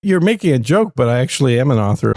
You're making a joke, but I actually am an author.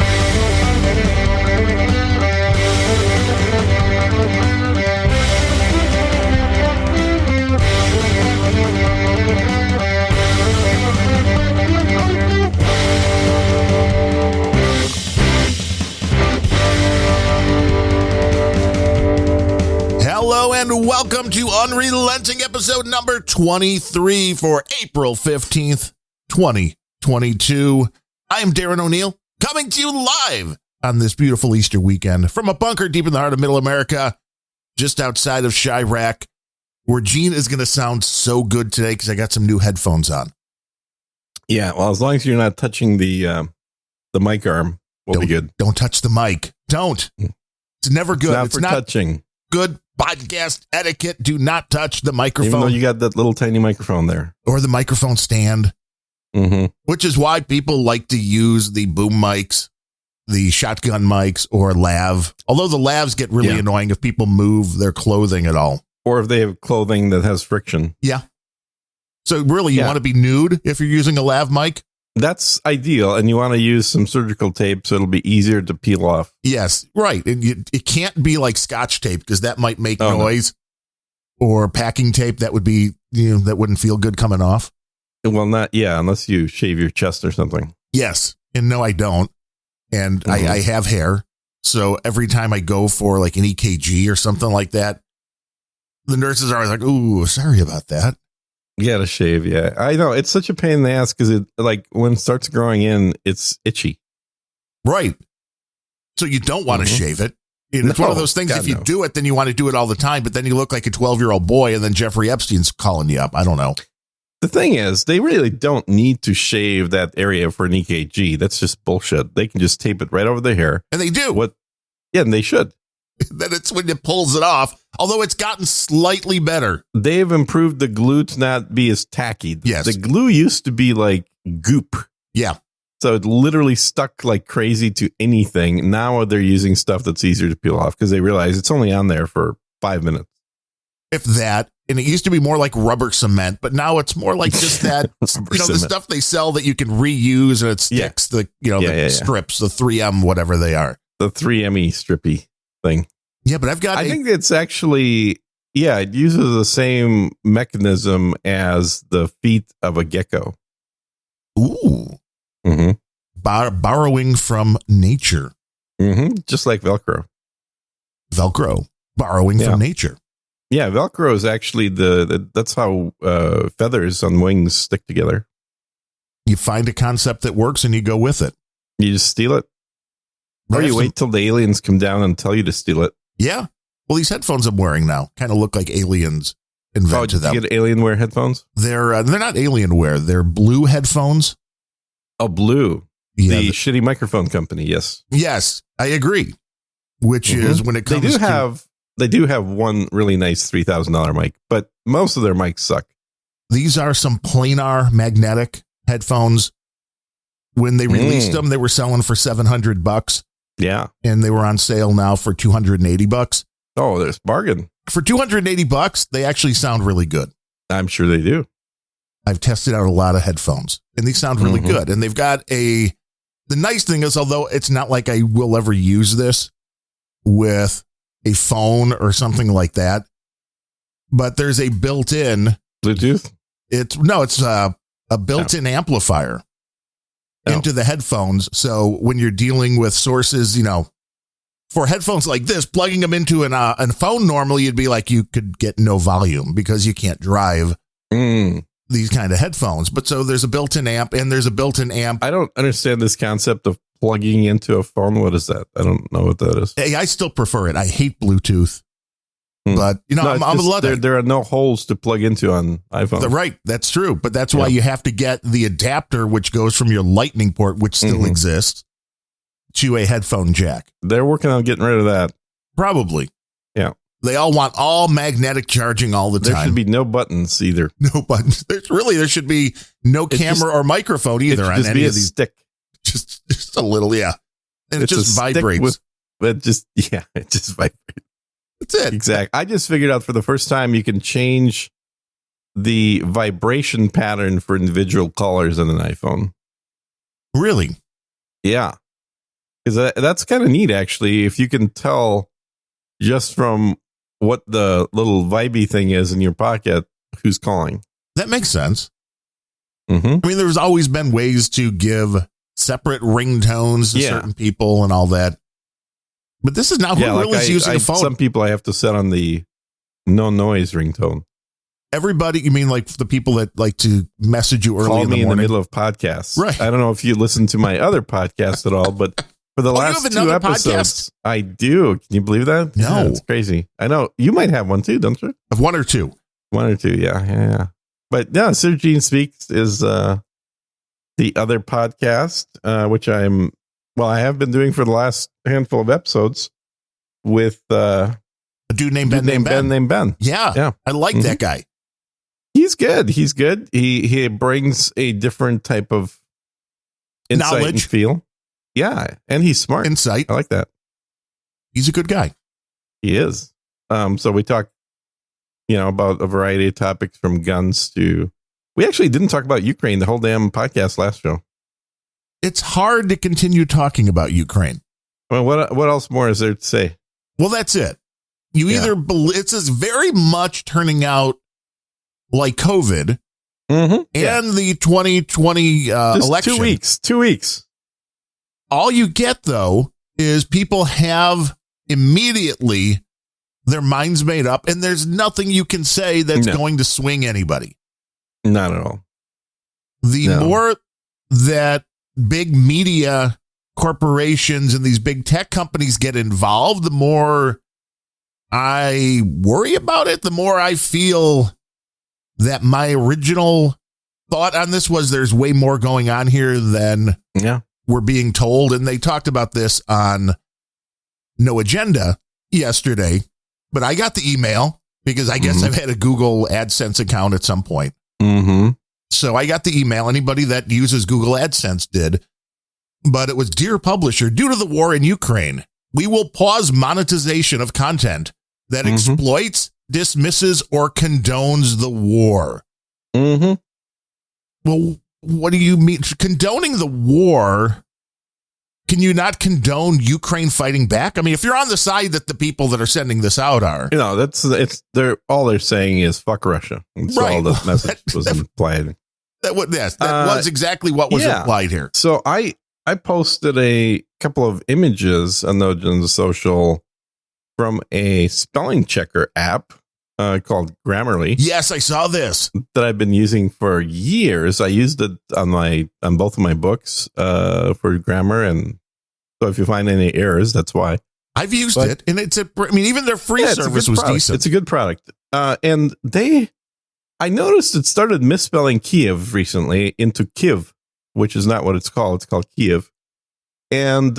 Hello and welcome to Unrelenting episode number 23 for April 15th, 2022. I am Darren O'Neill, coming to you live on this beautiful Easter weekend from a bunker deep in the heart of Middle America, just outside of Chirac, where Gene is going to sound so good today because I got some new headphones on. Yeah, well, as long as you're not touching the mic arm, we'll be good. Don't touch the mic. Don't. It's never good. It's not touching. Good podcast etiquette. Do not touch the microphone. Even though you got that little tiny microphone there. Or the microphone stand. Mm-hmm. Which is why people like to use the boom mics, the shotgun mics, or lav. Although the lavs get really annoying if people move their clothing at all. Or if they have clothing that has friction. Yeah. So really, you want to be nude if you're using a lav mic? That's ideal. And you want to use some surgical tape so it'll be easier to peel off. Yes, right. And it can't be like Scotch tape because that might make noise. No. Or packing tape that would be, that wouldn't feel good coming off. Well, unless you shave your chest or something. Yes. And no, I don't. And I have hair. So every time I go for like an EKG or something like that, the nurses are always like, ooh, sorry about that. You gotta shave, yeah. I know, it's such a pain in the ass because it, like, when it starts growing in, it's itchy. Right. So you don't want to shave it. And it's one of those things, if you do it, then you want to do it all the time, but then you look like a 12-year-old boy, and then Jeffrey Epstein's calling you up. I don't know. The thing is, they really don't need to shave that area for an EKG. That's just bullshit. They can just tape it right over the hair. And they do. Yeah, and they should. Then it's when it pulls it off, although it's gotten slightly better. They've improved the glue to not be as tacky. Yes. The glue used to be like goop. Yeah. So it literally stuck like crazy to anything. Now they're using stuff that's easier to peel off because they realize it's only on there for 5 minutes. If that. And it used to be more like rubber cement, but now it's more like just that, the stuff they sell that you can reuse and it sticks, the strips, the 3M, whatever they are. The 3ME strippy thing. Yeah, but I think it's actually, it uses the same mechanism as the feet of a gecko. Ooh. Mm-hmm. Borrowing from nature. Mm-hmm. Just like Velcro. Borrowing from nature. Yeah, Velcro is actually that's how feathers on wings stick together. You find a concept that works and you go with it. You just steal it. Or you wait till the aliens come down and tell you to steal it. Yeah. Well, these headphones I'm wearing now kind of look like aliens invented them. Did you get Alienware headphones? They're not Alienware. They're Blue headphones. Oh, Blue. Yeah, the shitty microphone company. Yes. Yes, I agree. Which is when it comes They do have one really nice $3,000 mic, but most of their mics suck. These are some planar magnetic headphones. When they released them, they were selling for $700. Yeah. And they were on sale now for $280. Oh, there's bargain. For $280, they actually sound really good. I'm sure they do. I've tested out a lot of headphones and these sound really good. And they've got the nice thing is, although it's not like I will ever use this with a phone or something like that, but there's a built-in Bluetooth. It's a built-in amplifier into the headphones. So when you're dealing with sources, for headphones like this, plugging them into a phone, normally you'd be like, you could get no volume because you can't drive these kind of headphones. But so there's a built-in amp and there's a built-in amp. I don't understand this concept of plugging into a phone. What is that? I don't know what that is. Hey, I still prefer it. I hate Bluetooth, but I'm a Luddite. There are no holes to plug into on iPhone. Right. That's true. But that's why you have to get the adapter, which goes from your lightning port, which still exists, to a headphone jack. They're working on getting rid of that. Probably. Yeah. They all want all magnetic charging all the time. There should be no buttons either. No buttons. There should be no camera or microphone either on any of these. Stick. Just a little, and it just vibrates. It just vibrates. That's it. Exactly. I just figured out for the first time you can change the vibration pattern for individual callers on an iPhone. Really? Yeah. Because that's kind of neat, actually. If you can tell just from what the little vibey thing is in your pocket, who's calling. That makes sense. Mm-hmm. I mean, there's always been ways to give separate ringtones to certain people and all that. But this is now who really is using a phone. Some people I have to set on the no noise ringtone. Everybody, you mean like the people that like to message you early Call in the me morning? in the middle of podcasts. Right. I don't know if you listen to my other podcast at all, but for the last 2 episodes, I do. Can you believe that? No. Yeah, it's crazy. I know. You might have one too, don't you? Of one or two. One or two, yeah. But yeah, Sir Gene Speaks is the other podcast, which I have been doing for the last handful of episodes with a dude named Ben. Yeah. I like that guy. He's good. He brings a different type of insight knowledge and feel. Yeah, and he's smart. Insight. I like that. He's a good guy. He is. So we talk, about a variety of topics from guns to. We actually didn't talk about Ukraine the whole damn podcast last show. It's hard to continue talking about Ukraine. Well, what else more is there to say? Well, that's it. You either it's as very much turning out like COVID and the 2020 election. 2 weeks. 2 weeks. All you get, though, is people have immediately their minds made up, and there's nothing you can say that's going to swing anybody. Not at all. The more that big media corporations and these big tech companies get involved, the more I worry about it, the more I feel that my original thought on this was there's way more going on here than we're being told. And they talked about this on No Agenda yesterday, but I got the email because I guess I've had a Google AdSense account at some point. Mm-hmm. So I got the email. Anybody that uses Google AdSense did, but it was, Dear Publisher, due to the war in Ukraine, we will pause monetization of content that exploits, dismisses, or condones the war. Mm-hmm. Well, what do you mean? Condoning the war? Can you not condone Ukraine fighting back? I mean, if you're on the side that the people that are sending this out are, all they're saying is fuck Russia. That's all the message was implied. That was exactly what was implied here. So I posted a couple of images on the social from a spelling checker app called Grammarly. Yes, I saw this. That I've been using for years. I used it on both of my books for grammar, and so if you find any errors, that's why. I've used it, and even their free service was decent. It's a good product, and I noticed it started misspelling Kiev recently into Kiev, which is not what it's called. It's called Kiev, and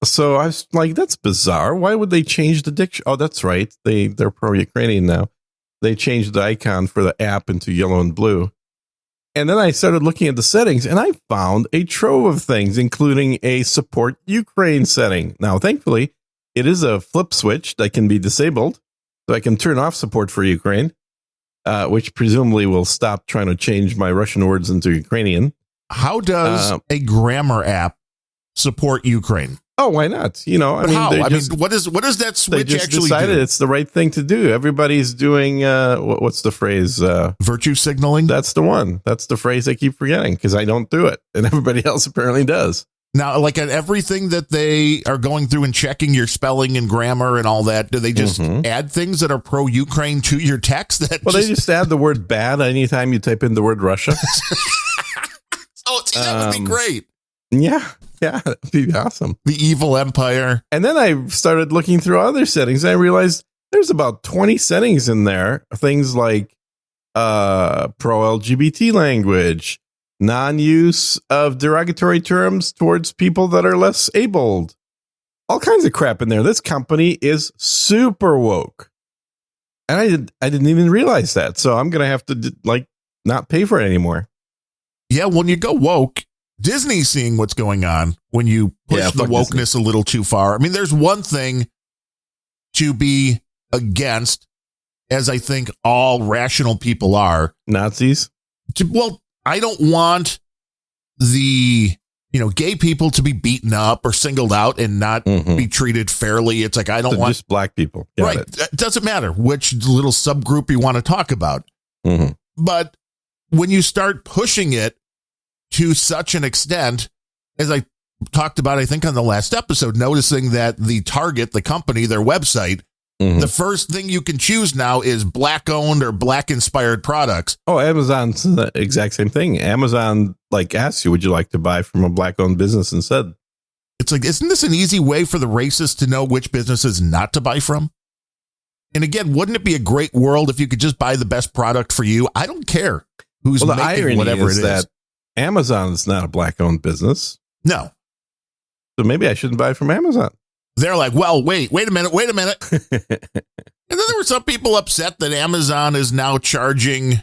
so I was like, that's bizarre. Why would they change the diction? Oh, that's right. They're pro-Ukrainian now. They changed the icon for the app into yellow and blue. And then I started looking at the settings, and I found a trove of things, including a support Ukraine setting. Now, thankfully, it is a flip switch that can be disabled, so I can turn off support for Ukraine, which presumably will stop trying to change my Russian words into Ukrainian. How does a grammar app support Ukraine? Oh, why not? What does that switch actually decided do? It's the right thing to do. Everybody's doing what's the phrase? Virtue signaling. That's the one. That's the phrase I keep forgetting because I don't do it, and everybody else apparently does. Now, like at everything that they are going through and checking your spelling and grammar and all that, do they just add things that are pro-Ukraine to your text? They just add the word bad anytime you type in the word Russia. That would be great. Yeah, that'd be awesome. The evil empire. And then I started looking through other settings. And I realized there's about 20 settings in there. Things like pro-LGBT language, non-use of derogatory terms towards people that are less abled. All kinds of crap in there. This company is super woke. And I didn't even realize that. So I'm going to have to not pay for it anymore. Yeah, when you go woke, Disney's seeing what's going on when you push the wokeness Disney a little too far. I mean, there's one thing to be against, as I think all rational people are. Nazis? I don't want the, gay people to be beaten up or singled out and not be treated fairly. It's like, I don't want just black people. Got it. It doesn't matter which little subgroup you want to talk about. But when you start pushing it to such an extent, as I talked about, I think on the last episode, noticing that the Target, the company, their website, the first thing you can choose now is black owned or black inspired products. Oh, Amazon's the exact same thing. Amazon asks you, would you like to buy from a black owned business instead? It's like, isn't this an easy way for the racists to know which businesses not to buy from? And again, wouldn't it be a great world if you could just buy the best product for you? I don't care who's the making irony whatever is it is. that Amazon is not a black owned business. No. So maybe I shouldn't buy from Amazon. They're like, well, wait a minute. And then there were some people upset that Amazon is now charging,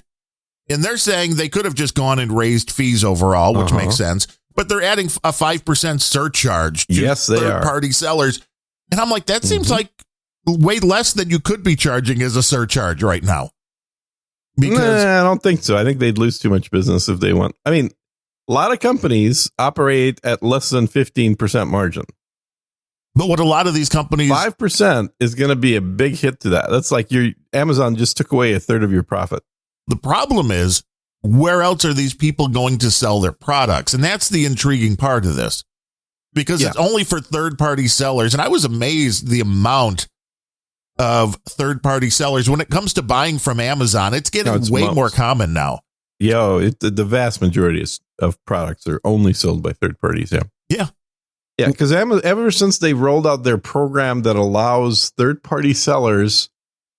and they're saying they could have just gone and raised fees overall, which makes sense, but they're adding a 5% surcharge to third-party sellers. And I'm like, that seems like way less than you could be charging as a surcharge right now. Because I don't think so. I think they'd lose too much business if they want. I mean, a lot of companies operate at less than 15% margin. But what a lot of these companies, 5% is going to be a big hit to that. That's like your Amazon just took away a third of your profit. The problem is, where else are these people going to sell their products? And that's the intriguing part of this, because it's only for third-party sellers. And I was amazed the amount of third-party sellers when it comes to buying from Amazon. It's getting way more common now. The vast majority of products are only sold by third parties. Yeah, because ever since they rolled out their program that allows third-party sellers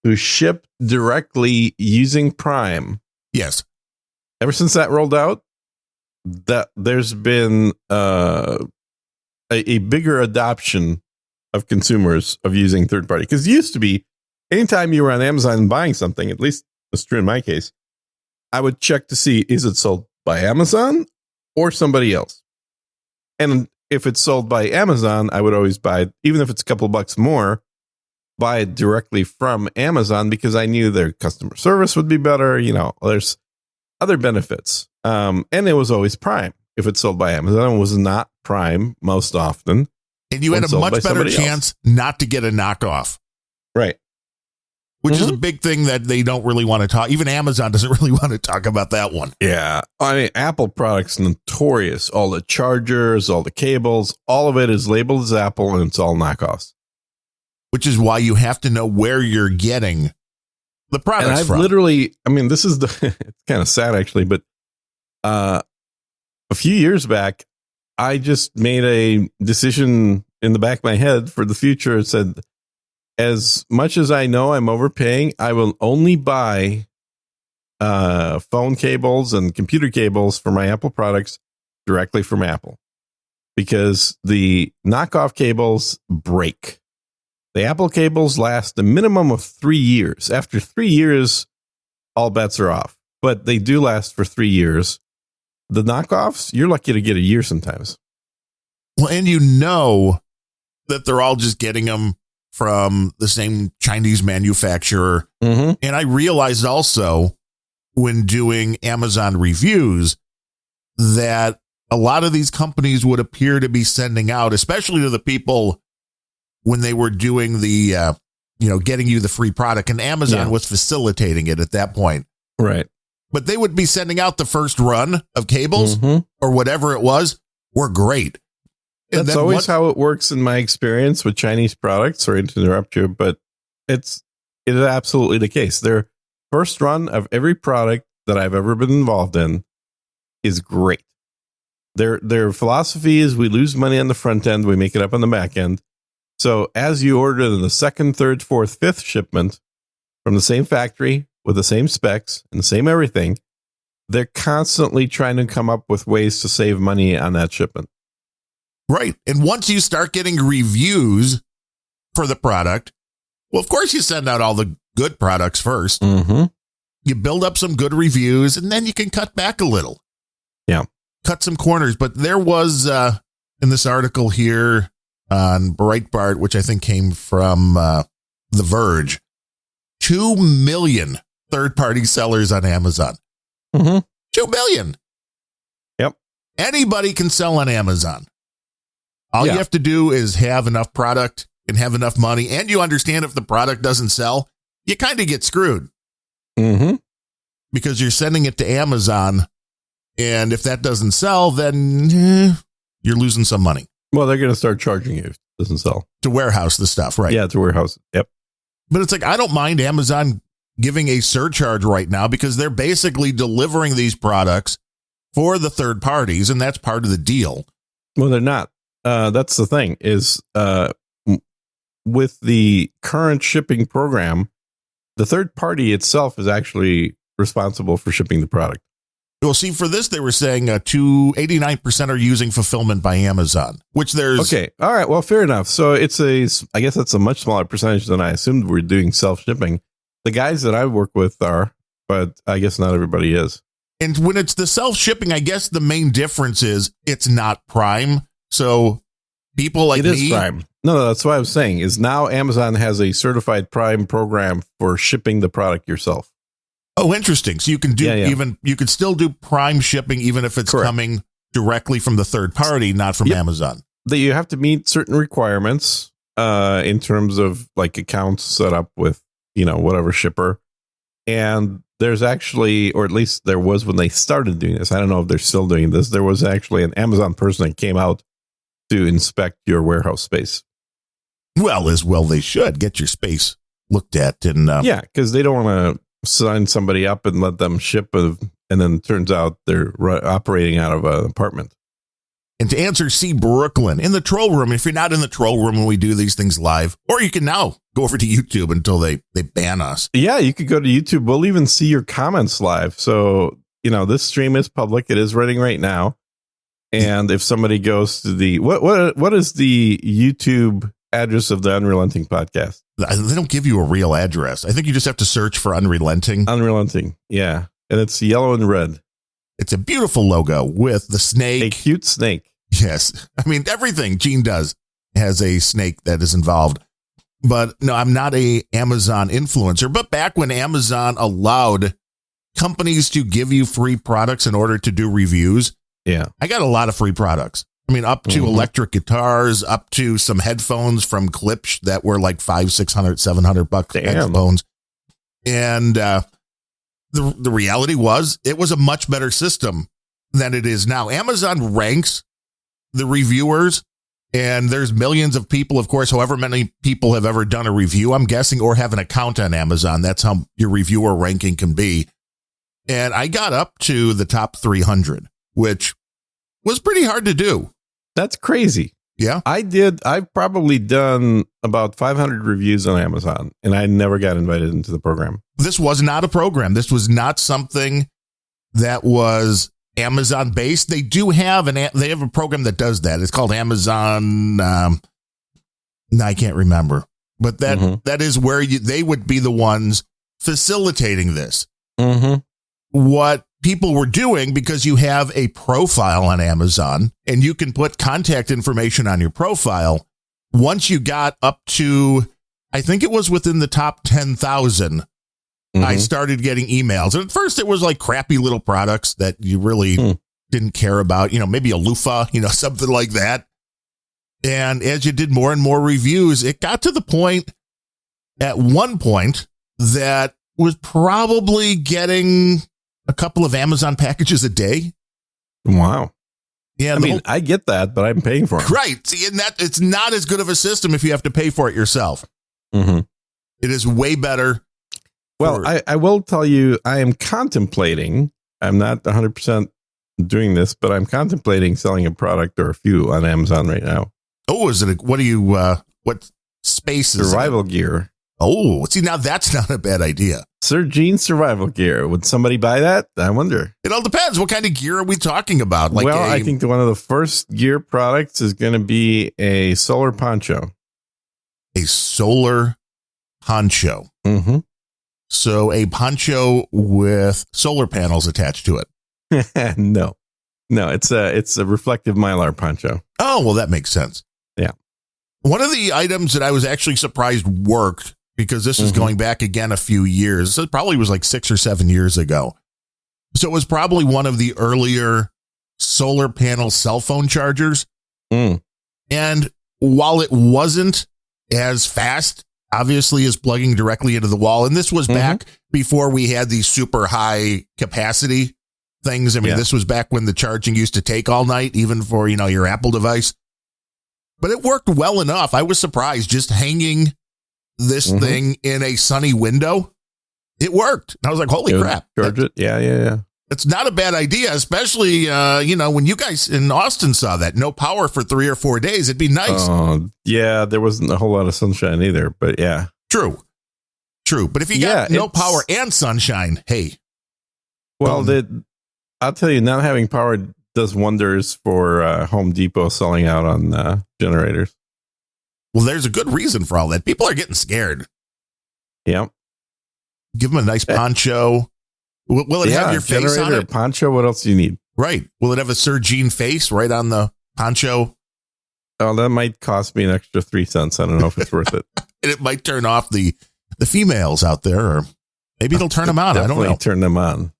to ship directly using Prime. Yes. Ever since that rolled out, that there's been a bigger adoption of consumers of using third-party. Because it used to be, anytime you were on Amazon buying something, at least that's true in my case, I would check to see, is it sold by Amazon or somebody else? And if it's sold by Amazon, I would always buy, even if it's a couple bucks more, buy it directly from Amazon because I knew their customer service would be better. There's other benefits. And it was always Prime. If it's sold by Amazon, it was not Prime most often. And you had a much better chance not to get a knockoff. Right. Which is a big thing that they don't really want to talk. Even Amazon doesn't really want to talk about that one. Yeah. I mean, Apple products notorious. All the chargers, all the cables, all of it is labeled as Apple, and it's all knockoffs. Which is why you have to know where you're getting the products and I've from. Literally, I mean, this is it's kind of sad actually, but a few years back, I just made a decision in the back of my head for the future. It said, as much as I know I'm overpaying, I will only buy phone cables and computer cables for my Apple products directly from Apple, because the knockoff cables break. The Apple cables last a minimum of 3 years. After 3 years, all bets are off, but they do last for 3 years. The knockoffs, you're lucky to get a year sometimes. Well, and that they're all just getting them from the same Chinese manufacturer. And I realized also when doing Amazon reviews that a lot of these companies would appear to be sending out, especially to the people when they were doing the, getting you the free product, and Amazon was facilitating it at that point. Right. But they would be sending out the first run of cables or whatever it was were great. And that's always how it works in my experience with Chinese products. Sorry to interrupt you, but it is absolutely the case. Their first run of every product that I've ever been involved in is great. Their philosophy is we lose money on the front end, we make it up on the back end. So as you order the second, third, fourth, fifth shipment from the same factory with the same specs and the same everything, they're constantly trying to come up with ways to save money on that shipment. Right. And once you start getting reviews for the product, well, of course, you send out all the good products first. You build up some good reviews, and then you can cut back a little. Yeah. Cut some corners. But there was in this article here on Breitbart, which I think came from The Verge, 2 million third-party sellers on Amazon. 2 million. Yep. Anybody can sell on Amazon. All you have to do is have enough product and have enough money. And you understand if the product doesn't sell, you kind of get screwed. Mm-hmm. Because you're sending it to Amazon. And if that doesn't sell, then you're losing some money. Well, they're going to start charging you if it doesn't sell. To warehouse the stuff, right? Yeah, to warehouse. Yep. But it's like, I don't mind Amazon giving a surcharge right now because they're basically delivering these products for the third parties. And that's part of the deal. Well, they're not. That's the thing is with the current shipping program, the third party itself is actually responsible for shipping the product. Well, see, for this, they were saying 89% are using fulfillment by Amazon, which there's. Okay. All right. Well, fair enough. So I guess that's a much smaller percentage than I assumed we're doing self-shipping. The guys that I work with are, but I guess not everybody is. And when it's the self-shipping, I guess the main difference is it's not Prime. So people like me. It is Prime. No, that's what I was saying is now Amazon has a certified Prime program for shipping the product yourself. Oh, interesting. So you can do you can still do Prime shipping, even if it's coming directly from the third party, not from Amazon. That you have to meet certain requirements in terms of like accounts set up with, whatever shipper. And there's actually, or at least there was when they started doing this. I don't know if they're still doing this. There was actually an Amazon person that came out to inspect your warehouse space. Well, as well they should get your space looked at. And because they don't want to sign somebody up and let them ship, and then it turns out they're operating out of an apartment. And to answer C. Brooklyn, in the troll room, if you're not in the troll room when we do these things live, or you can now go over to YouTube until they ban us. Yeah, you could go to YouTube. We'll even see your comments live. So, this stream is public. It is running right now. And if somebody goes to the, what is the YouTube address of the Unrelenting podcast? They don't give you a real address. I think you just have to search for Unrelenting. Unrelenting. Yeah. And it's yellow and red. It's a beautiful logo with the snake. A cute snake. Yes. I mean, everything Gene does has a snake that is involved. But no, I'm not a Amazon influencer. But back when Amazon allowed companies to give you free products in order to do reviews, I got a lot of free products. I mean, up to electric guitars, up to some headphones from Klipsch that were like $500, $600, $700 headphones. And the reality was it was a much better system than it is now. Amazon ranks the reviewers, and there's millions of people, of course, however many people have ever done a review, I'm guessing, or have an account on Amazon. That's how your reviewer ranking can be. And I got up to the top 300, which was pretty hard to do. That's crazy. Yeah. I've probably done about 500 reviews on Amazon, and I never got invited into the program. This was not a program. This was not something that was Amazon based. They do have they have a program that does that. It's called Amazon. I can't remember, but that is where they would be the ones facilitating this. Mm-hmm. What people were doing, because you have a profile on Amazon and you can put contact information on your profile. Once you got up to, I think it was within the top 10,000, I started getting emails. And at first it was like crappy little products that you really didn't care about, maybe a loofah, something like that. And as you did more and more reviews, it got to the point at one point that was probably getting a couple of Amazon packages a day. Wow. Yeah. I get that, but I'm paying for it. Right. See, and that it's not as good of a system if you have to pay for it yourself. Mm-hmm. It is way better. Well, I will tell you, I am contemplating, I'm not 100% doing this, but I'm contemplating selling a product or a few on Amazon right now. Oh, is it? What space is Survival gear. Oh, see, now that's not a bad idea. Sir Gene survival gear. Would somebody buy that? I wonder. It all depends. What kind of gear are we talking about? I think one of the first gear products is going to be a solar poncho. A solar poncho. Mm-hmm. So a poncho with solar panels attached to it. No, it's a reflective Mylar poncho. Oh, well, that makes sense. Yeah. One of the items that I was actually surprised worked, because this is going back again a few years. It probably was like 6 or 7 years ago. So it was probably one of the earlier solar panel cell phone chargers. Mm. And while it wasn't as fast, obviously, as plugging directly into the wall, and this was back before we had these super high capacity things. I mean, this was back when the charging used to take all night, even for, your Apple device. But it worked well enough. I was surprised just hanging this thing in a sunny window. It worked. And I was like, holy crap. Charge it. Yeah. It's not a bad idea, especially, when you guys in Austin saw that. No power for 3 or 4 days. It'd be nice. Yeah, there wasn't a whole lot of sunshine either, but yeah. True. But if you got no power and sunshine, hey. Well, I'll tell you, not having power does wonders for Home Depot selling out on generators. Well, there's a good reason for all that. People are getting scared. Yeah. Give them a nice poncho. Will it have your face on it? Poncho, what else do you need? Right. Will it have a Sir Gene face right on the poncho? Oh, that might cost me an extra 3 cents. I don't know if it's worth it. And it might turn off the females out there, or maybe it'll turn them on. I don't know. Turn them on.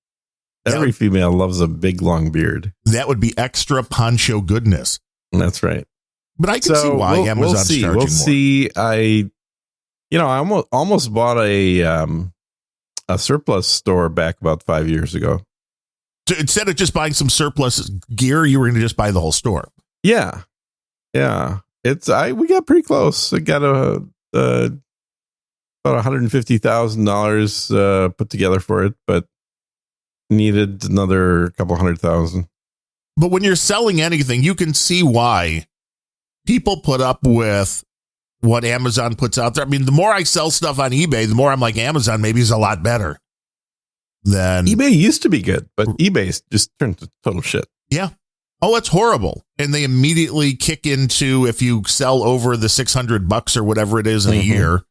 Every female loves a big, long beard. That would be extra poncho goodness. That's right. But I can see why Amazon's charging more. We'll see. I almost bought a surplus store back about 5 years ago. So instead of just buying some surplus gear, you were going to just buy the whole store. Yeah. We got pretty close. I got about $150,000 put together for it, but needed another couple $100,000. But when you're selling anything, you can see why people put up with what Amazon puts out there. I mean, the more I sell stuff on eBay, the more I'm like, Amazon maybe is a lot better than eBay used to be good, but eBay just turned to total shit. Yeah. Oh, it's horrible. And they immediately kick into, if you sell over the $600 or whatever it is in a year,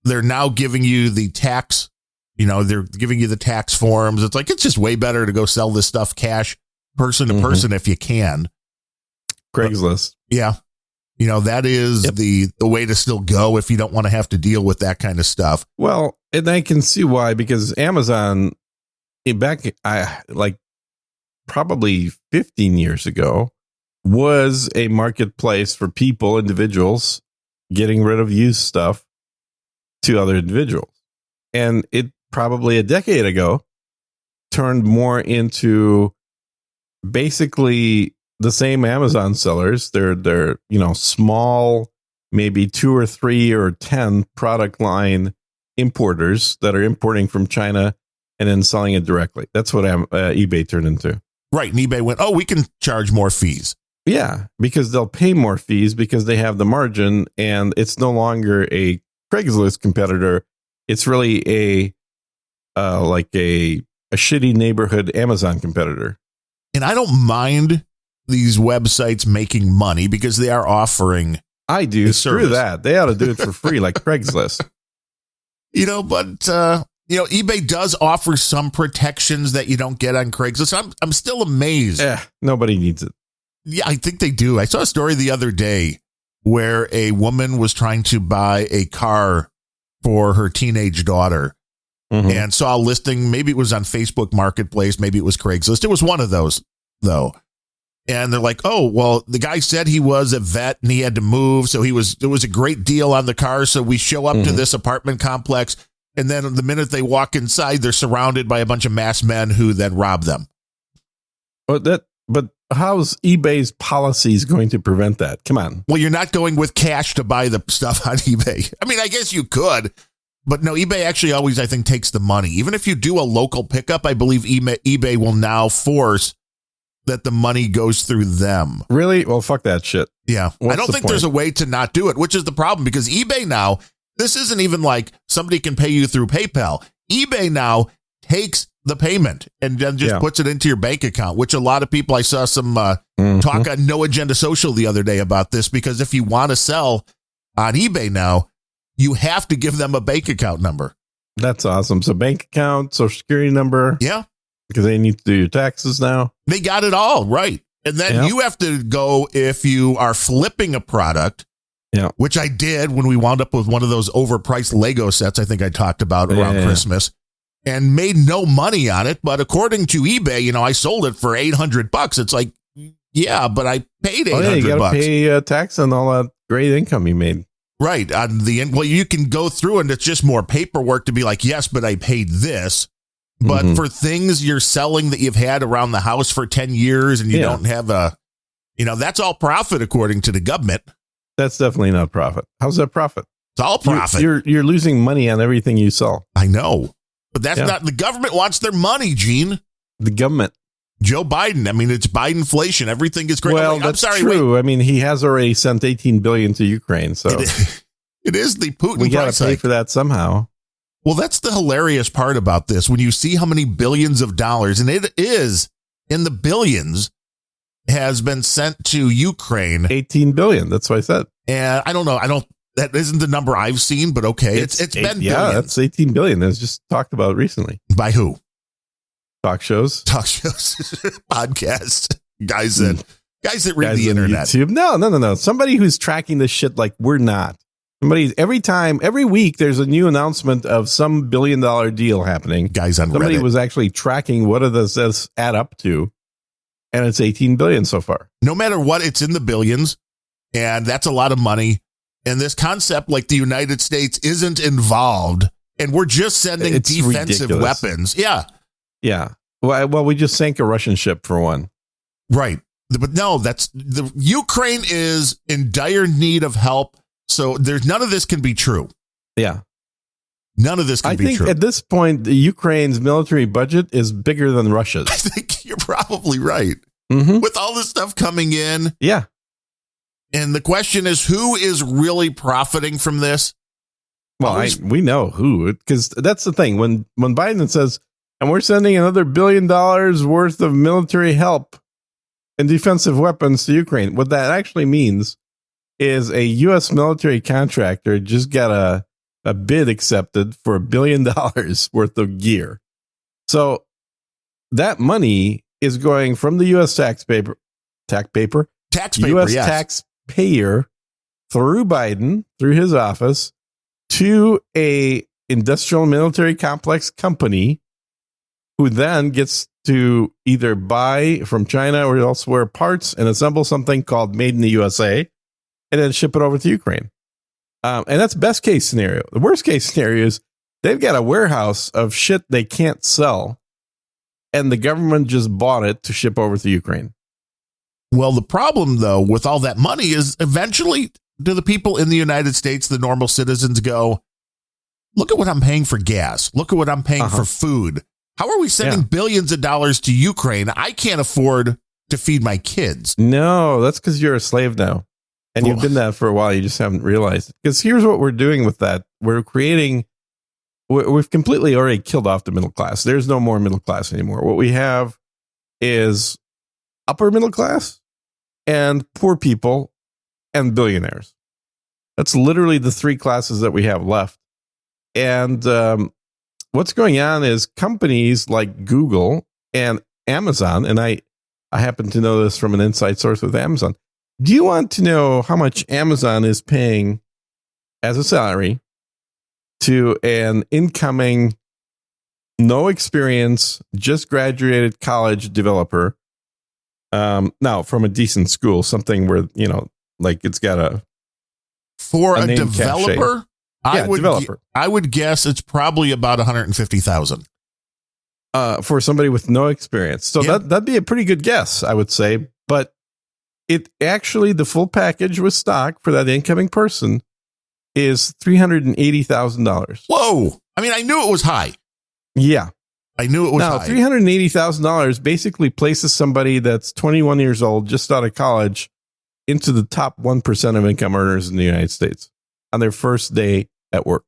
they're now giving you the tax, they're giving you the tax forms. It's like, it's just way better to go sell this stuff cash, person to person, if you can. Craigslist. Yeah. That is the way to still go if you don't want to have to deal with that kind of stuff. Well, and I can see why, because Amazon probably 15 years ago was a marketplace for individuals getting rid of used stuff to other individuals. And it probably a decade ago turned more into basically the same Amazon sellers. They're small, maybe 2 or 3 or 10 product line importers that are importing from China and then selling it directly. That's what eBay turned into. Right. And eBay went, we can charge more fees. Yeah, because they'll pay more fees because they have the margin, and it's no longer a Craigslist competitor. It's really a shitty neighborhood Amazon competitor. And I don't mind these websites making money because they are offering. I do. Screw that. They ought to do it for free like Craigslist. But eBay does offer some protections that you don't get on Craigslist. I'm still amazed. Nobody needs it. Yeah, I think they do. I saw a story the other day where a woman was trying to buy a car for her teenage daughter and saw a listing. Maybe it was on Facebook Marketplace. Maybe it was Craigslist. It was one of those, though. And they're like, oh, well, the guy said he was a vet and he had to move. So it was a great deal on the car. So we show up to this apartment complex. And then the minute they walk inside, they're surrounded by a bunch of masked men who then rob them. But how's eBay's policies going to prevent that? Come on. Well, you're not going with cash to buy the stuff on eBay. I mean, I guess you could, but no, eBay actually always, I think, takes the money. Even if you do a local pickup, I believe eBay will now force that the money goes through them. Really? Well, fuck that shit. Yeah. I don't think there's a way to not do it, which is the problem, because eBay now, this isn't even like somebody can pay you through PayPal. eBay now takes the payment and then just puts it into your bank account, which a lot of people, I saw some talk on No Agenda Social the other day about this, because if you want to sell on eBay now, you have to give them a bank account number. That's awesome. So bank account, social security number. Yeah. Because they need to do your taxes now. They got it all right. And then you have to go, if you are flipping a product, which I did when we wound up with one of those overpriced Lego sets I think I talked about around Christmas, and made no money on it. But according to eBay, I sold it for $800. It's like, Yeah, but I paid $800. Oh, yeah, you got to pay tax on all that great income you made. Right. On the end, well, you can go through and it's just more paperwork to be like, yes, but I paid this. But for things you're selling that you've had around the house for 10 years and you don't have that's all profit according to the government. That's definitely not profit. How's that profit? It's all profit. You're losing money on everything you sell. I know. But that's not, the government wants their money, Gene. The government. Joe Biden. I mean, it's Bidenflation. Everything is great. Well, that's true. I mean, he has already sent $18 billion to Ukraine. So it is the Putin we got to pay hike for that somehow. Well, that's the hilarious part about this. When you see how many billions of dollars, and it is in the billions, has been sent to Ukraine. 18 billion. That's what I said. And I don't know. That isn't the number I've seen, but okay. It's been billions. Yeah, that's 18 billion. It was just talked about recently. By who? Talk shows, podcasts, guys that read the internet. YouTube. No. Somebody who's tracking this shit like we're not. Every week, there's a new announcement of some $1 billion deal happening. Guys on Somebody Reddit was actually tracking what does this add up to, and it's 18 billion so far. No matter what, it's in the billions, and that's a lot of money. And this concept, like the United States, isn't involved, and we're just sending defensive weapons. Yeah. Well, we just sank a Russian ship for one. Right. But no, the Ukraine is in dire need of help. So there's none of this can be true. Yeah. None of this can be true. I think at this point, the Ukraine's military budget is bigger than Russia's. I think you're probably right. With all this stuff coming in. Yeah. And the question is, who is really profiting from this? Well, we know who, because that's the thing. When Biden says, and we're sending another $1 billion worth of military help and defensive weapons to Ukraine, what that actually means is a U.S. military contractor just got a bid accepted for $1 billion worth of gear. So that money is going from the U.S. taxpayer, U.S. taxpayer through Biden, through his office, to a industrial military complex company who then gets to either buy from China or elsewhere parts and assemble something called Made in the USA and then ship it over to Ukraine. And that's best case scenario. The worst case scenario is they've got a warehouse of shit they can't sell, and the government just bought it to ship over to Ukraine. Well, the problem, though, with all that money is eventually do the people in the United States, the normal citizens, go, look at what I'm paying for gas. Look at what I'm paying for food. How are we sending billions of dollars to Ukraine? I can't afford to feed my kids. No, that's because you're a slave now. And you've been that for a while. You just haven't realized it. Because here's what we're doing with that. We've completely already killed off the middle class. There's no more middle class anymore. What we have is upper middle class and poor people and billionaires. That's literally the three classes that we have left. And what's going on is companies like Google and Amazon, and I happen to know this from an inside source with Amazon. Do you want to know how much Amazon is paying as a salary to an incoming, no experience, just graduated college developer? Now, from a decent school, something where, like it's got a developer. Developer. I would guess it's probably about $150,000. For somebody with no experience. So that'd be a pretty good guess, I would say. But it actually, the full package with stock for that incoming person is $380,000. Whoa. I mean, I knew it was high. Yeah. I knew it was high. $380,000 basically places somebody that's 21 years old, just out of college, into the top 1% of income earners in the United States on their first day at work.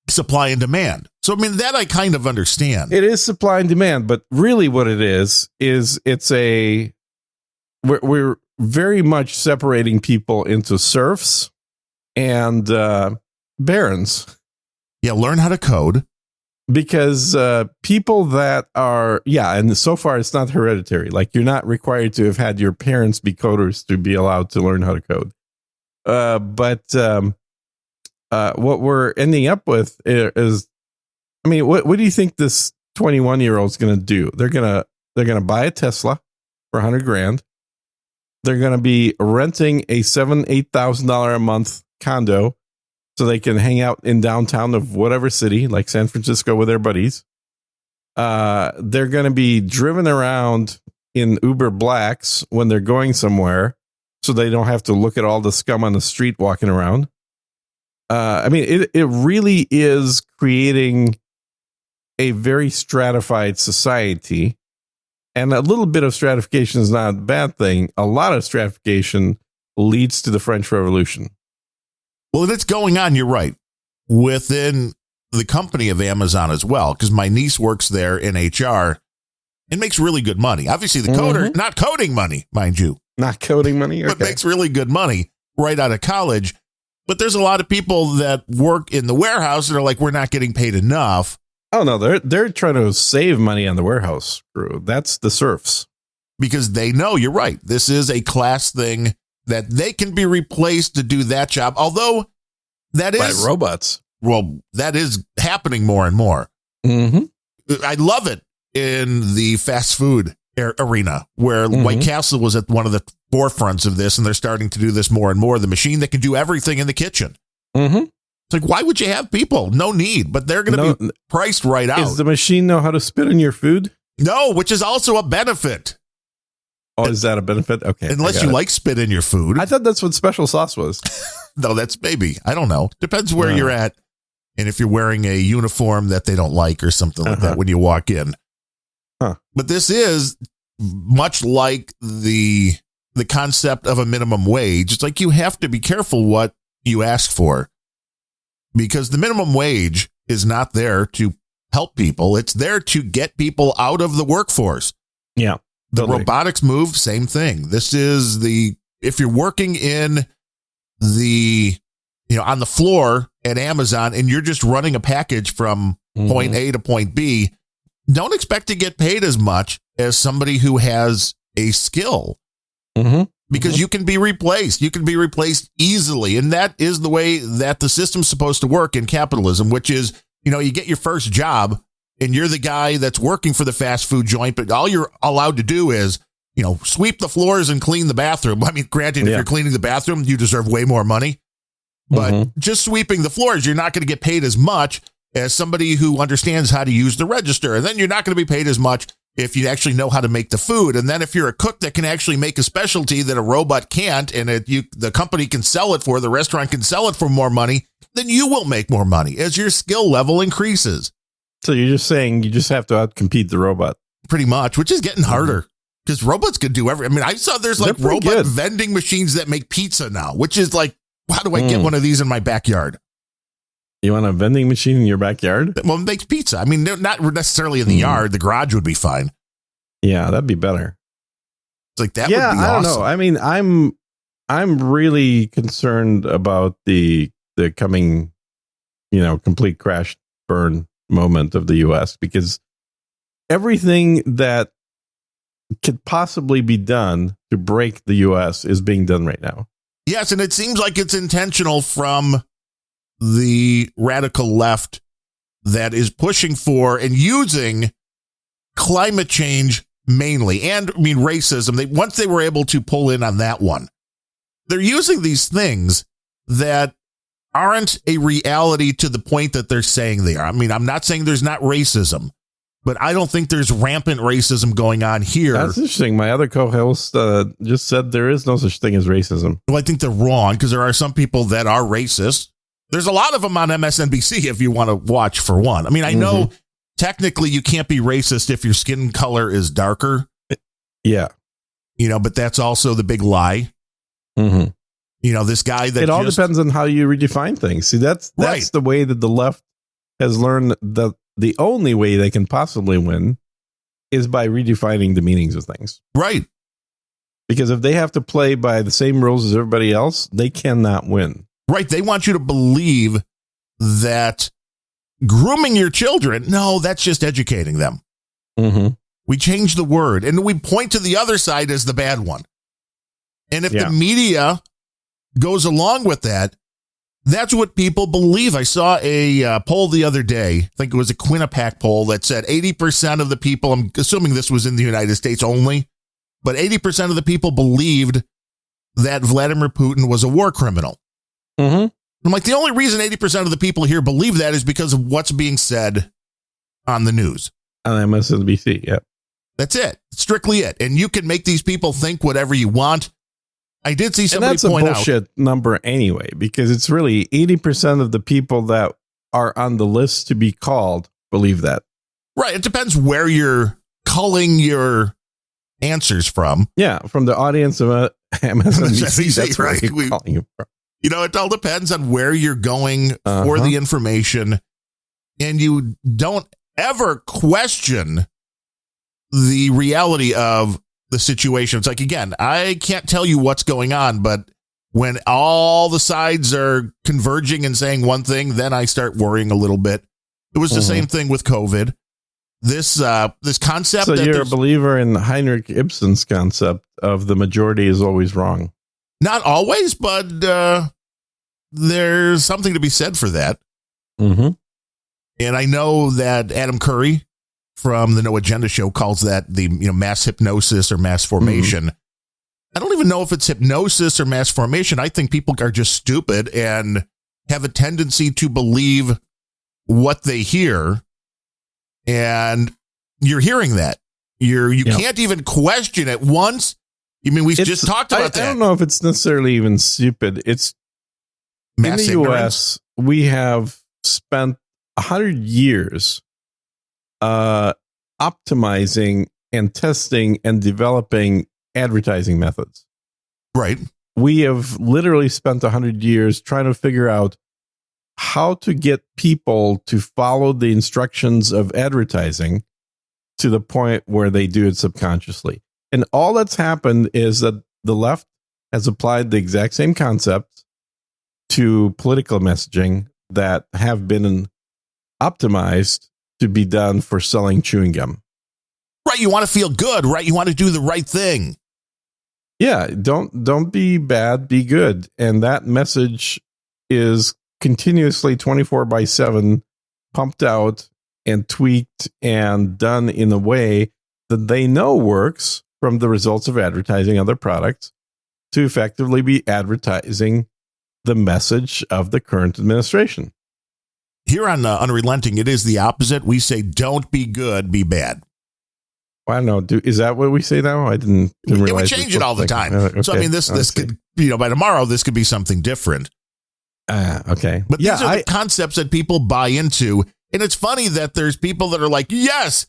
Supply and demand. So, I mean, that I kind of understand. It is supply and demand, but really what it is we're very much separating people into serfs and barons. Yeah, learn how to code. Because people that are, and so far it's not hereditary. Like you're not required to have had your parents be coders to be allowed to learn how to code. But what we're ending up with is, I mean, what do you think this 21-year-old is going to do? They're going to buy a Tesla for $100,000. they're going to be renting a $8,000 a month condo so they can hang out in downtown of whatever city, like San Francisco, with their buddies. They're going to be driven around in Uber Blacks when they're going somewhere, so they don't have to look at all the scum on the street walking around. I mean, it really is creating a very stratified society, and a little bit of stratification is not a bad thing. A lot of stratification leads to the French Revolution. Well, it's going on, you're right, within the company of Amazon as well, because my niece works there in HR and makes really good money. Obviously, the coder, not coding money, mind you. Not coding money? Okay. But makes really good money right out of college. But there's a lot of people that work in the warehouse that are like, we're not getting paid enough. Oh, no, they're trying to save money on the warehouse crew. That's the serfs. Because they know, you're right, this is a class thing that they can be replaced to do that job. Although that is... by robots. Well, that is happening more and more. Mm-hmm. I love it in the fast food arena where White Castle was at one of the forefronts of this, and they're starting to do this more and more. The machine that can do everything in the kitchen. Mm-hmm. It's like, why would you have people? No need, but they're going to be priced right out. Does the machine know how to spit in your food? No, which is also a benefit. Oh, is that a benefit? Okay. Unless you like spit in your food. I thought that's what special sauce was. No, that's maybe. I don't know. Depends where you're at. And if you're wearing a uniform that they don't like or something like that when you walk in. But this is much like the concept of a minimum wage. It's like you have to be careful what you ask for, because the minimum wage is not there to help people. It's there to get people out of the workforce. Yeah. The robotics move, same thing. This is if you're working in on the floor at Amazon and you're just running a package from point A to point B, don't expect to get paid as much as somebody who has a skill, because you can be replaced. You can be replaced easily. And that is the way that the system's supposed to work in capitalism, which is, you get your first job and you're the guy that's working for the fast food joint, but all you're allowed to do is, sweep the floors and clean the bathroom. I mean, granted, if you're cleaning the bathroom, you deserve way more money. But just sweeping the floors, you're not going to get paid as much as somebody who understands how to use the register. And then you're not going to be paid as much if you actually know how to make the food. And then if you're a cook that can actually make a specialty that a robot can't, and the company can sell it for, the restaurant can sell it for more money, then you will make more money as your skill level increases. So you're just saying you just have to outcompete the robot. Pretty much, which is getting harder. Because robots could do everything. I mean, I saw there's like robot vending machines that make pizza now, which is like, how do I get one of these in my backyard? You want a vending machine in your backyard? Well, it makes pizza. I mean, they're not necessarily in the yard. The garage would be fine. Yeah, that'd be better. It's like that would be awesome. I don't know. I mean, I'm really concerned about the coming, complete crash burn moment of the U.S. because everything that could possibly be done to break the U.S. is being done right now. Yes, and it seems like it's intentional from the radical left that is pushing for and using climate change mainly, and I mean racism. Once they were able to pull in on that one, they're using these things that aren't a reality to the point that they're saying they are. I mean, I'm not saying there's not racism, but I don't think there's rampant racism going on here. That's interesting. My other co-host just said there is no such thing as racism. Well, I think they're wrong, because there are some people that are racist. There's a lot of them on MSNBC if you want to watch, for one. I mean, I know technically you can't be racist if your skin color is darker. Yeah. But that's also the big lie. This guy that it all depends on how you redefine things. See, that's the way that the left has learned that the only way they can possibly win is by redefining the meanings of things. Right. Because if they have to play by the same rules as everybody else, they cannot win. Right. They want you to believe that grooming your children, no, that's just educating them. We change the word and we point to the other side as the bad one. And if the media goes along with that, that's what people believe. I saw a poll the other day. I think it was a Quinnipiac poll that said 80% of the people, I'm assuming this was in the United States only, but 80% of the people believed that Vladimir Putin was a war criminal. Mm-hmm. I'm like, the only reason 80% of the people here believe that is because of what's being said on the news. On MSNBC, yeah. That's it. Strictly it. And you can make these people think whatever you want. I did see somebody and that's point a bullshit number anyway, because it's really 80% of the people that are on the list to be called believe that. Right. It depends where you're culling your answers from. Yeah, from the audience of MSNBC. That's right. where we're calling you from. You know, it all depends on where you're going for the information. And you don't ever question the reality of the situation. It's like, again, I can't tell you what's going on, but when all the sides are converging and saying one thing, then I start worrying a little bit. It was the same thing with COVID. This concept. So that you're a believer in Heinrich Ibsen's concept of the majority is always wrong. Not always, but there's something to be said for that. Mm-hmm. And I know that Adam Curry from the No Agenda show calls that the mass hypnosis or mass formation. Mm-hmm. I don't even know if it's hypnosis or mass formation. I think people are just stupid and have a tendency to believe what they hear. And you're hearing that. You can't even question it once. I mean, we just talked about that. I don't know if it's necessarily even stupid. It's mass in the ignorance. U.S., we have spent 100 years optimizing and testing and developing advertising methods. Right. We have literally spent 100 years trying to figure out how to get people to follow the instructions of advertising to the point where they do it subconsciously. And all that's happened is that the left has applied the exact same concepts to political messaging that have been optimized to be done for selling chewing gum. Right. You want to feel good, right? You want to do the right thing. Yeah. Don't be bad, be good. And that message is continuously 24/7 pumped out and tweaked and done in a way that they know works from the results of advertising other products to effectively be advertising the message of the current administration. Here on Unrelenting, it is the opposite. We say, don't be good, be bad. Well, I don't know. Is that what we say now? I didn't realize. We change it all the time. Okay. So, I mean, this could, by tomorrow, this could be something different. Okay. But these are the concepts that people buy into. And it's funny that there's people that are like, yes,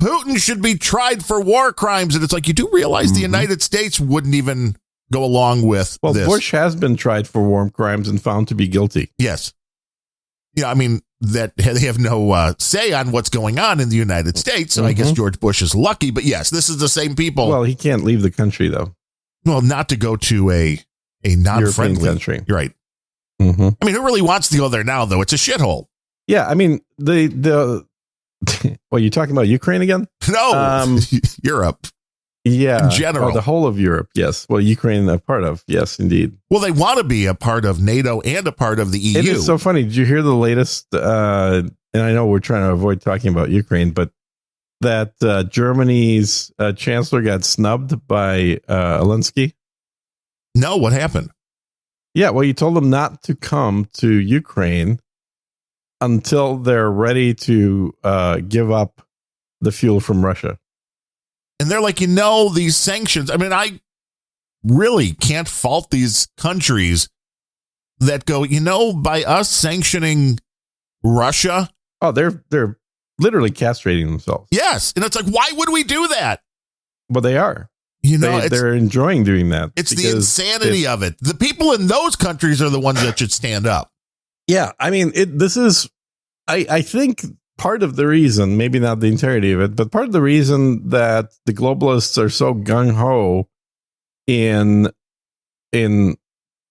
Putin should be tried for war crimes. And it's like, you do realize the United States wouldn't even go along with this. Bush has been tried for war crimes and found to be guilty. Yes. I mean, that they have no say on what's going on in the United States. So I guess George Bush is lucky. But yes, this is the same people. Well, he can't leave the country, though. Well, not to go to a non-friendly country. You're right. Mm-hmm. I mean, who really wants to go there now, though? It's a shithole. Yeah, I mean, the well, you talking about Ukraine again? No, Europe. Yeah, in general. The whole of Europe, yes. Well, Ukraine a part of, yes, indeed. Well, they want to be a part of NATO and a part of the EU. It is so funny. Did you hear the latest? And I know we're trying to avoid talking about Ukraine, but that Germany's chancellor got snubbed by Zelensky. No, what happened? Yeah, well, you told them not to come to Ukraine until they're ready to give up the fuel from Russia. And they're like, these sanctions. I mean, I really can't fault these countries that go, by us sanctioning Russia. Oh, they're literally castrating themselves. Yes. And it's like, why would we do that? Well, they are. They're enjoying doing that. It's the insanity of it. The people in those countries are the ones that should stand up. Yeah. I mean, this is, I think part of the reason, maybe not the entirety of it, but part of the reason that the globalists are so gung-ho in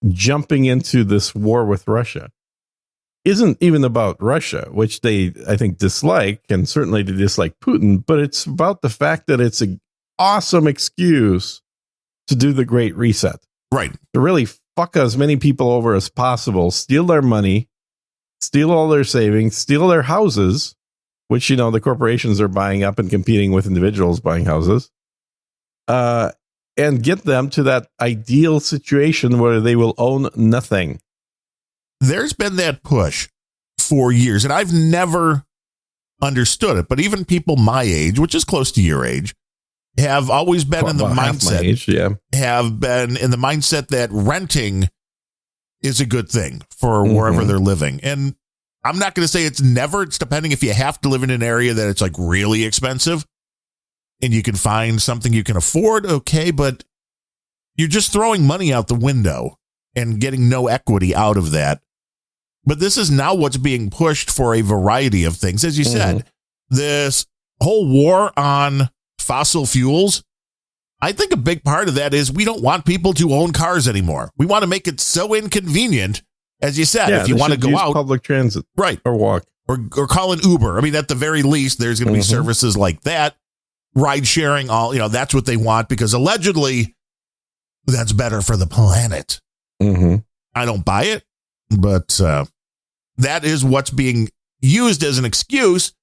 jumping into this war with Russia isn't even about Russia, which they, I think, dislike, and certainly they dislike Putin, but it's about the fact that it's an awesome excuse to do the Great Reset. Right. To really fuck as many people over as possible, steal their money, steal all their savings, steal their houses, which, the corporations are buying up and competing with individuals buying houses. and get them to that ideal situation where they will own nothing. There's been that push for years, and I've never understood it. But even people my age, which is close to your age, have always been in the mindset. Age, yeah. Have been in the mindset that renting is a good thing for wherever they're living. And I'm not going to say it's never. It's depending if you have to live in an area that it's like really expensive and you can find something you can afford. Okay. But you're just throwing money out the window and getting no equity out of that. But this is now what's being pushed for a variety of things. As you said, this whole war on fossil fuels, I think a big part of that is we don't want people to own cars anymore. We want to make it so inconvenient, as you said, if you want to go out, public transit, right, or walk, or call an Uber. I mean, at the very least, there's going to be services like that, ride sharing. That's what they want because allegedly that's better for the planet. I don't buy it, but that is what's being used as an excuse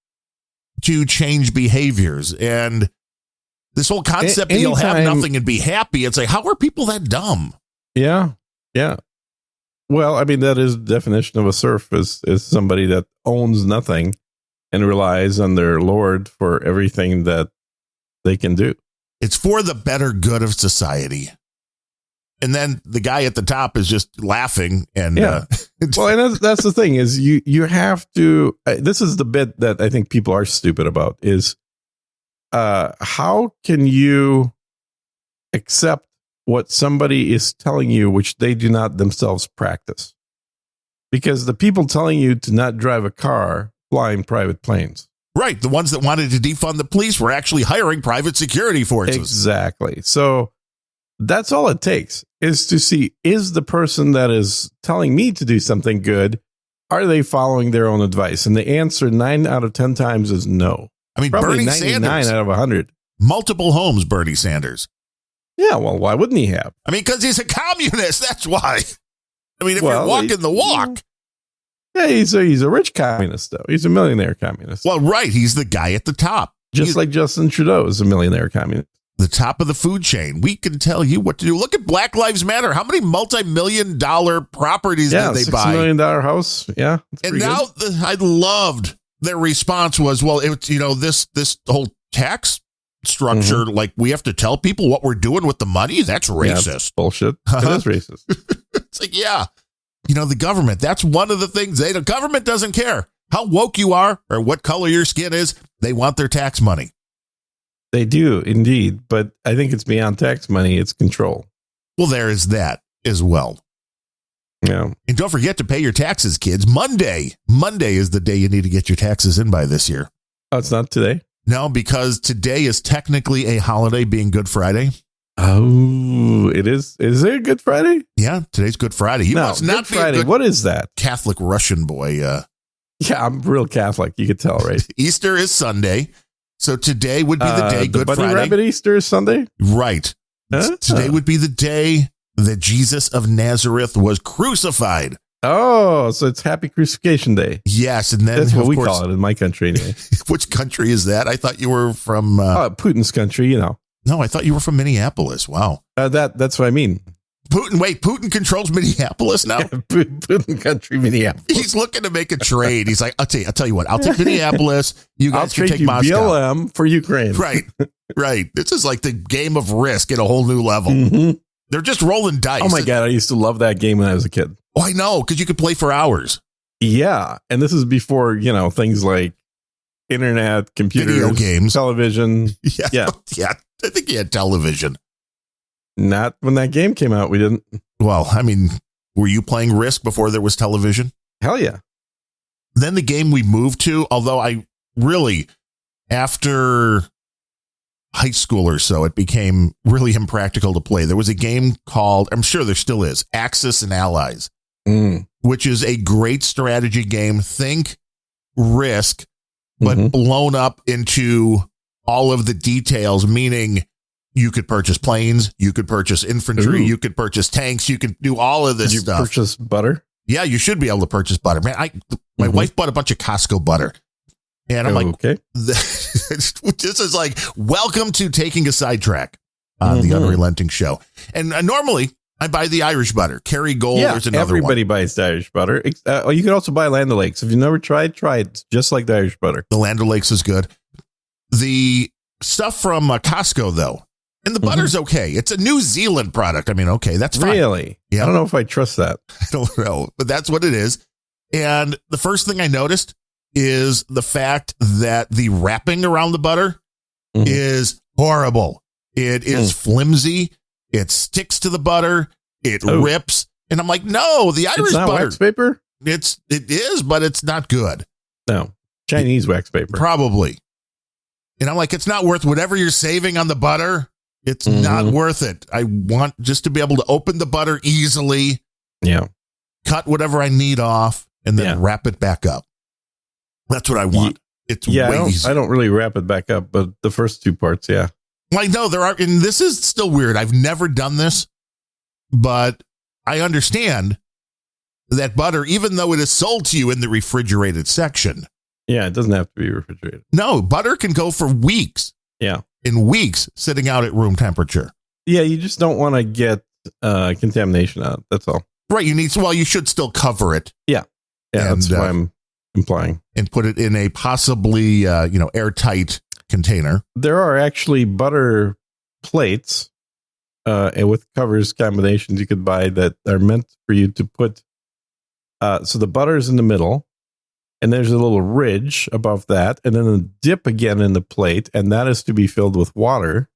to change behaviors. And this whole concept that you'll have nothing and be happy. It's like, how are people that dumb? Yeah. Yeah. Well, I mean, that is the definition of a serf is somebody that owns nothing and relies on their lord for everything that they can do. It's for the better good of society. And then the guy at the top is just laughing. And well, and that's the thing is you have to. This is the bit that I think people are stupid about is how can you accept what somebody is telling you, which they do not themselves practice? Because the people telling you to not drive a car fly in private planes. Right. The ones that wanted to defund the police were actually hiring private security forces. Exactly. So that's all it takes is to see, is the person that is telling me to do something good, are they following their own advice? And the answer 9 out of 10 times is no. I mean, probably Bernie 99 Sanders, out of 100. Multiple homes, Bernie Sanders. Yeah, well, why wouldn't he have? I mean, because he's a communist. That's why. I mean, if you're walking the walk. Yeah, he's a rich communist, though. He's a millionaire communist. Well, right. He's the guy at the top. Just like Justin Trudeau is a millionaire communist. The top of the food chain. We can tell you what to do. Look at Black Lives Matter. How many multi-million-dollar properties did they buy? $6 million house. Yeah. And now I loved their response was, well, it's, this whole tax structure, like we have to tell people what we're doing with the money. That's racist. Yeah, bullshit. It is racist. It's like, yeah, the government, that's one of the things the government doesn't care how woke you are or what color your skin is. They want their tax money. They do indeed. But I think it's beyond tax money. It's control. Well, there is that as well. Yeah. And don't forget to pay your taxes, kids. Monday is the day you need to get your taxes in by this year. Oh, it's not today? No, because today is technically a holiday, being Good Friday. Oh, it is. Is it Good Friday? Yeah, today's Good Friday. You must not be Friday. What is that? Catholic Russian boy. Yeah, I'm real Catholic. You could tell, right? Easter is Sunday. So today would be the day, Good Friday. Rabbit Easter is Sunday? Right. Today would be the day that Jesus of Nazareth was crucified. Oh, so it's Happy Crucifixion Day. Yes, and then that's what we call it in my country anyway. Which country is that? I thought you were from Putin's country, No, I thought you were from Minneapolis. Wow. That's what I mean. Putin controls Minneapolis now? Putin country, Minneapolis. He's looking to make a trade. He's like, I'll tell you what, I'll take Minneapolis. You guys can take Moscow. BLM for Ukraine. Right. This is like the game of Risk at a whole new level. Mm-hmm. They're just rolling dice. Oh my God, I used to love that game when I was a kid. Oh, I know, because you could play for hours. Yeah, and this is before, things like internet, computers, video games, television. Yeah. I think you had television. Not when that game came out, we didn't. Well, I mean, were you playing Risk before there was television? Hell yeah. Then the game we moved to, although I really, after high school or so, it became really impractical to play. There was a game called, I'm sure there still is, Axis and Allies, which is a great strategy game. Think Risk, but blown up into all of the details, meaning you could purchase planes, you could purchase infantry, you could purchase tanks, you could do all of this stuff. You purchase butter? Yeah, you should be able to purchase butter. Man, my wife bought a bunch of Costco butter. And I'm like, okay. This is like, welcome to taking a sidetrack. on the Unrelenting Show. And normally I buy the Irish butter. Kerrygold, there's another everybody buys the Irish butter. You can also buy Land O'Lakes. If you've never tried, try it. It's just like the Irish butter. The Land O'Lakes is good. The stuff from Costco, though, and the butter's okay. It's a New Zealand product. I mean, okay, that's fine. Really? Yeah. I don't know if I trust that. I don't know, but that's what it is. And the first thing I noticed is the fact that the wrapping around the butter is horrible. It is flimsy. It sticks to the butter. It rips. And I'm like, no, the Irish it's not butter. Wax paper? It is, but it's not good. No. Chinese wax paper. Probably. And I'm like, it's not worth whatever you're saving on the butter. It's not worth it. I want just to be able to open the butter easily. Yeah. Cut whatever I need off and then wrap it back up. That's what I want. It's way easier. I don't really wrap it back up, but the first two parts, yeah. Like, no, there are, and this is still weird. I've never done this, but I understand that butter, even though it is sold to you in the refrigerated section. Yeah, it doesn't have to be refrigerated. No, butter can go for weeks. Yeah. In weeks sitting out at room temperature. Yeah, you just don't want to get contamination out. That's all. Right. You should still cover it. Yeah. Yeah, and, that's what I'm implying. And put it in a possibly, airtight container. There are actually butter plates and with covers combinations you could buy that are meant for you to put. So the butter is in the middle, and there's a little ridge above that, and then a dip again in the plate, and that is to be filled with water.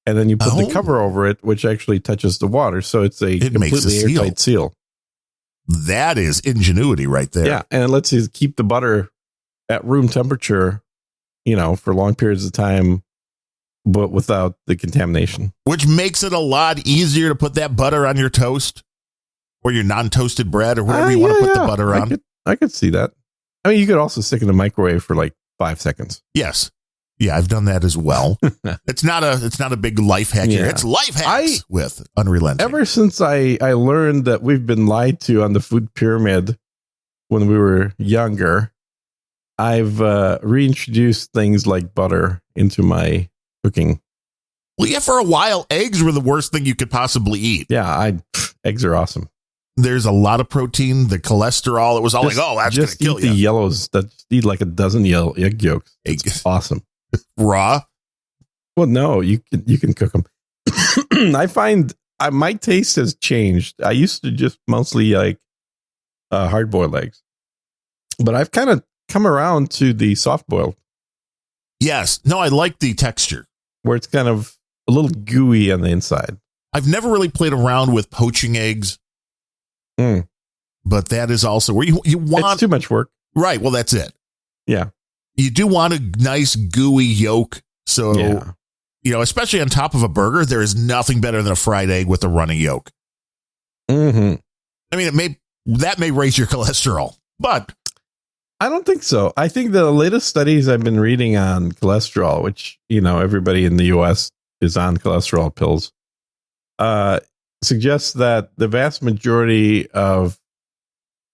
And then you put the cover over it, which actually touches the water. So it's a completely airtight seal. That is ingenuity right there. Yeah. And it lets you keep the butter at room temperature, for long periods of time, but without the contamination. Which makes it a lot easier to put that butter on your toast or your non-toasted bread or whatever you want to put the butter on. I could see that. I mean, you could also stick it in the microwave for like 5 seconds. Yes. Yeah, I've done that as well. It's not a big life hack here. It's life hacks with Unrelenting. Ever since I learned that we've been lied to on the food pyramid when we were younger, I've reintroduced things like butter into my cooking. Well, yeah, for a while, eggs were the worst thing you could possibly eat. Yeah, eggs are awesome. There's a lot of protein, the cholesterol. It was all that's going to kill you. Just eat the yellows. Eat like a dozen egg yolks. It's awesome. Raw? Well, no, you can cook them. I find my taste has changed. I used to just mostly like hard-boiled eggs, but I've kind of come around to the soft-boiled. Yes. No, I like the texture. Where it's kind of a little gooey on the inside. I've never really played around with poaching eggs, but that is also where you want... It's too much work. Right. Well, that's it. Yeah. You do want a nice gooey yolk. So, especially on top of a burger, there is nothing better than a fried egg with a runny yolk. Mm-hmm. I mean, that may raise your cholesterol, but I don't think so. I think the latest studies I've been reading on cholesterol, which, everybody in the US is on cholesterol pills, suggests that the vast majority of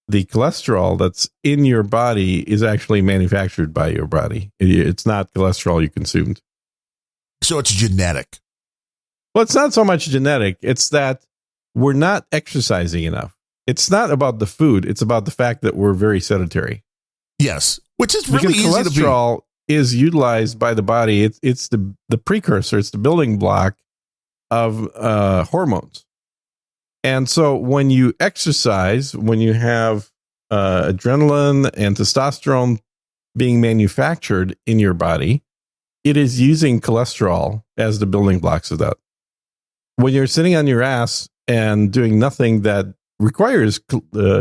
the cholesterol that's in your body is actually manufactured by your body. It's not cholesterol you consumed. So it's genetic. Well, it's not so much genetic. It's that we're not exercising enough. It's not about the food. It's about the fact that we're very sedentary. Yes, which is really easy to be. Cholesterol is utilized by the body. It's the precursor. It's the building block of hormones. And so when you exercise, when you have adrenaline and testosterone being manufactured in your body, it is using cholesterol as the building blocks of that. When you're sitting on your ass and doing nothing that requires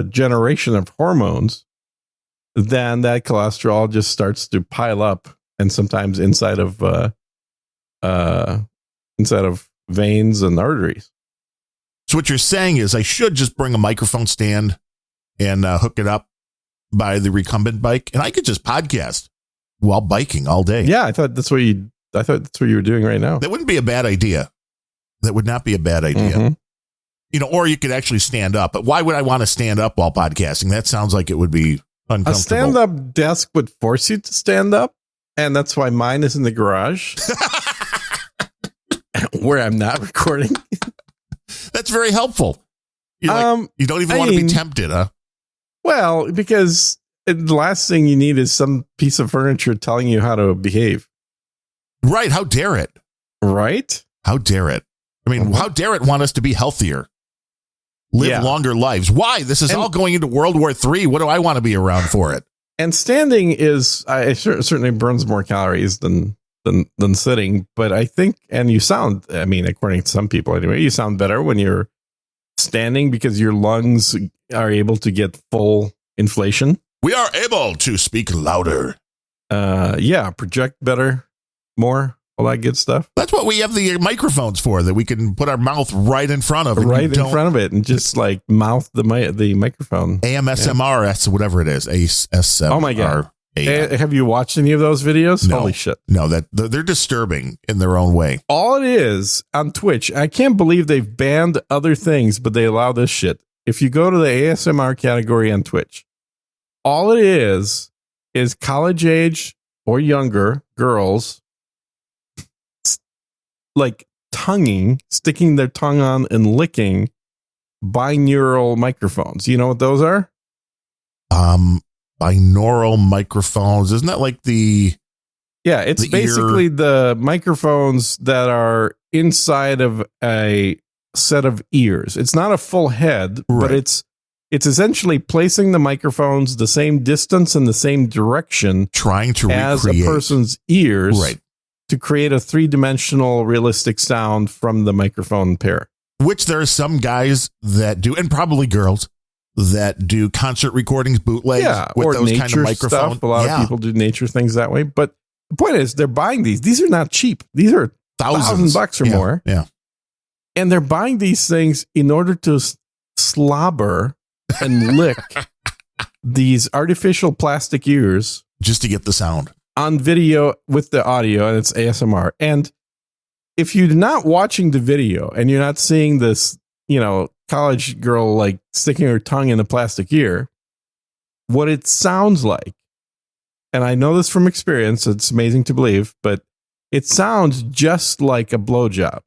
generation of hormones, then that cholesterol just starts to pile up, and sometimes inside of veins and arteries. So what you're saying is I should just bring a microphone stand and hook it up by the recumbent bike, and I could just podcast while biking all day. Yeah, I thought that's what you were doing right now. That wouldn't be a bad idea. That would not be a bad idea. Mm-hmm. Or you could actually stand up. But why would I want to stand up while podcasting? That sounds like it would be uncomfortable. A stand-up desk would force you to stand up, and that's why mine is in the garage. where I'm not recording. That's very helpful. You're like, you don't even want to be tempted, huh? Well, because the last thing you need is some piece of furniture telling you how to behave. Right. How dare it? Right? How dare it? I mean, how dare it want us to be healthier? Live longer lives. Why? This is all going into World War III. What do I want to be around for it? And standing is, it certainly burns more calories than sitting. But I think, and you sound, I mean, according to some people anyway, you sound better when you're standing because your lungs are able to get full inflation. We are able to speak louder. Project better, more, all that good stuff. That's what we have the microphones for, that we can put our mouth right in front of. Right in front of it and just like mouth the microphone. AMSMR, that's whatever it is. ASMR. Oh my God. Have you watched any of those videos? No. Holy shit. No, they're disturbing in their own way. All it is on Twitch, I can't believe they've banned other things, but they allow this shit. If you go to the ASMR category on Twitch, all it is college age or younger girls like sticking their tongue on and licking binaural microphones. You know what those are? Binaural microphones. Isn't that like it's basically the microphones that are inside of a set of ears. It's not a full head, but it's essentially placing the microphones the same distance and the same direction, trying to as recreate a person's ears, right, to create a three-dimensional realistic sound from the microphone pair. Which there are some guys that do, and probably girls that do concert recordings, bootlegs with those kind of microphones. Stuff. A lot of people do nature things that way. But the point is, they're buying these. These are not cheap. These are $1,000 or more. Yeah. And they're buying these things in order to slobber and lick these artificial plastic ears just to get the sound on video with the audio, and it's ASMR. And if you're not watching the video and you're not seeing this, college girl like sticking her tongue in a plastic ear, what it sounds like, and I know this from experience, it's amazing to believe, but it sounds just like a blowjob.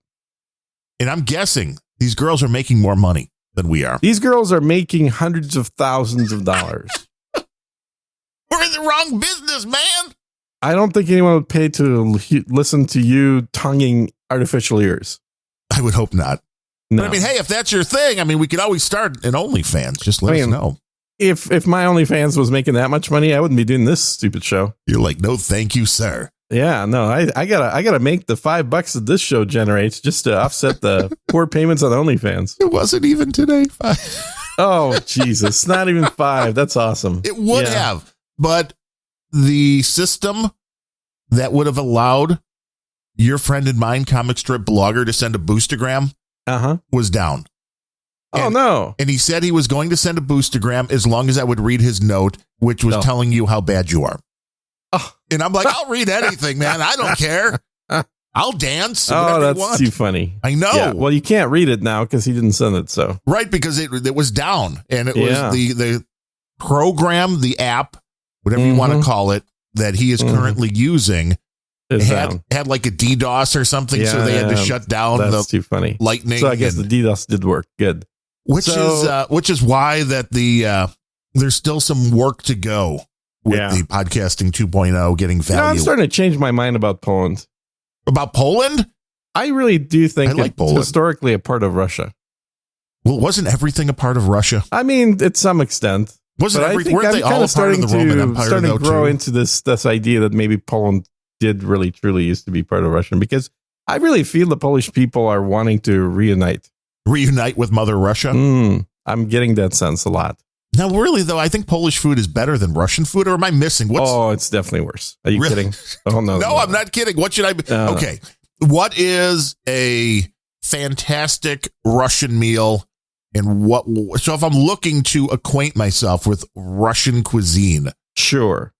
And I'm guessing these girls are making more money than we are. These girls are making hundreds of thousands of dollars. We're in the wrong business, man. I don't think anyone would pay to listen to you tonguing artificial ears. I would hope not. No. But I mean, hey, if that's your thing, I mean, we could always start an OnlyFans. Just let us know. If my OnlyFans was making that much money, I wouldn't be doing this stupid show. You're like, no, thank you, sir. Yeah, no, I gotta make the $5 that this show generates just to offset the poor payments on OnlyFans. It wasn't even today. Oh, Jesus. Not even 5. That's awesome. It would have, but the system that would have allowed your friend and mine, comic strip blogger, to send a boostergram was down. Oh, no. And he said he was going to send a boostergram as long as I would read his note, which was telling you how bad you are. Oh. And I'm like, I'll read anything, man. I don't care. I'll dance. Oh, that's too funny. I know. Yeah, well, you can't read it now because he didn't send it. So right, because it was down, and it was the program, the app, whatever you want to call it, that he is currently using had like a DDoS or something, so they had to shut down. That's too funny. Lightning. So I guess the DDoS did work. Good. Which is why that there's still some work to go with the podcasting 2.0 getting value. I'm starting to change my mind about Poland. About Poland? I really do think it's Poland. Historically a part of Russia. Well, wasn't everything a part of Russia? I mean, to some extent. Wasn't everything? Weren't they all a part of the Roman Empire? Starting to grow into this idea that maybe Poland did really truly used to be part of Russia, because I really feel the Polish people are wanting to reunite with Mother Russia. I'm getting that sense a lot. Now, really, though, I think Polish food is better than Russian food, or am I missing? It's definitely worse. Are you kidding? Oh, no. No, I'm not kidding. What should I be? Okay. What is a fantastic Russian meal? And so if I'm looking to acquaint myself with Russian cuisine, sure.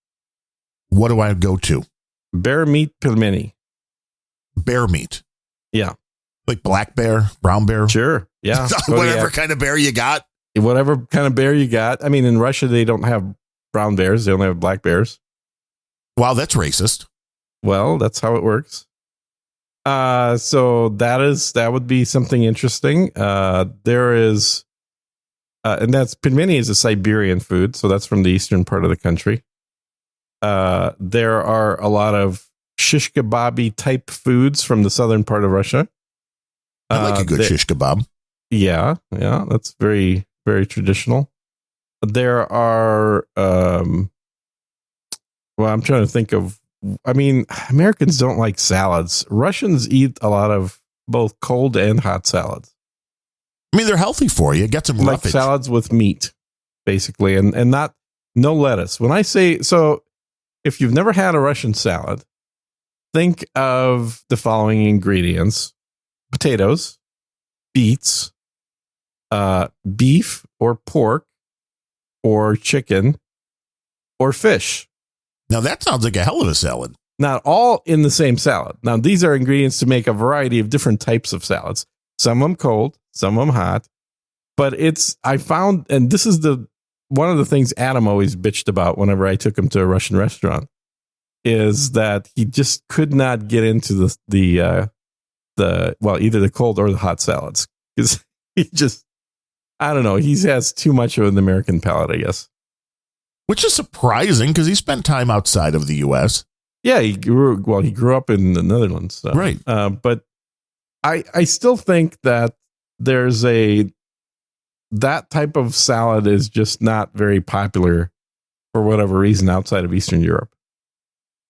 What do I go to? Bear meat pelmeni. Bear meat. Yeah. Like black bear, brown bear. Sure. Yeah. Whatever kind of bear you got. Whatever kind of bear you got. I mean, in Russia, they don't have brown bears. They only have black bears. Wow, that's racist. Well, that's how it works. So that would be something interesting. There is, and that's pelmeni is a Siberian food, so that's from the eastern part of the country. There are a lot of shish kebabi type foods from the southern part of Russia. I like a good shish kebab. Yeah, that's very, very traditional. There are, I'm trying to think of, Americans don't like salads. Russians eat a lot of both cold and hot salads. I mean, they're healthy for you. Get some like roughage. Salads with meat, basically, and no lettuce. When I say, so if you've never had a Russian salad, think of the following ingredients: potatoes, beets, beef or pork or chicken or fish. Now that sounds like a hell of a salad. Not all in the same salad. Now, these are ingredients to make a variety of different types of salads. Some of them cold, some of them hot. But I found, and this is one of the things Adam always bitched about whenever I took him to a Russian restaurant, is that he just could not get into either the cold or the hot salads. Because he just, I don't know, he has too much of an American palate, I guess. Which is surprising because he spent time outside of the U.S. Yeah, he grew up in the Netherlands. So. Right. But I still think that that type of salad is just not very popular for whatever reason outside of Eastern Europe.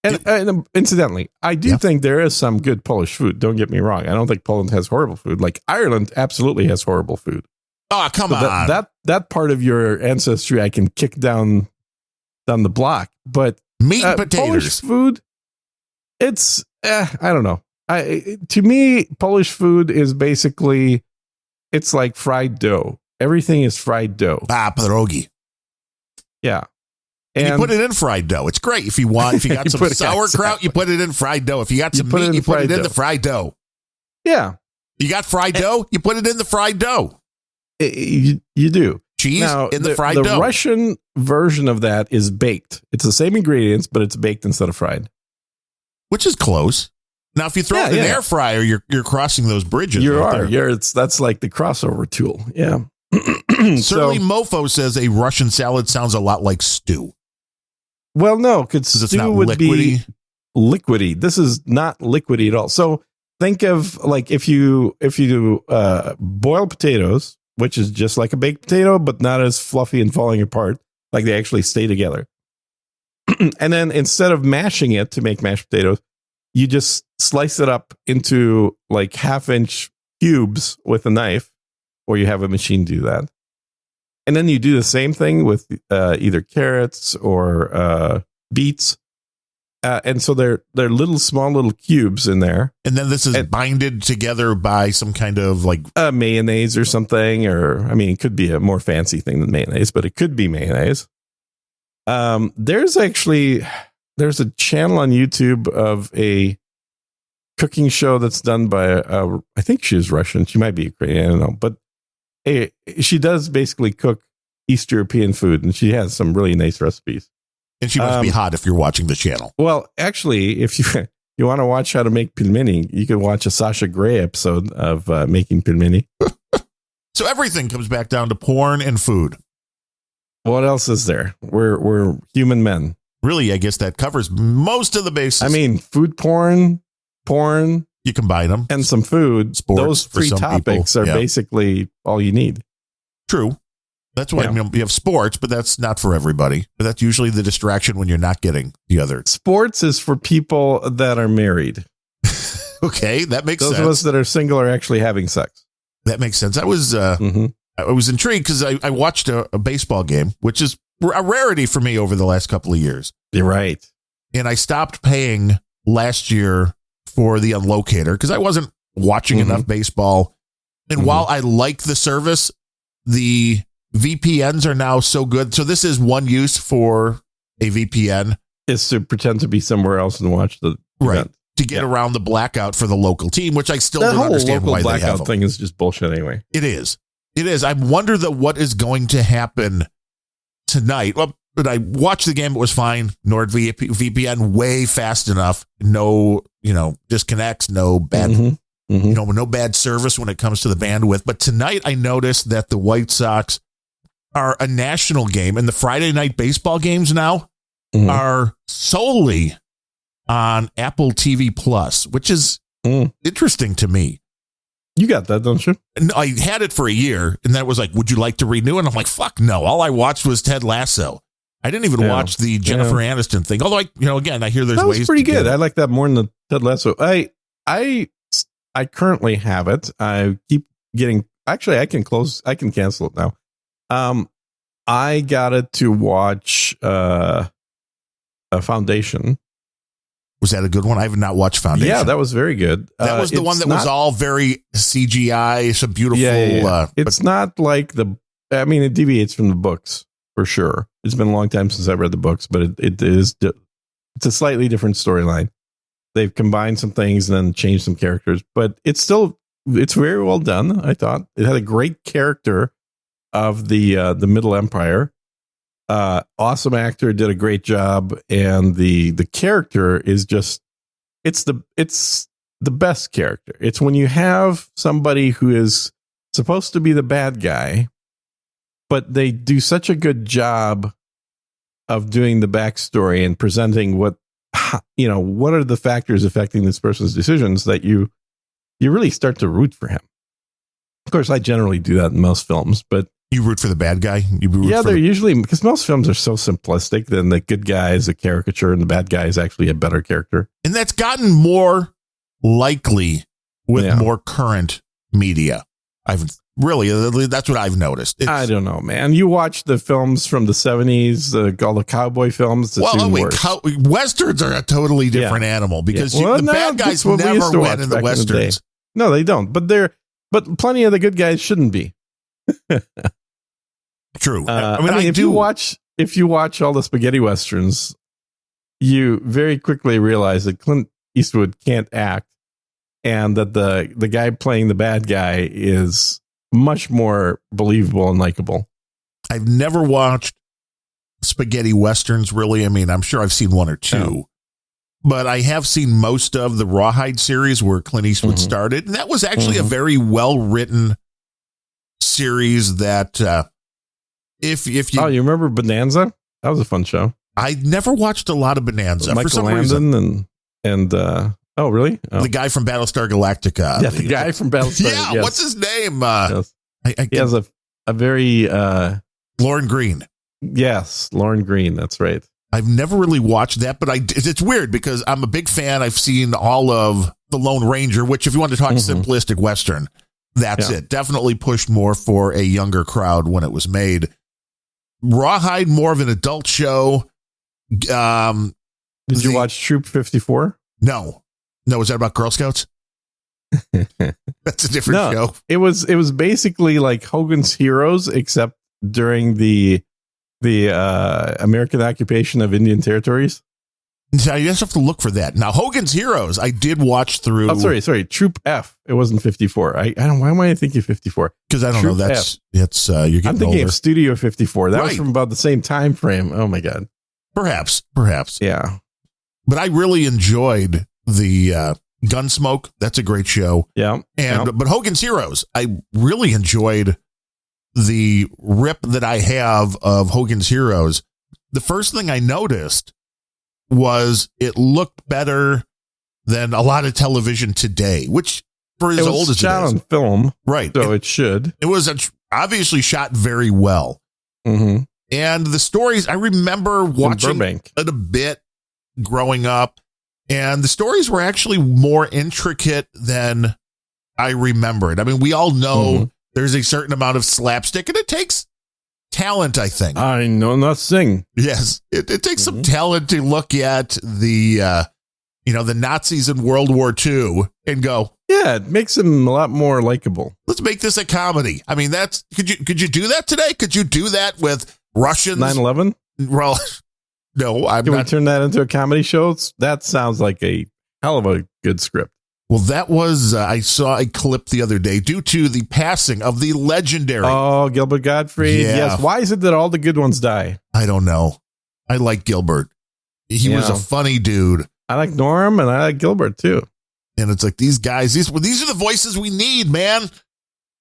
And incidentally, I do think there is some good Polish food. Don't get me wrong. I don't think Poland has horrible food. Like Ireland absolutely has horrible food. Oh, come on. That part of your ancestry I can kick down the block, but meat and potatoes. Polish food, it's I don't know. To me, Polish food is basically, it's like fried dough. Everything is fried dough. Pierogi. Yeah. And you put it in fried dough. It's great. If you got some sauerkraut, you put it in fried dough. If you got some meat, you put it in the fried dough. Yeah. You got fried dough, you put it in the fried dough. You do. Cheese in the fried dough. The Russian version of that is baked. It's the same ingredients, but it's baked instead of fried. Which is close. Now, if you throw it in an air fryer, you're crossing those bridges. That's like the crossover tool. Yeah. Certainly, Mofo says a Russian salad sounds a lot like stew. Well, no, because stew would be liquidy. This is not liquidy at all. So think of like if you boil potatoes, which is just like a baked potato, but not as fluffy and falling apart. Like they actually stay together. And then instead of mashing it to make mashed potatoes, you just slice it up into like 1/2-inch cubes with a knife, or you have a machine do that. And then you do the same thing with either carrots or beets. And so they're small little cubes in there. And then this is binded together by some kind of like mayonnaise or something, it could be a more fancy thing than mayonnaise, but it could be mayonnaise. There's a channel on YouTube of a cooking show that's done by I think she's Russian. She might be Ukrainian, I don't know, but she does basically cook East European food, and she has some really nice recipes. And she must be hot if you're watching the channel. Well, actually, if you want to watch how to make pelmeni, you can watch a Sasha Grey episode of making pelmeni. So everything comes back down to porn and food. What else is there? We're human men. Really, I guess that covers most of the bases. I mean, food porn, you combine them, and some food. Sports. Those three topics are basically all you need. True. That's why you have sports, but that's not for everybody. But that's usually the distraction when you're not getting the other. Sports is for people that are married. Okay, that makes sense. Those of us that are single are actually having sex. That makes sense. I was intrigued because I watched a baseball game, which is a rarity for me over the last couple of years. You're right. And I stopped paying last year for the Unlocator because I wasn't watching enough baseball. And while I like the service, the VPNs are now so good. So this is one use for a VPN. Is to pretend to be somewhere else and watch the event. To get around the blackout for the local team, which I still don't understand why they have. The blackout thing is just bullshit anyway. It is. I wonder what is going to happen tonight. Well, but I watched the game. It was fine. NordVPN way fast enough. No, disconnects, no bad, no bad service when it comes to the bandwidth. But tonight I noticed that the White Sox are a national game, and the Friday night baseball games now are solely on Apple TV Plus, which is interesting to me. You got that, don't you? And I had it for a year, and then it was like, would you like to renew? And I'm like, fuck no. All I watched was Ted Lasso. I didn't even watch the Jennifer Aniston thing. Although again, I hear there's ways. That was pretty good. I like that more than the Ted Lasso. I currently have it. I keep getting. Actually, I can cancel it now. I got it to watch a Foundation. Was that a good one? I have not watched Foundation. Yeah, that was very good. That was the one that was all very CGI, so beautiful. Yeah. It's not like it deviates from the books for sure. It's been a long time since I read the books, but it's a slightly different storyline. They've combined some things and then changed some characters, but it's very well done. I thought it had a great character of the Middle Empire. Awesome actor, did a great job, and the character is just it's the best character. It's when you have somebody who is supposed to be the bad guy, but they do such a good job of doing the backstory and presenting what are the factors affecting this person's decisions that you really start to root for him. Of course, I generally do that in most films, but you root for the bad guy? They're usually, because most films are so simplistic, then the good guy is a caricature and the bad guy is actually a better character. And that's gotten more likely with more current media. That's what I've noticed. I don't know, man. You watch the films from the 70s, all the cowboy films. Westerns are a totally different animal because the bad guys never win in the Westerns. No, they don't. But plenty of the good guys shouldn't be. True. If you watch all the spaghetti westerns, you very quickly realize that Clint Eastwood can't act, and that the guy playing the bad guy is much more believable and likable. I've never watched spaghetti westerns, really. I mean, I'm sure I've seen one or two, but I have seen most of the Rawhide series where Clint Eastwood started, and that was actually a very well written series that if you you remember Bonanza? That was a fun show. I never watched a lot of Bonanza Michael for some Landon reason. And oh really? Oh. The guy from Battlestar Galactica. Yeah, the guy from Battlestar. Yeah, yes. what's his name? Yes. He has a very Lauren Green. Yes, Lauren Green. That's right. I've never really watched that, but it's weird because I'm a big fan. I've seen all of The Lone Ranger, which, if you want to talk simplistic Western, that's it. Definitely pushed more for a younger crowd when it was made. Rawhide, more of an adult show. Did you watch Troop 54? No. Was that about Girl Scouts? That's a different show. It was basically like Hogan's Heroes, except during the American occupation of Indian territories. Now you just have to look for that. Now, Hogan's Heroes, I did watch through. Oh, sorry, Troop F. It wasn't 54. I don't. Why am I thinking 54? Because I don't know. That's you're getting I'm thinking older. of Studio 54. That was from about the same time frame. Oh my god. Perhaps. Yeah. But I really enjoyed the Gunsmoke. That's a great show. Yeah. But Hogan's Heroes, I really enjoyed the rip that I have of Hogan's Heroes. The first thing I noticed was it looked better than a lot of television today, which for as old as it is. Shot on film. Right. So it should. It was obviously shot very well. Mm-hmm. And the stories, I remember watching it a bit growing up, and the stories were actually more intricate than I remembered. I mean, we all know there's a certain amount of slapstick, and it takes talent, I think. I know nothing. Yes, it takes some talent to look at the Nazis in World War II and go, yeah, it makes them a lot more likable. Let's make this a comedy. I mean, could you do that today? Could you do that with Russians? 9/11? Well, no, Can we turn that into a comedy show? That sounds like a hell of a good script. Well, that was, I saw a clip the other day due to the passing of the legendary. Oh, Gilbert Gottfried. Yeah. Yes. Why is it that all the good ones die? I don't know. I like Gilbert. He was a funny dude. I like Norm and I like Gilbert too. And it's like these guys, these are the voices we need, man.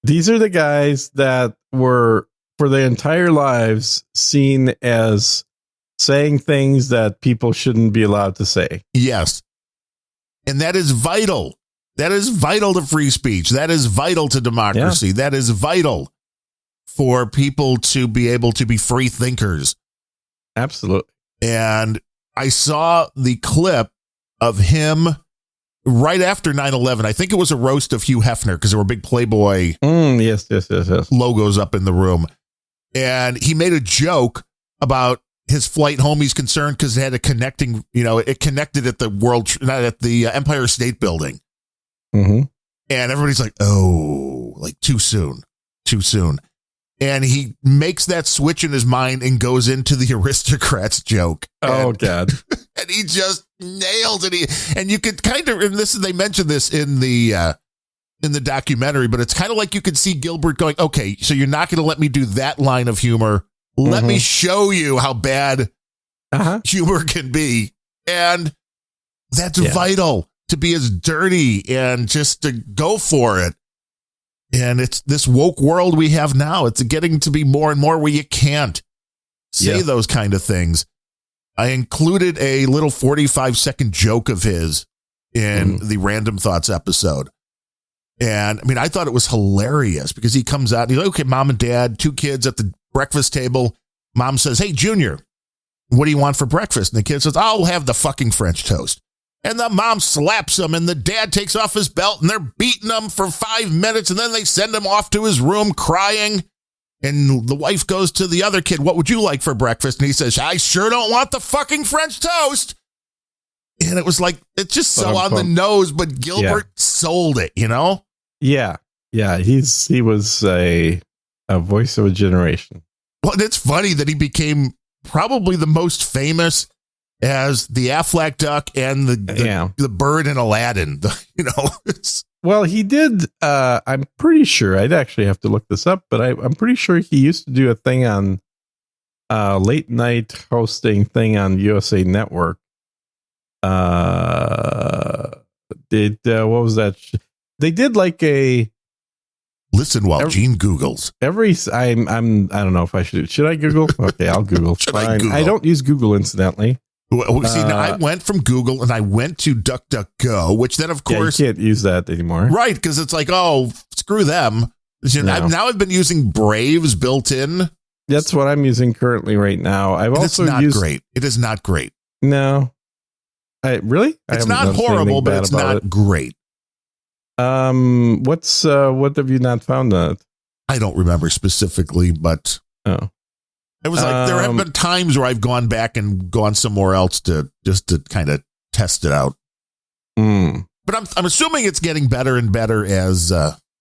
These are the guys that were for their entire lives seen as saying things that people shouldn't be allowed to say. Yes. And that is vital. That is vital to free speech. That is vital to democracy. Yeah. That is vital for people to be able to be free thinkers. Absolutely. And I saw the clip of him right after 9/11. I think it was a roast of Hugh Hefner because there were big Playboy yes. logos up in the room. And he made a joke about his flight home. He's concerned because it had a connecting, it connected at the Empire State Building. Mm-hmm. And everybody's like, oh, like too soon. And he makes that switch in his mind and goes into the aristocrats joke. Oh, God. And he just nails it. And you could kind of, and they mentioned this in the documentary, but it's kind of like you could see Gilbert going, okay, so you're not going to let me do that line of humor. Let me show you how bad humor can be. And that's vital, to be as dirty and just to go for it. And it's this woke world we have now. It's getting to be more and more where you can't say those kind of things. I included a little 45-second joke of his in the Random Thoughts episode. And I mean, I thought it was hilarious because he comes out and he's like, okay, mom and dad, 2 kids at the breakfast table. Mom says, hey, Junior, what do you want for breakfast? And the kid says, I'll have the fucking French toast. And the mom slaps him and the dad takes off his belt and they're beating him for 5 minutes. And then they send him off to his room crying. And the wife goes to the other kid, what would you like for breakfast? And he says, I sure don't want the fucking French toast. And it was like, it's just so on the nose, but Gilbert sold it, Yeah. Yeah. He was a voice of a generation. Well, it's funny that he became probably the most famous as the Aflac duck and the bird in Aladdin, Well, he did. I'm pretty sure. I'd actually have to look this up, but I'm pretty sure he used to do a thing on late night hosting thing on USA Network. What was that? They did like a. Listen while Gene Googles. I don't know if I should I Google? Okay, I'll Google. I don't use Google, incidentally. Well, see, now I went from Google and I went to DuckDuckGo, which then, of course, you can't use that anymore, right? Because it's like, oh, screw them. I've been using Braves built in. That's what I'm using currently right now. It's not great. It is not great. No, really? It's not horrible, but it's not great. What have you not found on it? I don't remember specifically, but it was like there have been times where I've gone back and gone somewhere else to kind of test it out. But I'm assuming it's getting better and better as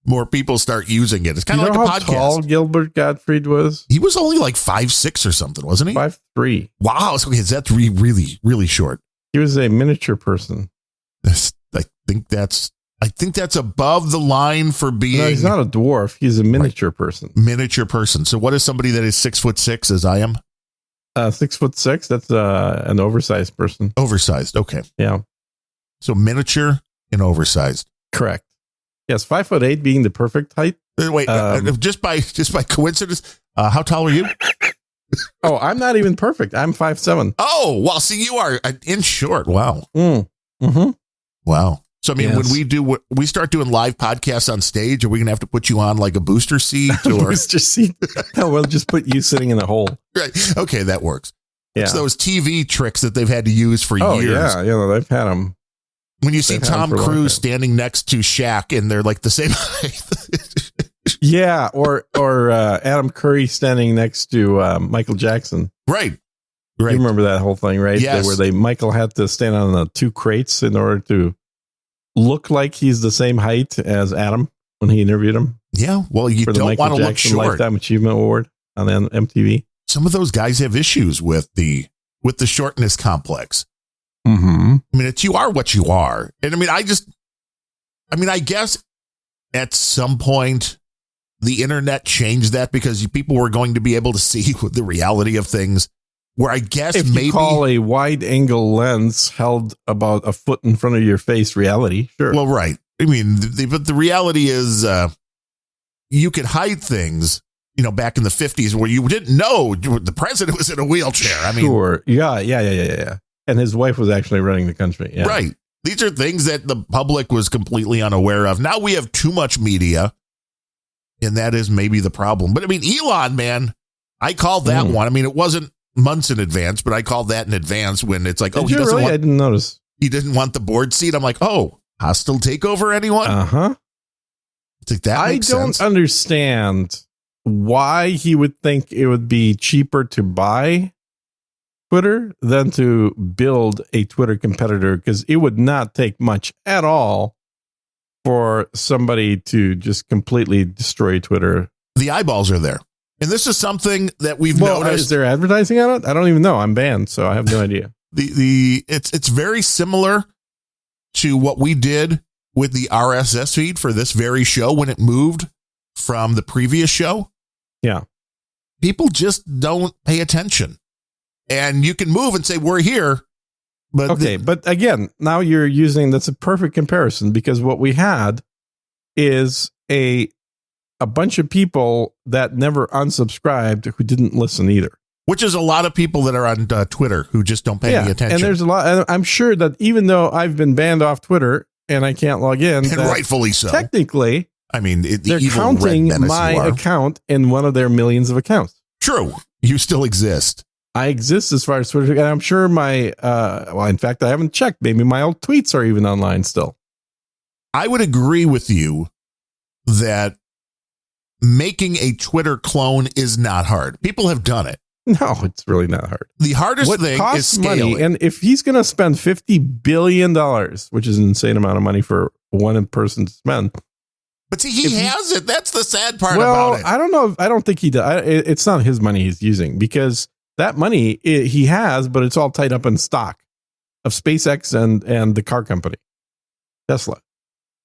more people start using it. It's kind of like a podcast. How tall Gilbert Gottfried was? He was only like 5'6" or something, wasn't he? 5'3". Wow, so that's really, really short. He was a miniature person. I think that's above the line for being. No, he's not a dwarf. He's a miniature person. Miniature person. So what is somebody that is 6'6" as I am? 6'6". That's an oversized person. Oversized. Okay. Yeah. So miniature and oversized. Correct. Yes. 5'8" being the perfect height. Wait, just by coincidence, how tall are you? Oh, I'm not even perfect. I'm 5'7". Oh, well, see, you are an inch short. Wow. Mm-hmm. Wow. So, I mean, when we start doing live podcasts on stage, are we going to have to put you on like a booster seat? Or booster seat? No, we'll just put you sitting in a hole. Right. Okay, that works. Yeah. It's those TV tricks that they've had to use for years. Yeah, they've had them. When you see Tom Cruise standing next to Shaq and they're like the same height. Yeah, or Adam Curry standing next to Michael Jackson. Right. You remember that whole thing, right? Yes. Where Michael had to stand on the 2 crates in order to look like he's the same height as Adam when he interviewed him. Yeah, well, you don't want to look short. Lifetime Achievement Award on MTV. Some of those guys have issues with the shortness complex. Mm-hmm. I mean, you are what you are, and I mean, I mean, I guess at some point the internet changed that because people were going to be able to see the reality of things. Where I guess if maybe you call a wide angle lens held about a foot in front of your face reality, sure. Well, right. I mean, but the reality is you could hide things, back in the 50s where you didn't know the president was in a wheelchair. I mean, sure. Yeah. And his wife was actually running the country. Yeah. Right. These are things that the public was completely unaware of. Now we have too much media, and that is maybe the problem. But I mean, Elon, man, I called that one. I mean, it wasn't months in advance, but I called that in advance when it's like, he doesn't want, I didn't notice. He didn't want the board seat. I'm like, hostile takeover, anyone? Uh-huh. I don't understand why he would think it would be cheaper to buy Twitter than to build a Twitter competitor, because it would not take much at all for somebody to just completely destroy Twitter. The eyeballs are there. And this is something that we've noticed. Is there advertising on it? I don't even know. I'm banned, so I have no idea. It's very similar to what we did with the RSS feed for this very show when it moved from the previous show. Yeah. People just don't pay attention. And you can move and say, we're here. But but again, now you're using, that's a perfect comparison, because what we had is a bunch of people that never unsubscribed who didn't listen either. Which is a lot of people that are on Twitter who just don't pay any attention. And there's a lot. And I'm sure that even though I've been banned off Twitter and I can't log in, and rightfully so. Technically, I mean, they're counting my account in one of their millions of accounts. True. You still exist. I exist as far as Twitter. And I'm sure my, in fact, I haven't checked. Maybe my old tweets are even online still. I would agree with you that making a Twitter clone is not hard. People have done it. No, it's really not hard. The hardest thing is scaling. Money, and if he's going to spend $50 billion, which is an insane amount of money for one person to spend. But see, he has it. That's the sad part about it. I don't know. I don't think he does. It's not his money he's using, because that money he has, but it's all tied up in stock of SpaceX and the car company, Tesla.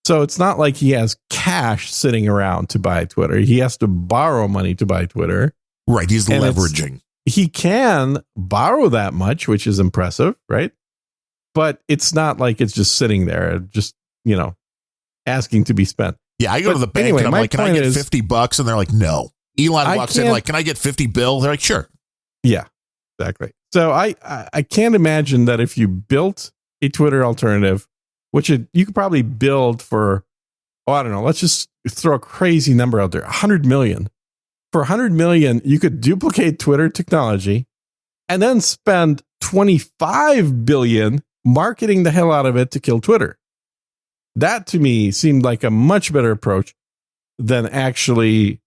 So it's not like he has cash sitting around to buy Twitter. He has to borrow money to buy Twitter. Right. He's leveraging. He can borrow that much, which is impressive, right? But it's not like it's just sitting there, just, asking to be spent. Yeah, I go to the bank and I'm like, can I get $50? And they're like, no. Elon walks in like, can I get 50 bill? They're like, sure. Yeah, exactly. So I can't imagine that if you built a Twitter alternative, which you could probably build for, I don't know, let's just throw a crazy number out there, 100 million. For 100 million, you could duplicate Twitter technology and then spend 25 billion marketing the hell out of it to kill Twitter. That to me seemed like a much better approach than actually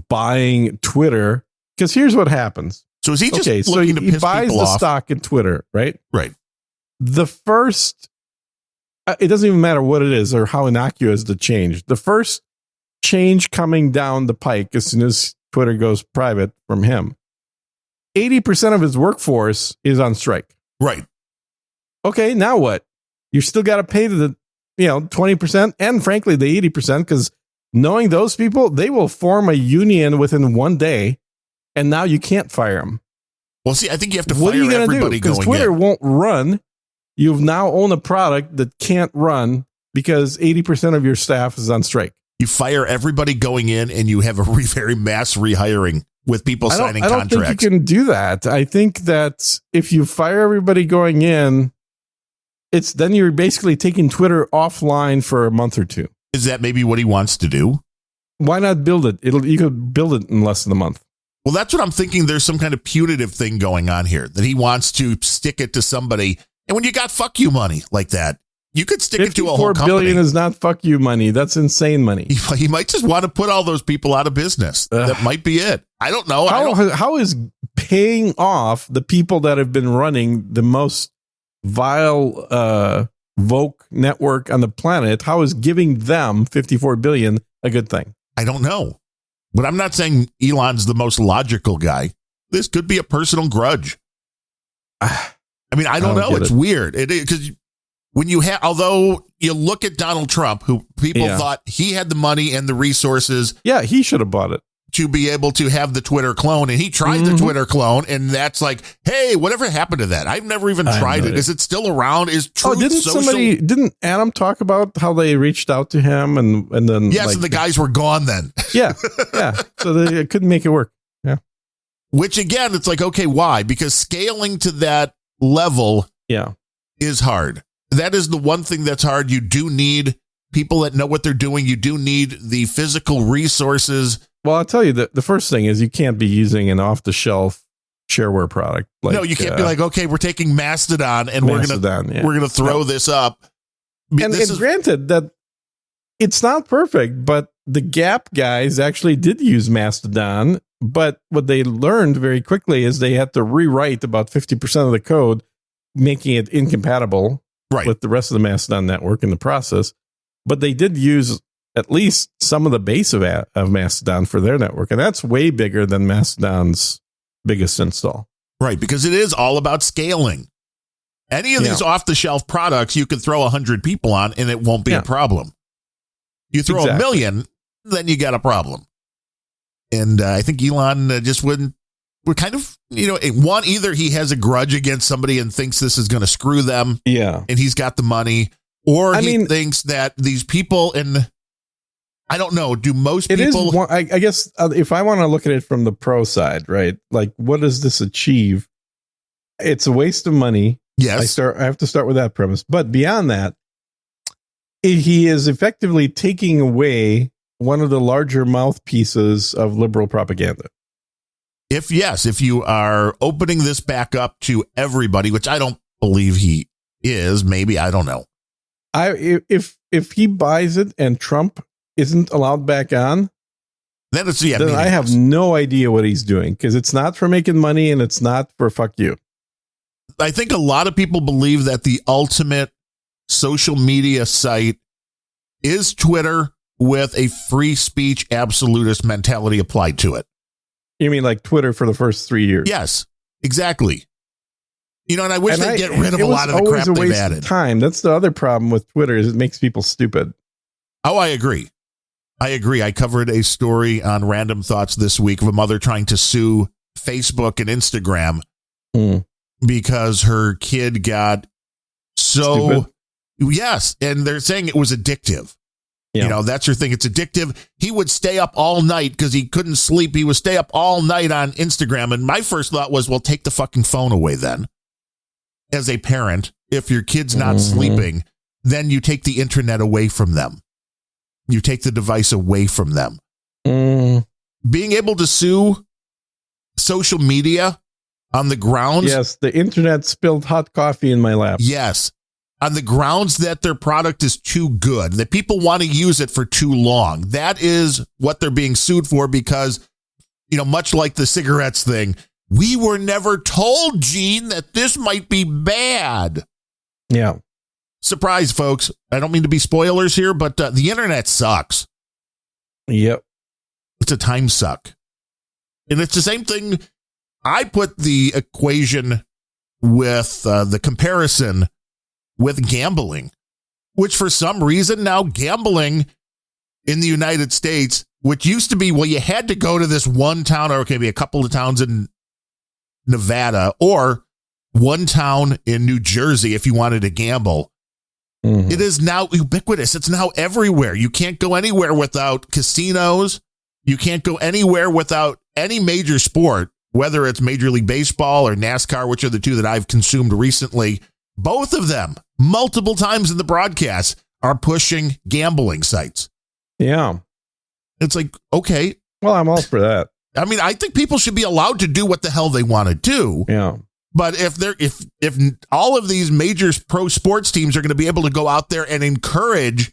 buying Twitter. Because here's what happens. So is he just looking to piss people off? He buys the stock in Twitter, right? Right. The first, it doesn't even matter what it is or how innocuous the change. The first change coming down the pike as soon as Twitter goes private from him, 80% of his workforce is on strike. Right. Okay, now what? You still got to pay the 20% and frankly the 80%, because knowing those people, they will form a union within one day, and now you can't fire them. Well, see, I think you have to fire everybody because Twitter won't run. You've now own a product that can't run because 80% of your staff is on strike. You fire everybody going in, and you have a very mass rehiring with people signing contracts. I don't think you can do that. I think that if you fire everybody going in, then you're basically taking Twitter offline for a month or two. Is that maybe what he wants to do? Why not build it? You could build it in less than a month. Well, that's what I'm thinking. There's some kind of punitive thing going on here, that he wants to stick it to somebody. And when you got fuck you money like that, you could stick it to a whole company. $54 billion is not fuck you money. That's insane money. He might just want to put all those people out of business. That might be it. I don't know. How is paying off the people that have been running the most vile Voke network on the planet? How is giving them $54 billion a good thing? I don't know. But I'm not saying Elon's the most logical guy. This could be a personal grudge. I mean, I don't know. It's weird. It is, because when you have, although you look at Donald Trump, who people thought he had the money and the resources. Yeah, he should have bought it. To be able to have the Twitter clone, and he tried the Twitter clone, and that's like, hey, whatever happened to that? I've never even tried it. Is it still around? Is Truth Social? Didn't Adam talk about how they reached out to him and then yes, and the guys were gone then. Yeah. So they couldn't make it work. Yeah. Which again, it's like, okay, why? Because scaling to that level is hard. That is the one thing that's hard. You do need people that know what they're doing. You do need the physical resources. Well, I'll tell you that the first thing is you can't be using an off-the-shelf shareware product. No, you can't be like, okay, we're taking Mastodon and we're gonna throw this up. And granted that it's not perfect, but the Gap guys actually did use Mastodon. But what they learned very quickly is they had to rewrite about 50% of the code, making it incompatible with the rest of the Mastodon network in the process. But they did use at least some of the base of Mastodon for their network. And that's way bigger than Mastodon's biggest install. Right, because it is all about scaling. Any of these off-the-shelf products, you can throw 100 people on and it won't be a problem. You throw a million, then you got a problem. And I think Elon just wouldn't. We're kind of, one, either he has a grudge against somebody and thinks this is going to screw them. Yeah. And he's got the money. Or he thinks that these people I don't know. Do most people? I guess if I want to look at it from the pro side, right? Like, what does this achieve? It's a waste of money. Yes. I have to start with that premise. But beyond that, he is effectively taking away one of the larger mouthpieces of liberal propaganda. If you are opening this back up to everybody, which I don't believe he is, maybe, I don't know. If he buys it and Trump isn't allowed back on, then I have no idea what he's doing, because it's not for making money and it's not for fuck you. I think a lot of people believe that the ultimate social media site is Twitter with a free speech absolutist mentality applied to it. You mean like Twitter for the first 3 years? Yes, exactly. And I wish they'd get rid of a lot of the crap they've added. Of time. That's the other problem with Twitter, is it makes people stupid. Oh, I agree. I covered a story on Random Thoughts this week of a mother trying to sue Facebook and Instagram because her kid got so stupid. Yes, and they're saying it was addictive. Yeah. That's her thing. It's addictive. He would stay up all night because he couldn't sleep. He would stay up all night on Instagram. And my first thought was, well, take the fucking phone away then. As a parent, if your kid's not sleeping, then you take the internet away from them. You take the device away from them. Being able to sue social media on the grounds. Yes, the internet spilled hot coffee in my lap. Yes. On the grounds that their product is too good, that people want to use it for too long. That is what they're being sued for, because, much like the cigarettes thing, we were never told, Gene, that this might be bad. Yeah. Surprise, folks. I don't mean to be spoilers here, but the internet sucks. Yep. It's a time suck. And it's the same thing. I put the equation with the comparison with gambling, which for some reason now gambling in the United States, which used to be, well, you had to go to this one town, or maybe a couple of towns in Nevada, or one town in New Jersey if you wanted to gamble. It is now ubiquitous. It's now everywhere. You can't go anywhere without casinos. You can't go anywhere without any major sport, whether it's Major League Baseball or NASCAR, which are the two that I've consumed recently. Both of them, multiple times in the broadcast, are pushing gambling sites. Yeah. It's like, okay. Well, I'm all for that. I mean, I think people should be allowed to do what the hell they want to do. Yeah. But if all of these major pro sports teams are going to be able to go out there and encourage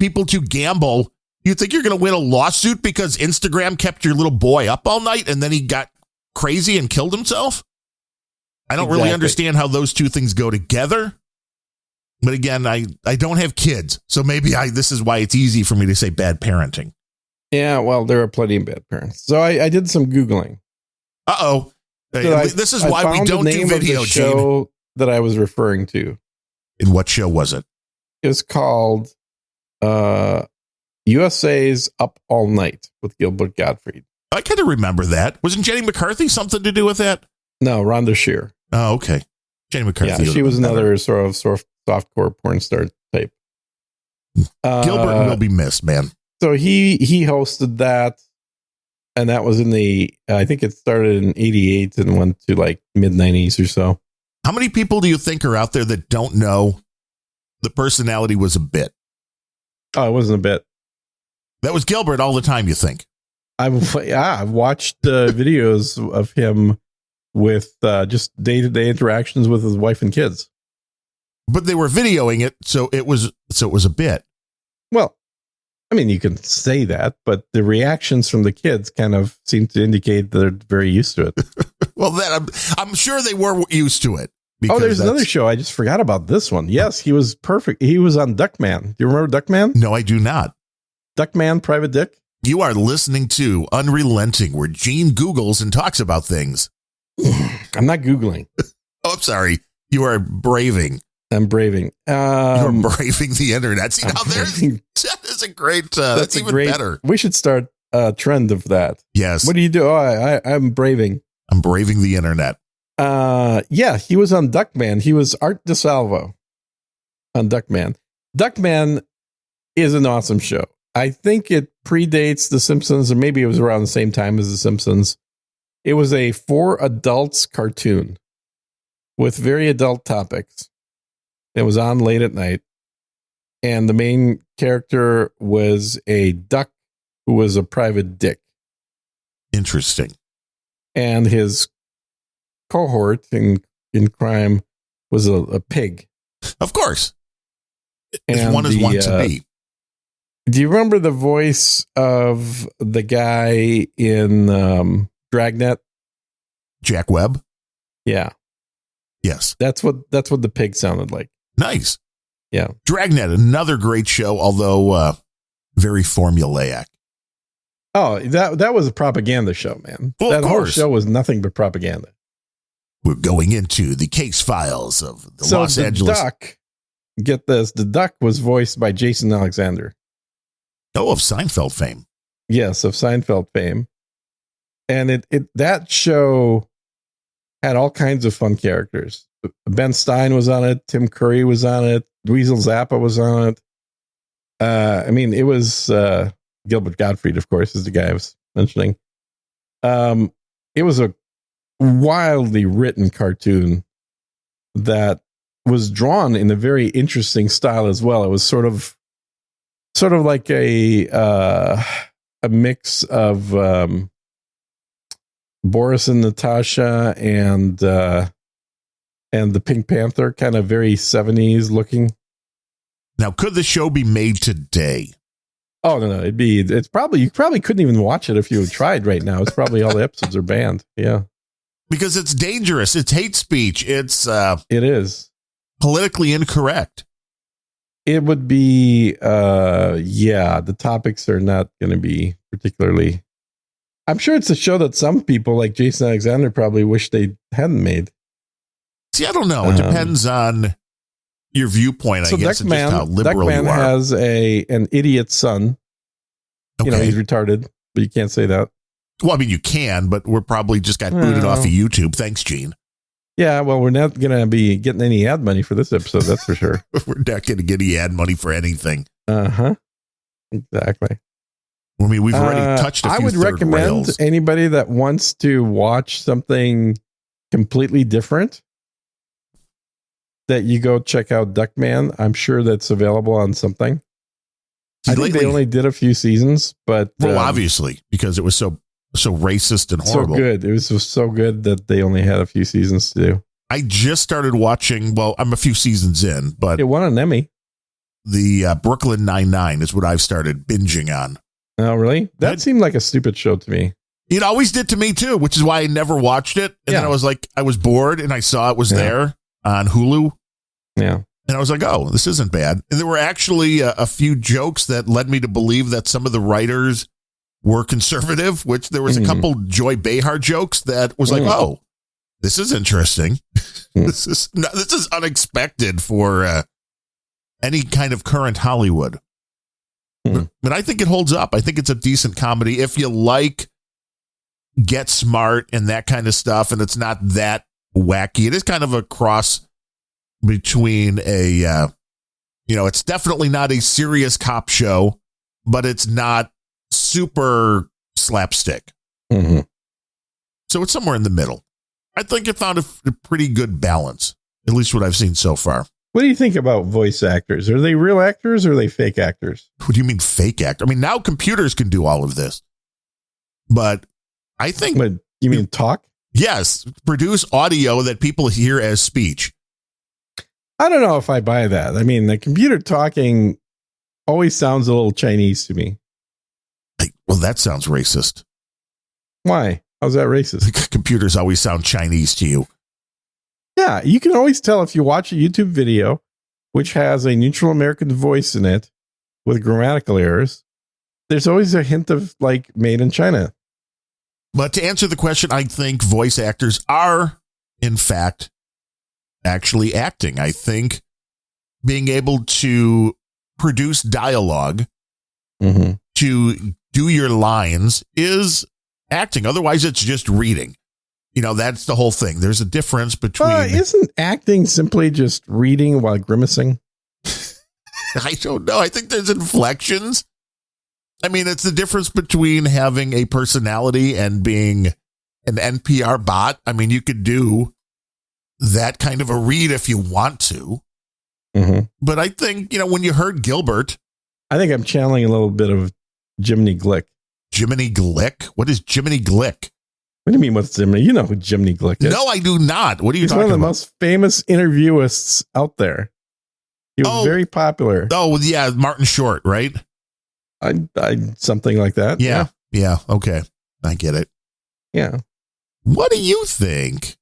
people to gamble, you think you're going to win a lawsuit because Instagram kept your little boy up all night and then he got crazy and killed himself? I don't really understand how those two things go together. But again, I don't have kids, so maybe this is why it's easy for me to say bad parenting. Yeah, well, there are plenty of bad parents. So I did some Googling. Uh-oh. This is why we don't do video, show that I was referring to. And what show was it? It was called USA's Up All Night with Gilbert Gottfried. I kind of remember that. Wasn't Jenny McCarthy something to do with that? No, Rhonda Shear. Oh, okay. Jenny McCarthy. Yeah, she was another sort of softcore porn star type. Gilbert will be missed, man. So he hosted that, and that was in the, I think it started in 88 and went to like mid 90s or so. How many people do you think are out there that don't know the personality was a bit? Oh, it wasn't a bit. That was Gilbert all the time, you think? I've watched videos of him with just day-to-day interactions with his wife and kids. But they were videoing it, so it was a bit. Well, I mean, you can say that, but the reactions from the kids kind of seem to indicate that they're very used to it. Well, then I'm sure they were used to it. Oh, there's another show. I just forgot about this one. Yes, he was perfect. He was on Duckman. Do you remember Duckman? No, I do not. Duckman, Private Dick. You are listening to Unrelenting, where Gene Googles and talks about things. I'm not Googling. Oh, I'm sorry. You are braving. I'm braving. You're braving the internet. See, now that is a great, that's even better. We should start a trend of that. Yes. What do you do? Oh, I'm braving. I'm braving the internet. Yeah, he was on Duckman. He was Art DeSalvo on Duckman. Duckman is an awesome show. I think it predates The Simpsons, or maybe it was around the same time as The Simpsons. It was a for adults cartoon with very adult topics. It was on late at night. And the main character was a duck who was a private dick. Interesting. And his cohort in crime was a pig. Of course. And as one is one to be. Do you remember the voice of the guy in Dragnet? Jack Webb? Yeah. Yes. That's what the pig sounded like. Nice. Yeah. Dragnet, another great show, although very formulaic. Oh, that was a propaganda show, man. Well, that whole show was nothing but propaganda. We're going into the case files of the Los Angeles. Duck, get this, the duck was voiced by Jason Alexander. Oh, of Seinfeld fame. Yes, of Seinfeld fame. And that show had all kinds of fun characters. Ben Stein was on it. Tim Curry was on it. Dweezil Zappa was on it. I mean, it was Gilbert Gottfried, of course, is the guy I was mentioning. It was a wildly written cartoon that was drawn in a very interesting style as well. It was sort of like a mix of Boris and Natasha and the Pink Panther, kind of very 70s looking. Now, could the show be made today? Oh, no. You probably couldn't even watch it if you tried right now. It's probably all the episodes are banned. Yeah. Because it's dangerous. It's hate speech. It is politically incorrect. It would be, the topics are not going to be particularly. I'm sure it's a show that some people like Jason Alexander probably wish they hadn't made. See, I don't know. It depends on your viewpoint, I guess, and just how liberal you are. Duckman has an idiot son. Okay. You know, he's retarded, but you can't say that. Well, I mean, you can, but we're probably just got booted off of YouTube. Thanks, Gene. Yeah, well, we're not going to be getting any ad money for this episode, that's for sure. We're not going to get any ad money for anything. Uh-huh. Exactly. I mean, we've already touched a few I would recommend rails. Anybody that wants to watch something completely different, that you go check out Duckman. I'm sure that's available on something. I think they only did a few seasons, but obviously, because it was so racist and horrible. So good. It was so good that they only had a few seasons to do. I just started watching. Well, I'm a few seasons in, but it won an Emmy. The Brooklyn Nine-Nine is what I've started binging on. Oh, really? That seemed like a stupid show to me. It always did to me too, which is why I never watched it. And then I was like, I was bored, and I saw it was there on Hulu. Yeah. And I was like, oh, this isn't bad. And there were actually a few jokes that led me to believe that some of the writers were conservative, which there was a couple Joy Behar jokes that was like, oh, this is interesting. This is unexpected for any kind of current Hollywood. But I think it holds up. I think it's a decent comedy. If you like Get Smart and that kind of stuff, and it's not that wacky. It is kind of a cross between it's definitely not a serious cop show, but it's not super slapstick. Mm-hmm. So it's somewhere in the middle. I think it found a pretty good balance, at least what I've seen so far. What do you think about voice actors? Are they real actors or are they fake actors? What do you mean fake actor? I mean, now computers can do all of this. But I think... What, you mean talk? Yes, produce audio that people hear as speech. I don't know if I buy that. I mean, the computer talking always sounds a little Chinese to me. Well, that sounds racist. Why? How's that racist? Computers always sound Chinese to you. Yeah, you can always tell if you watch a YouTube video, which has a neutral American voice in it with grammatical errors. There's always a hint of like made in China. But to answer the question, I think voice actors are, in fact, actually acting. I think being able to produce dialogue, to do your lines is acting. Otherwise, it's just reading. That's the whole thing. There's a difference between... isn't acting simply just reading while grimacing? I don't know. I think there's inflections. I mean, it's the difference between having a personality and being an NPR bot. I mean, you could do that kind of a read if you want to. Mm-hmm. But I think, when you heard Gilbert... I think I'm channeling a little bit of Jiminy Glick. Jiminy Glick? What is Jiminy Glick? What do you mean what's Jiminy? You know who Jiminy Glick is. No, I do not. What are you talking about? He's one of the most famous interviewists out there. He was very popular. Oh, yeah, Martin Short, right? I something like that. Yeah. Okay. I get it. Yeah. What do you think?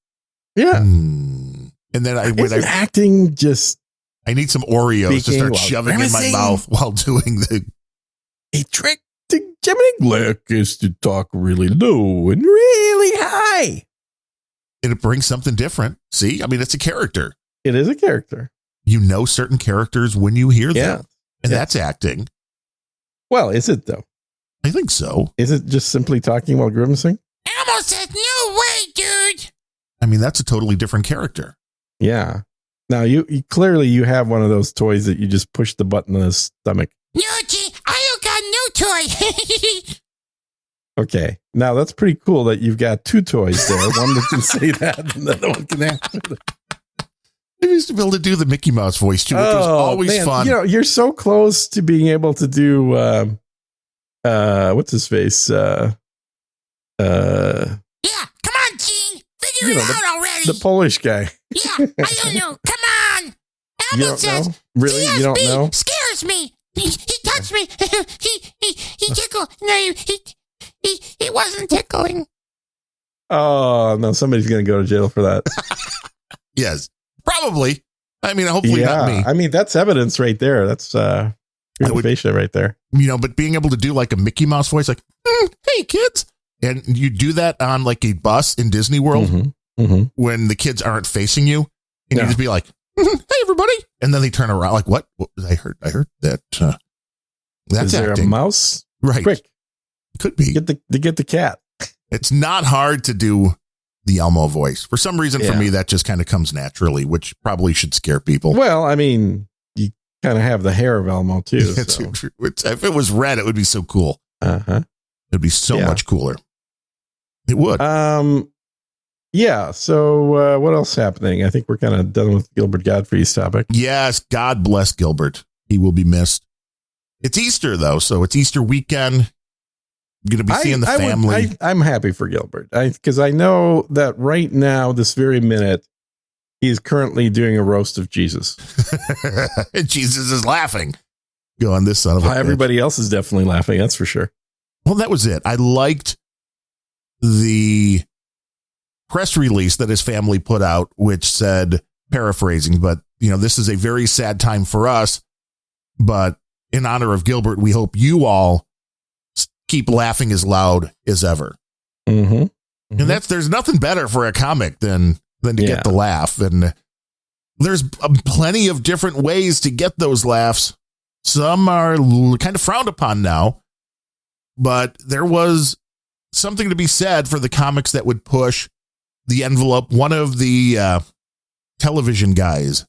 Yeah. And then acting just... I need some Oreos to start shoving in my mouth while doing the... A trick to Jiminy Glick is to talk really low and really high. It brings something different. See? I mean, it's a character. It is a character. You know certain characters when you hear them. And that's acting. Well, is it though? I think so. Is it just simply talking while grimacing? Elmo says, no way, dude. I mean, that's a totally different character. Yeah. Now, you clearly you have one of those toys that you just push the button in his stomach. No, G, I don't got no toy. Okay. Now, that's pretty cool that you've got two toys there. One that can say that and the other one can answer that. I used to be able to do the Mickey Mouse voice, too, which was always fun. You're so close to being able to do, what's his face? Yeah, come on, Gene. Figure it out already. The Polish guy. Yeah, I don't know. Come on. Elmo says, know? Really? TSB You don't know? scares me. He touched me. he tickled. No, he wasn't tickling. Oh, no, somebody's going to go to jail for that. Yes, probably. I mean, hopefully not me. I mean, that's evidence right there. That's innovation right there. But being able to do like a Mickey Mouse voice, like, hey, kids. And you do that on like a bus in Disney World when the kids aren't facing you. And you just be like, hey, everybody. And then they turn around like, what? I heard that. That's Is there acting. a mouse? Right. Quick. Could be. Get the cat. It's not hard to do the Elmo voice. For some reason, for me, that just kind of comes naturally, which probably should scare people. Well, I mean, you kind of have the hair of Elmo, too. So. If it was red, it would be so cool. It'd be so much cooler. It would. Yeah. So what else happening? I think we're kind of done with Gilbert Gottfried's topic. Yes. God bless Gilbert. He will be missed. It's Easter, though. So it's Easter weekend. Going to be seeing the family. I'm happy for Gilbert because I know that right now, this very minute, he's currently doing a roast of Jesus. And Jesus is laughing. Go on, this son of a bitch. Everybody else is definitely laughing. That's for sure. Well, that was it. I liked the press release that his family put out, which said, paraphrasing, but this is a very sad time for us. But in honor of Gilbert, we hope you all keep laughing as loud as ever. And there's nothing better for a comic than to get the laugh. And there's plenty of different ways to get those laughs. Some are kind of frowned upon now, but there was something to be said for the comics that would push the envelope. One of the television guys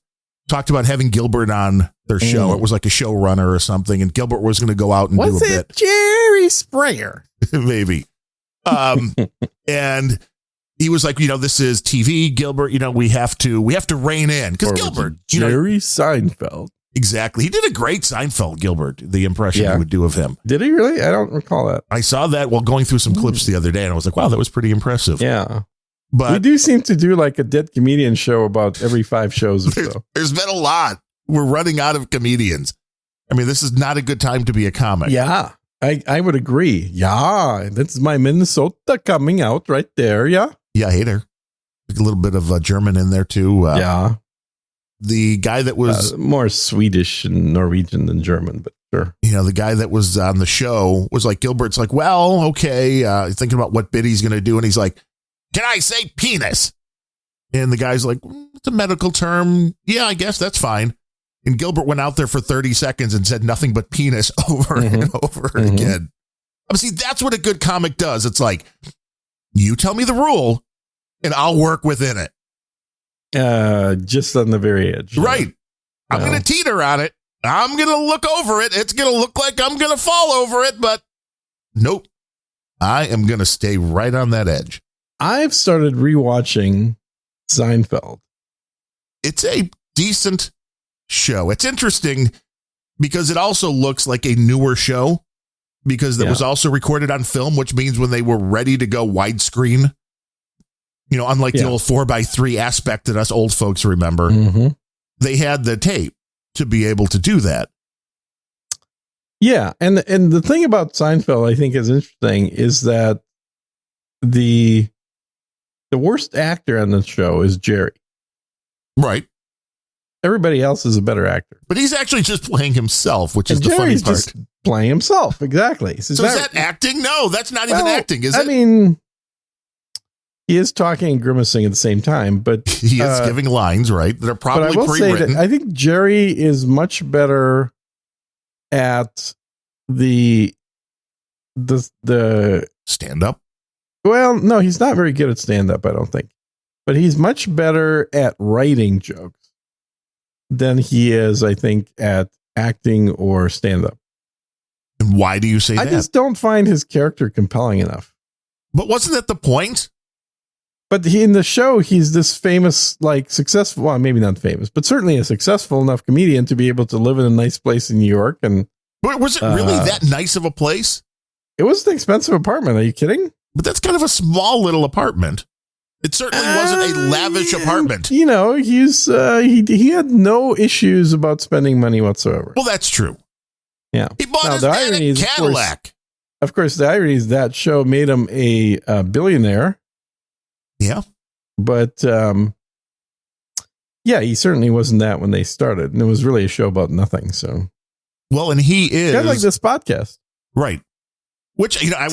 talked about having Gilbert on their show. It was like a showrunner or something, and Gilbert was going to go out and do a bit. Jerry Springer? Maybe. And he was like, this is TV, Gilbert. We have to rein in because Gilbert, Jerry Seinfeld. Exactly. He did a great Seinfeld, Gilbert, the impression he would do of him. Did he really? I don't recall that. I saw that while going through some clips the other day, and I was like, wow, that was pretty impressive. Yeah. But we do seem to do like a dead comedian show about every 5 shows or so. There's been a lot. We're running out of comedians. I mean, this is not a good time to be a comic. Yeah, I would agree. Yeah, that's my Minnesota coming out right there. Yeah. Yeah, hater. A little bit of German in there too. Yeah. The guy that was more Swedish and Norwegian than German, but sure. The guy that was on the show was like, Gilbert's like, well, okay. Thinking about what bit he's going to do. And he's like, can I say penis? And the guy's like, it's a medical term. Yeah, I guess that's fine. And Gilbert went out there for 30 seconds and said nothing but penis over and over again. See, that's what a good comic does. It's like, you tell me the rule and I'll work within it. Just on the very edge. Right. I'm going to teeter on it. I'm going to look over it. It's going to look like I'm going to fall over it, but nope. I am going to stay right on that edge. I've started rewatching Seinfeld. It's a decent show. It's interesting because it also looks like a newer show because it was also recorded on film, which means when they were ready to go widescreen, unlike the old 4:3 aspect that us old folks remember, they had the tape to be able to do that. Yeah. And the thing about Seinfeld, I think is interesting is that the worst actor on the show is Jerry. Right. Everybody else is a better actor. But he's actually just playing himself, which is the Jerry's funny part. Just playing himself. Exactly. So is that acting? No, that's not even acting, is it? I mean, he is talking and grimacing at the same time, but he is giving lines, right? That are probably but I will pre-written. say that I think Jerry is much better at the stand-up. Well, no, he's not very good at stand-up, I don't think. But he's much better at writing jokes than he is, I think, at acting or stand-up. And why do you say that? I just don't find his character compelling enough. But wasn't that the point? But in the show, he's this famous, successful, well, maybe not famous, but certainly a successful enough comedian to be able to live in a nice place in New York. And but was it really that nice of a place? It was an expensive apartment. Are you kidding? But that's kind of a small little apartment. It certainly wasn't a lavish apartment. He's he had no issues about spending money whatsoever. Well, that's true. Yeah. He bought his dad a Cadillac. Of course, the irony is that show made him a billionaire. Yeah. But, he certainly wasn't that when they started. And it was really a show about nothing. So, well, and he is kind of like this podcast. Right. Which, I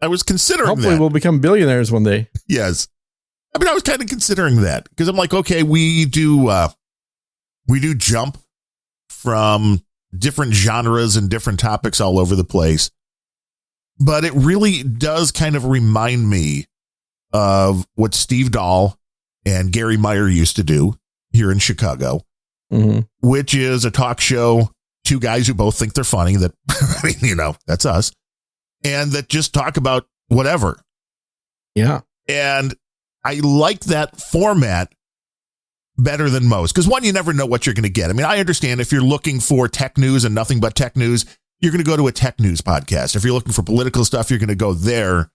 was considering hopefully that. We'll become billionaires one day. Yes. I mean, I was kind of considering that because I'm like, okay, we do jump from different genres and different topics all over the place. But it really does kind of remind me of what Steve Dahl and Gary Meyer used to do here in Chicago, which is a talk show, two guys who both think they're funny that, that's us. And that just talk about whatever. Yeah. And I like that format better than most. Because one, you never know what you're going to get. I mean, I understand if you're looking for tech news and nothing but tech news, you're going to go to a tech news podcast. If you're looking for political stuff, you're going to go there.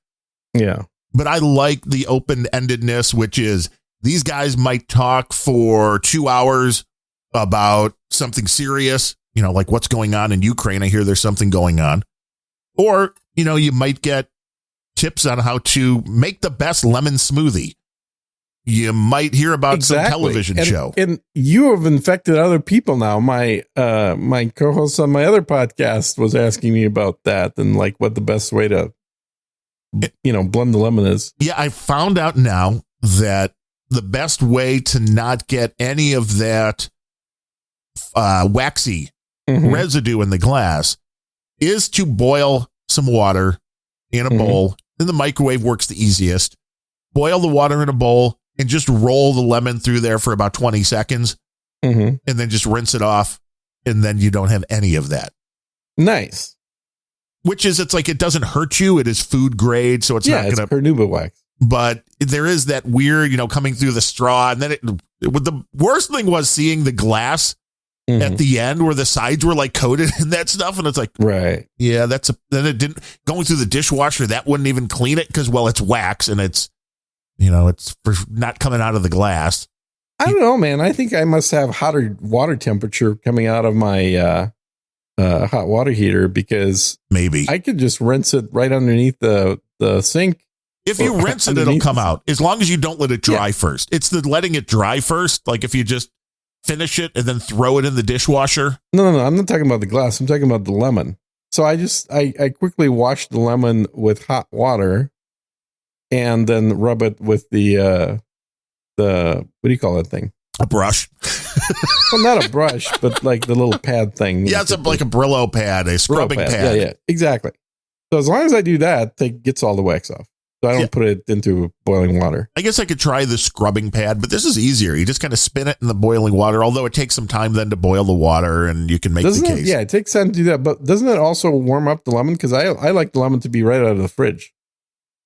Yeah. But I like the open-endedness, which is these guys might talk for 2 hours about something serious, like what's going on in Ukraine. I hear there's something going on. Or, you might get tips on how to make the best lemon smoothie. You might hear about some television show. And you have infected other people now. My my co-host on my other podcast was asking me about that and what the best way to, blend the lemon is. Yeah, I found out now that the best way to not get any of that waxy residue in the glass is to boil some water in a bowl. In the microwave works the easiest. Boil the water in a bowl and just roll the lemon through there for about 20 seconds and then just rinse it off. And then you don't have any of that. Nice. Which is, it's like, it doesn't hurt you. It is food grade. So it's not going to. Carnauba wax. But there is that weird, coming through the straw. And then the worst thing was seeing the glass at the end where the sides were like coated in that stuff. And it's like, right. Yeah, then it didn't going through the dishwasher. That wouldn't even clean it because, well, it's wax and it's, it's not coming out of the glass. I don't know, man. I think I must have hotter water temperature coming out of my hot water heater because maybe I could just rinse it right underneath the sink. If you rinse it, it'll come out as long as you don't let it dry first. It's the letting it dry first. Like if you just finish it and then throw it in the dishwasher. No. I'm not talking about the glass. I'm talking about the lemon. So I quickly wash the lemon with hot water and then rub it with the what do you call that thing? A brush. Well, not a brush, but like the little pad thing. Yeah, it's like a Brillo pad, a scrubbing pad. Yeah, exactly. So as long as I do that, it gets all the wax off. So I don't put it into boiling water. I guess I could try the scrubbing pad, but this is easier. You just kind of spin it in the boiling water, although it takes some time then to boil the water and you can make the case. Yeah, it takes time to do that. But doesn't it also warm up the lemon? Because I like the lemon to be right out of the fridge.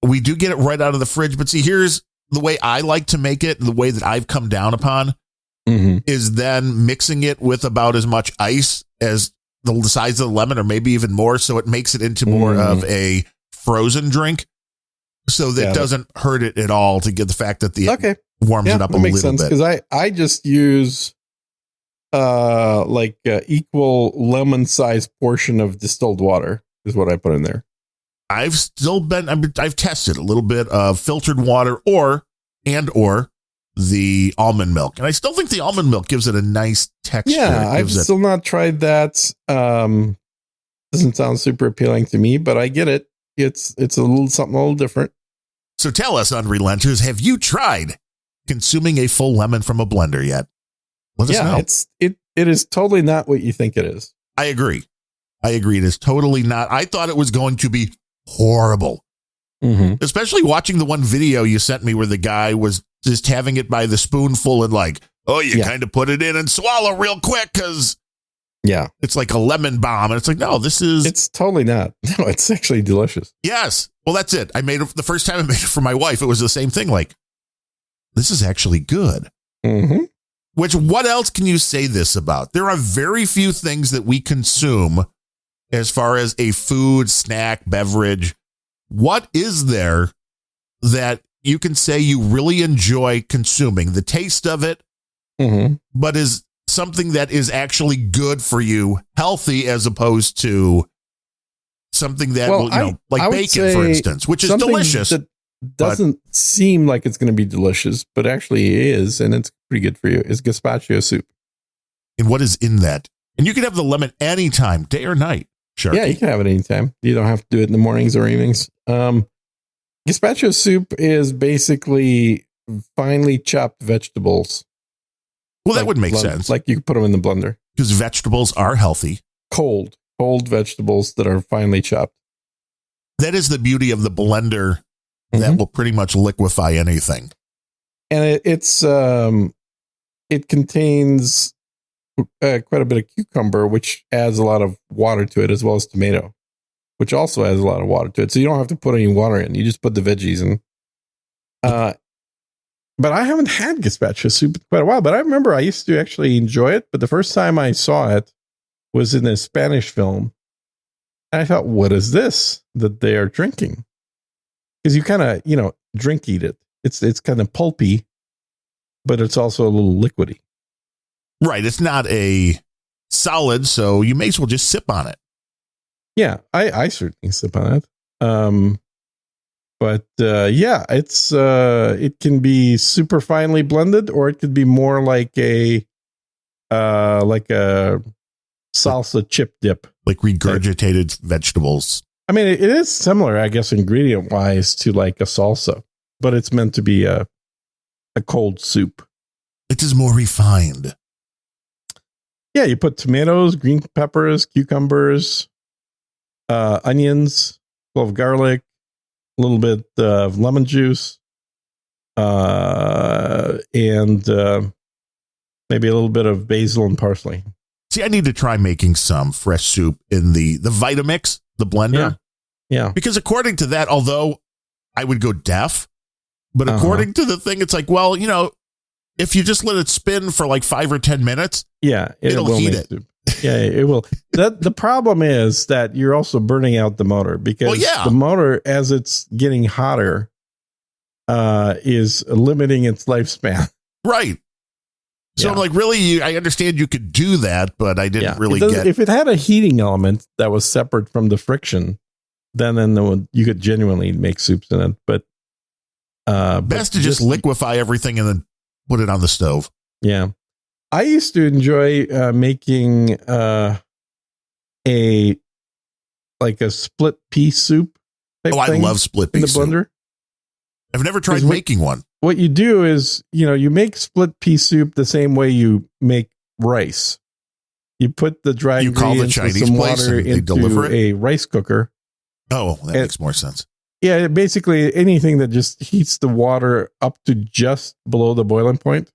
We do get it right out of the fridge. But see, here's the way I like to make it, the way that I've come down upon is then mixing it with about as much ice as the size of the lemon or maybe even more. So it makes it into more of a frozen drink. So that doesn't hurt it at all to get the fact that the warms it up a little bit. Because I just use equal lemon sized portion of distilled water is what I put in there. I've tested a little bit of filtered water or the almond milk. And I still think the almond milk gives it a nice texture. Yeah, I've still not tried that. Doesn't sound super appealing to me, but I get it. It's something a little different. So tell us, Unrelenters, have you tried consuming a full lemon from a blender yet? Let us know. It is totally not what you think it is. I agree. It is totally not. I thought it was going to be horrible. Especially watching the one video you sent me where the guy was just having it by the spoonful and like, kind of put it in and swallow real quick because it's like a lemon bomb. And it's like, no, it's totally not. No, it's actually delicious. Yes. Well, that's it. I made it the first time I made it for my wife. It was the same thing. Like, this is actually good. Which, what else can you say this about? There are very few things that we consume as far as a food, snack, beverage. What is there that you can say you really enjoy consuming? The taste of it, but is something that is actually good for you, healthy, as opposed to something that like bacon, for instance, which is delicious. That doesn't seem like it's going to be delicious, but actually is, and it's pretty good for you. Is gazpacho soup. And what is in that? And you can have the lemon anytime, day or night. Sure. Yeah, you can have it anytime. You don't have to do it in the mornings or evenings. Gazpacho soup is basically finely chopped vegetables. Well, that would make sense. Like you could put them in the blender. Because vegetables are healthy. Cold vegetables that are finely chopped. That is the beauty of the blender that will pretty much liquefy anything. And it contains quite a bit of cucumber, which adds a lot of water to it, as well as tomato, which also adds a lot of water to it. So you don't have to put any water in. You just put the veggies in. But I haven't had gazpacho soup in quite a while. But I remember I used to actually enjoy it. But the first time I saw it was in a Spanish film. And I thought, what is this that they are drinking? Because you kind of, drink eat it. It's kind of pulpy, but it's also a little liquidy. Right. It's not a solid, so you may as well just sip on it. Yeah, I certainly sip on it. But it can be super finely blended, or it could be more like a salsa chip dip, like regurgitated vegetables. I mean, it is similar, I guess, ingredient wise to like a salsa, but it's meant to be a cold soup. It is more refined. Yeah, you put tomatoes, green peppers, cucumbers, onions, clove of garlic, a little bit of lemon juice, and maybe a little bit of basil and parsley. See, I need to try making some fresh soup in the Vitamix, the blender. Yeah. Because according to that, although I would go deaf, but according to the thing, it's like, well, you know, if you just let it spin for like 5 or 10 minutes, it'll will heat make it. Soup. Yeah, it will. The problem is that you're also burning out the motor because the motor, as it's getting hotter, is limiting its lifespan. Right. So I'm like, really, I understand you could do that, but I didn't really get. If it had a heating element that was separate from the friction, then you could genuinely make soups in it. But best to just liquefy everything and then put it on the stove. Yeah. I used to enjoy making a split pea soup. I love split pea in the soup. blender. I've never tried making one. What you do is, you make split pea soup the same way you make rice. You put the dry ingredients with some water into a rice cooker. Oh, that makes more sense. Yeah, basically anything that just heats the water up to just below the boiling point.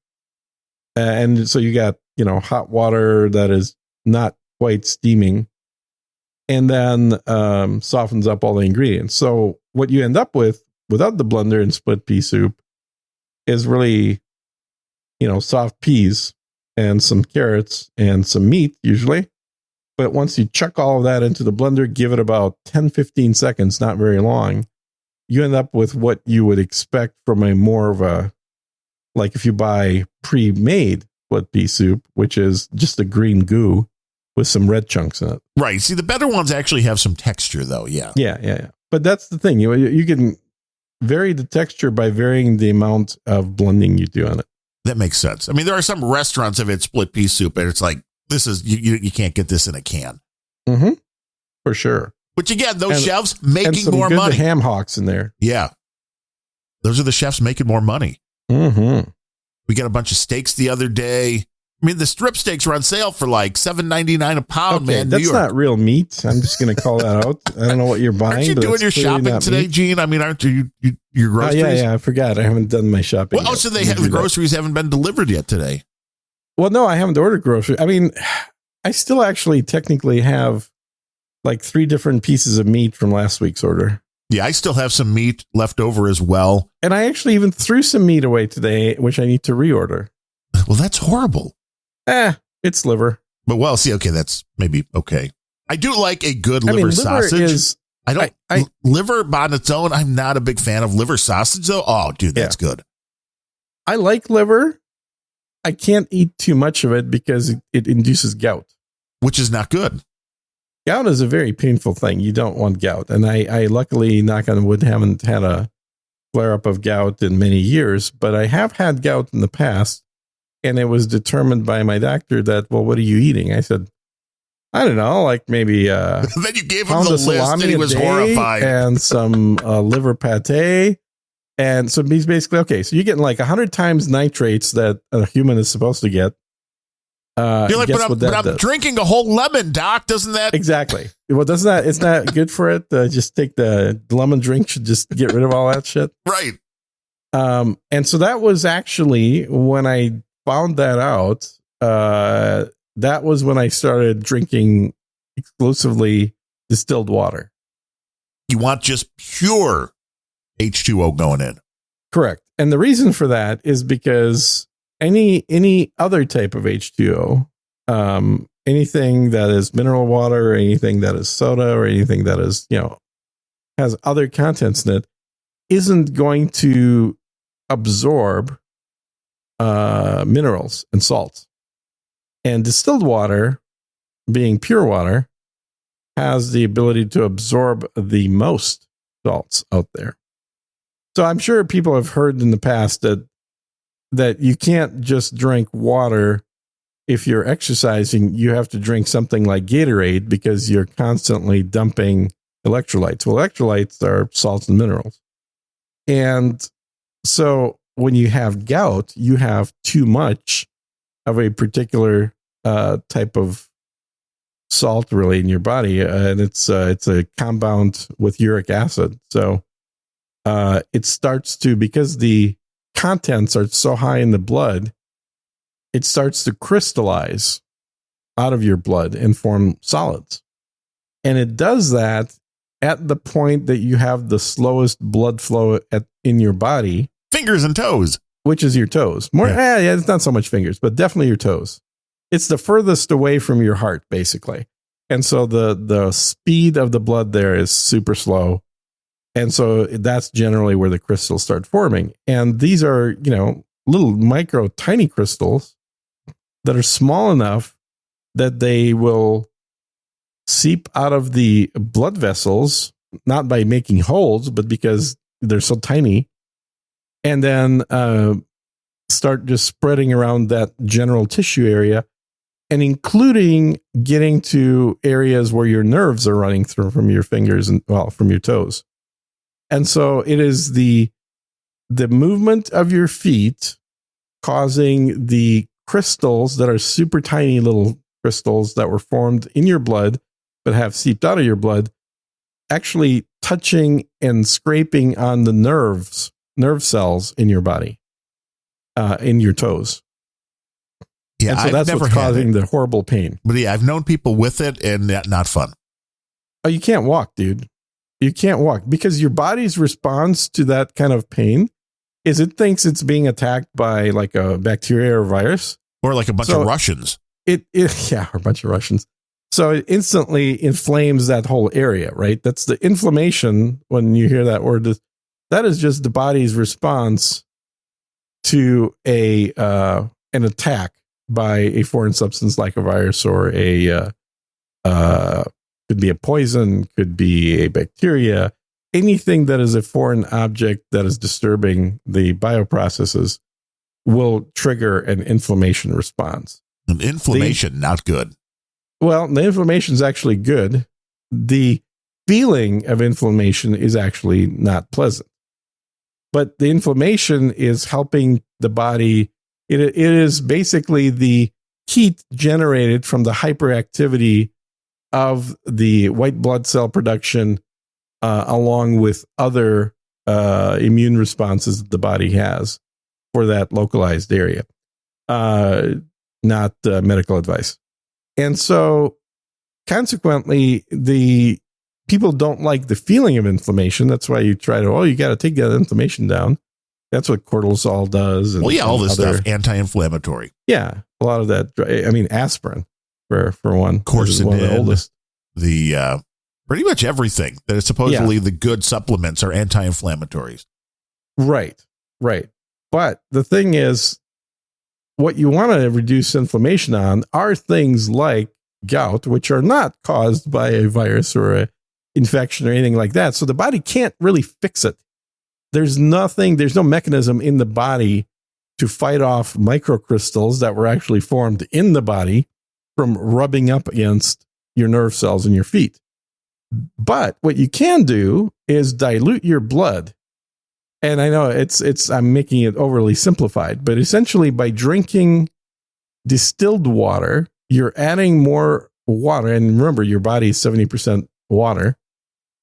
And so you got, hot water that is not quite steaming and then softens up all the ingredients. So what you end up with without the blender and split pea soup is really, soft peas and some carrots and some meat usually. But once you chuck all of that into the blender, give it about 10, 15 seconds, not very long, you end up with what you would expect from a more of a, like if you buy pre-made split pea soup, which is just a green goo with some red chunks in it. Right. See, the better ones actually have some texture though. Yeah. Yeah. But that's the thing. You can vary the texture by varying the amount of blending you do on it. That makes sense. I mean, there are some restaurants that have split pea soup and it's like, this is, you can't get this in a can. Mm-hmm. For sure. Which again, those chefs making and some more good money. Ham hocks in there. Yeah. Those are the chefs making more money. Mm-hmm. We got a bunch of steaks the other day. I mean, the strip steaks were on sale for like $7.99 a pound, man. That's not real meat. I'm just going to call that out. I don't know what you're buying. Aren't you doing your shopping today, meat. Gene? I mean, aren't you your groceries? Yeah, I forgot. I haven't done my shopping. Well, so the groceries haven't been delivered yet today. Well, no, I haven't ordered groceries. I mean, I still actually technically have like 3 different pieces of meat from last week's order. Yeah, I still have some meat left over as well. And I actually even threw some meat away today, which I need to reorder. Well, that's horrible. It's liver. But well, see, okay, that's maybe okay. I do like a good liver sausage. Liver on its own, I'm not a big fan of liver sausage though. Oh, dude, that's good. I like liver. I can't eat too much of it because it induces gout. Which is not good. Gout is a very painful thing. You don't want gout. And I luckily, knock on wood, haven't had a flare-up of gout in many years, but I have had gout in the past. And it was determined by my doctor that, well, what are you eating? I said, I don't know, like maybe then you gave him the list and he was horrified. And some liver pate. And so he's basically, okay, so you're getting like 100 times nitrates that a human is supposed to get. You're like, but I'm drinking a whole lemon, Doc. Doesn't that? Exactly. Well, doesn't that, it's not good for it. Just take the lemon drink, should just get rid of all that shit. Right. And so that was actually when I found that out. That was when I started drinking exclusively distilled water. You want just pure H2O going in. Correct. And the reason for that is because any other type of H2O, anything that is mineral water, or anything that is soda, or anything that is, has other contents in it, isn't going to absorb minerals and salts. And distilled water, being pure water, has the ability to absorb the most salts out there. So I'm sure people have heard in the past that you can't just drink water if you're exercising. You have to drink something like Gatorade because you're constantly dumping electrolytes. Well, electrolytes are salts and minerals. And so when you have gout, you have too much of a particular type of salt really in your body, and it's a compound with uric acid. So it starts to, because the contents are so high in the blood, it starts to crystallize out of your blood and form solids. And it does that at the point that you have the slowest blood flow in your body. Fingers and toes. Which is your toes. It's not so much fingers, but definitely your toes. It's the furthest away from your heart, basically. And so the speed of the blood there is super slow. And so that's generally where the crystals start forming. And these are, little micro tiny crystals that are small enough that they will seep out of the blood vessels, not by making holes, but because they're so tiny, and then start just spreading around that general tissue area, and including getting to areas where your nerves are running through from your fingers and, from your toes. And so it is the movement of your feet causing the crystals that are super tiny little crystals that were formed in your blood but have seeped out of your blood, actually touching and scraping on the nerve cells in your body, in your toes. Yeah, and so that's what's causing the horrible pain. But yeah, I've known people with it, and not fun. Oh, you can't walk, dude. You can't walk because your body's response to that kind of pain is it thinks it's being attacked by like a bacteria or virus. Or like a bunch of Russians. Or a bunch of Russians. So it instantly inflames that whole area, right? That's the inflammation. When you hear that word, that is just the body's response to an attack by a foreign substance like a virus or could be a poison, could be a bacteria, anything that is a foreign object that is disturbing the bioprocesses will trigger an inflammation response. An inflammation, not good. Well, the inflammation is actually good. The feeling of inflammation is actually not pleasant. But the inflammation is helping the body. It is basically the heat generated from the hyperactivity of the white blood cell production, along with other immune responses that the body has for that localized area. Not medical advice. And so consequently, the people don't like the feeling of inflammation. That's why you try to, you got to take that inflammation down. That's what cortisol does. And, all this stuff, anti-inflammatory. Yeah, a lot of that. I mean, aspirin for one. Quercetin, one of the oldest. Pretty much everything that is supposedly the good supplements are anti-inflammatories. Right. But the thing is, what you want to reduce inflammation on are things like gout, which are not caused by a virus or an infection or anything like that. So the body can't really fix it. There's no mechanism in the body to fight off microcrystals that were actually formed in the body from rubbing up against your nerve cells in your feet. But what you can do is dilute your blood. And I know I'm making it overly simplified, but essentially by drinking distilled water, you're adding more water. And remember, your body is 70% water.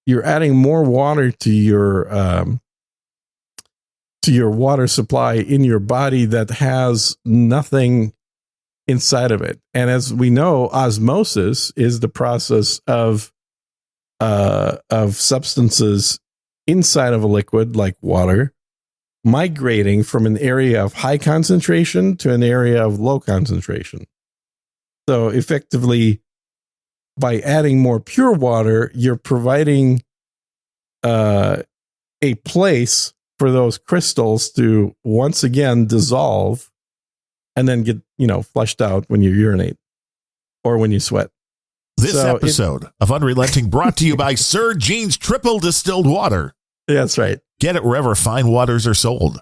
You're adding more water to your water supply in your body that has nothing inside of it. And as we know, osmosis is the process of substances inside of a liquid like water migrating from an area of high concentration to an area of low concentration. So effectively, by adding more pure water, you're providing a place for those crystals to once again dissolve and then get, flushed out when you urinate or when you sweat. This episode of Unrelenting brought to you by Sir Gene's Triple Distilled Water. Yeah, that's right. Get it wherever fine waters are sold.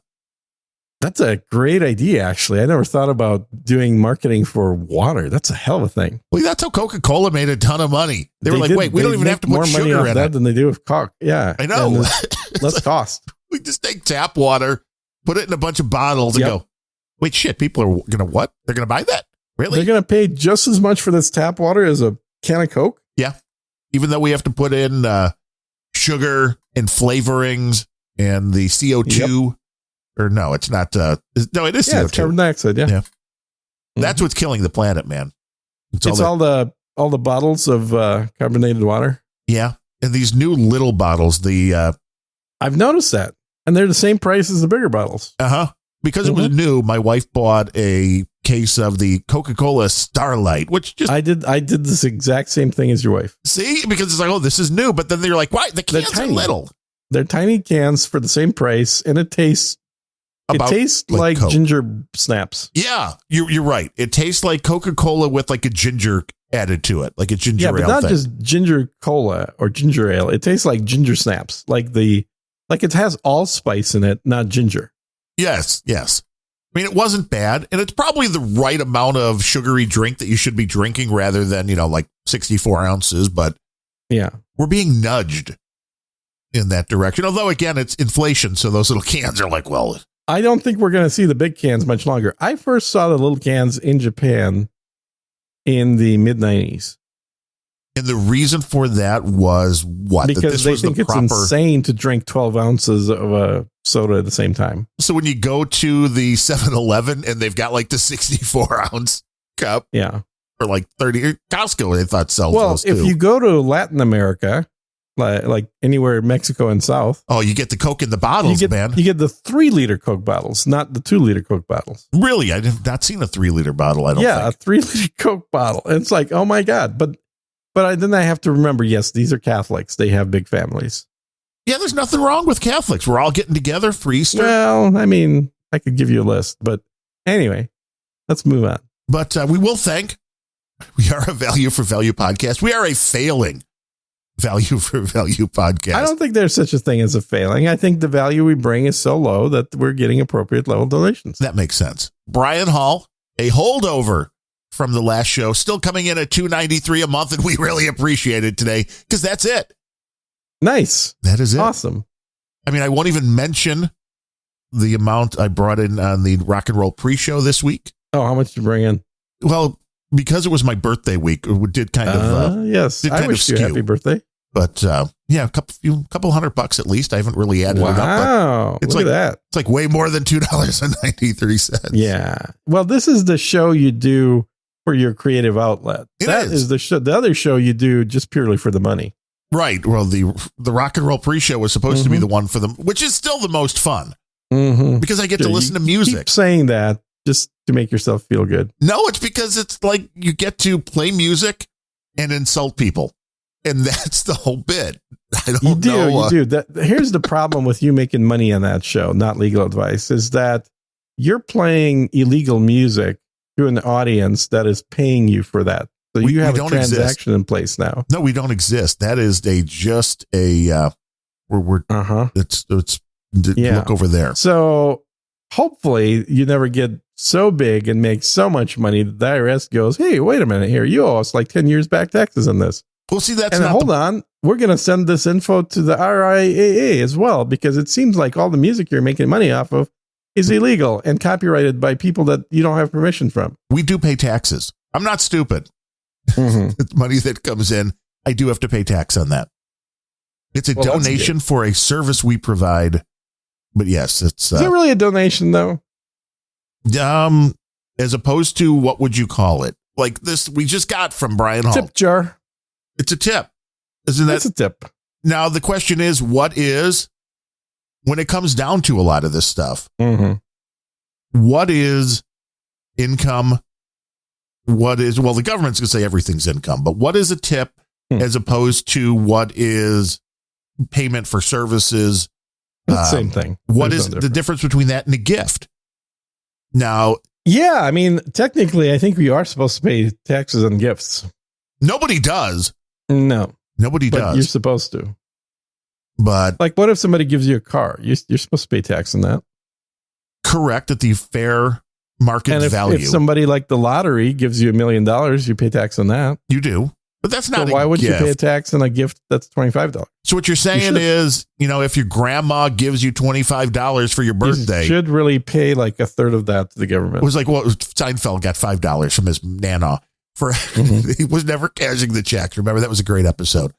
That's a great idea, actually. I never thought about doing marketing for water. That's a hell of a thing. Well, that's how Coca-Cola made a ton of money. They were like, wait, we don't even have to put sugar in that it than they do with Coke. Yeah. I know. Less cost. We just take tap water, put it in a bunch of bottles and go, wait, shit, people are going to what? They're going to buy that? Really? They're going to pay just as much for this tap water as a can of Coke? Yeah. Even though we have to put in sugar and flavorings and the CO2. Or no, it's not. No, it is CO2. It's carbon dioxide. Yeah. That's what's killing the planet, man. It's all the bottles of carbonated water. Yeah. And these new little bottles, I've noticed that. And they're the same price as the bigger bottles. Because it was new, my wife bought a case of the Coca-Cola Starlight, which just... I did this exact same thing as your wife. See? Because it's like, oh, this is new. But then they're like, why? The cans are little. They're tiny cans for the same price, and it tastes like ginger snaps. Yeah, you're right. It tastes like Coca-Cola with like a ginger added to it, like a ginger ale. Yeah, but not just ginger cola or ginger ale. It tastes like ginger snaps, like it has allspice in it, not ginger. Yes. I mean, it wasn't bad, and it's probably the right amount of sugary drink that you should be drinking rather than, like 64 ounces. But yeah, we're being nudged in that direction. Although, again, it's inflation, so those little cans are like, well... I don't think we're going to see the big cans much longer. I first saw the little cans in Japan in the mid-90s. And the reason for that was what? Because they think it's insane to drink 12 ounces of a soda at the same time. So when you go to the 7-Eleven and they've got like the 64-ounce cup. Yeah. For like 30, Costco, they thought sells those too. If you go to Latin America, like anywhere in Mexico and South. Oh, you get the Coke in the bottles, man. You get the 3-liter Coke bottles, not the 2-liter Coke bottles. Really? I have not seen a 3-liter bottle, I don't think. Yeah, a 3-liter Coke bottle. And it's like, oh my God. But then I have to remember, yes, these are Catholics. They have big families. Yeah, there's nothing wrong with Catholics. We're all getting together for Easter. Well, I mean, I could give you a list. But anyway, let's move on. But we will thank. We are a Value for Value podcast. We are a failing Value for Value podcast. I don't think there's such a thing as a failing. I think the value we bring is so low that we're getting appropriate level donations. That makes sense. Brian Hall, a holdover from the last show, still coming in at $2.93 a month, and we really appreciate it today because that's it. Nice. That is it. Awesome. I mean, I won't even mention the amount I brought in on the rock and roll pre-show this week. Oh, how much did you bring in? Well, because it was my birthday week, it did kind of yes. I wish you a happy birthday. But yeah, a couple $100 at least. I haven't really added it up. Wow, it's look at that. It's like way more than $2.93. Yeah. Well, this is the show you do for your creative outlet. That is the show. The other show you do just purely for the money. Right. Well, the rock and roll pre-show was supposed to be the one for them, which is still the most fun because I get to listen to music. Keep saying that just to make yourself feel good. No, it's because it's like you get to play music and insult people. And that's the whole bit. I don't know. You do. Here's the problem with you making money on that show, not legal advice, is that you're playing illegal music to an audience that is paying you for that. So you have a transaction in place now. No, we don't exist. That is look over there. So hopefully you never get so big and make so much money that the IRS goes, hey, wait a minute here. You owe us like 10 years back taxes on this. Well, see, that's and hold on. We're going to send this info to the RIAA as well, because it seems like all the music you're making money off of is illegal and copyrighted by people that you don't have permission from. We do pay taxes. I'm not stupid. It's money that comes in. I do have to pay tax on that. It's a donation for a service we provide. But yes, it's. Is it really a donation, though? As opposed to what would you call it? Like this, we just got from Brian Hall. Tip jar. It's a tip. Isn't that? It's a tip. Now, the question is, what is, when it comes down to a lot of this stuff, what is income? What is, well, the government's going to say everything's income, but what is a tip as opposed to what is payment for services? The same thing. What is the difference between that and a gift? Now, yeah, I mean, technically, I think we are supposed to pay taxes on gifts. Nobody does. No, nobody does. You're supposed to. But like, what if somebody gives you a car? You're supposed to pay tax on that. Correct, at the fair market value. If somebody like the lottery gives you $1 million, you pay tax on that. You do. But that's not So why a would gift. you pay a tax on a gift that's $25? So what you're saying should- is, if your grandma gives you $25 for your birthday, You should really pay like a third of that to the government. it was like, well, Seinfeld got $5 from his nana for he was never cashing the check. Remember, that was a great episode.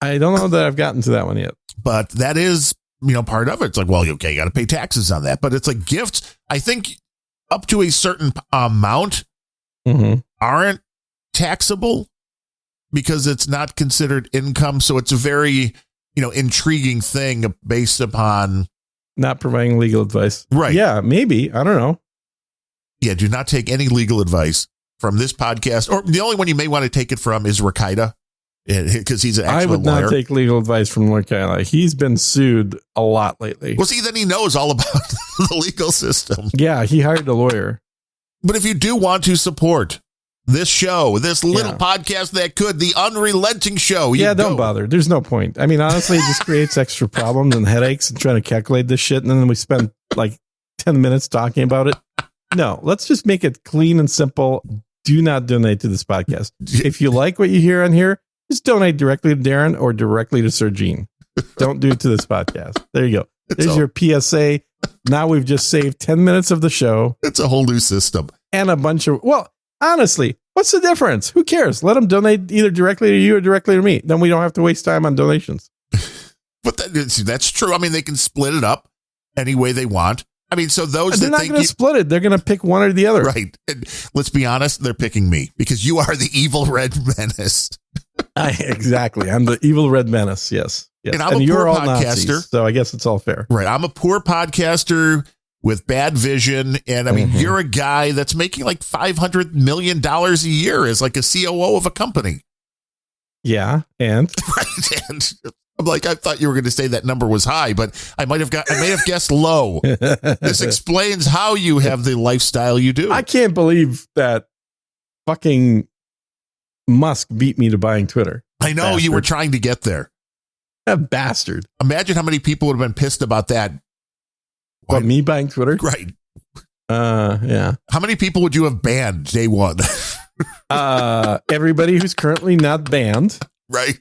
I don't know that I've gotten to that one yet. But that is, part of it. It's like, well, okay, you got to pay taxes on that. But it's like gifts, I think up to a certain amount aren't taxable because it's not considered income. So it's a very, intriguing thing based upon. Not providing legal advice. Right. Yeah, maybe. I don't know. Yeah, do not take any legal advice from this podcast. Or the only one you may want to take it from is Rakaida, because he's an I actual would lawyer. not take legal advice from Lord Kyla. He's been sued a lot lately. Well, see, then he knows all about the legal system. Yeah, he hired a lawyer. But if you do want to support this show, this little podcast that could, the Unrelenting Show. Don't bother. There's no point. I mean, honestly, it just creates extra problems and headaches and trying to calculate this shit. And then we spend like 10 minutes talking about it. No, let's just make it clean and simple. Do not donate to this podcast. If you like what you hear on here, just donate directly to Darren or directly to Sir Gene. Don't do it to this podcast. There you go. There's your PSA. Now we've just saved 10 minutes of the show. It's a whole new system. And a bunch of, honestly, what's the difference? Who cares? Let them donate either directly to you or directly to me. Then we don't have to waste time on donations. But that's true. I mean, they can split it up any way they want. I mean, so those They're that not think going to split it. They're going to pick one or the other. right. And let's be honest, they're picking me because you are the evil red menace. Exactly. I'm the evil red menace. Yes. And I'm a you're poor all podcaster. Nazis, so I guess it's all fair. Right. I'm a poor podcaster with bad vision. And I mean, you're a guy that's making like $500 million a year as like a COO of a company. Yeah. And Right. And I'm like, I thought you were going to say that number was high, but I may have guessed low. This explains how you have the lifestyle you do. I can't believe that fucking Musk beat me to buying Twitter. I know Bastard. you were trying to get there. A bastard. Imagine how many people would have been pissed about that. What, me buying Twitter? Right. Yeah. How many people would you have banned day one? Everybody who's currently not banned. Right.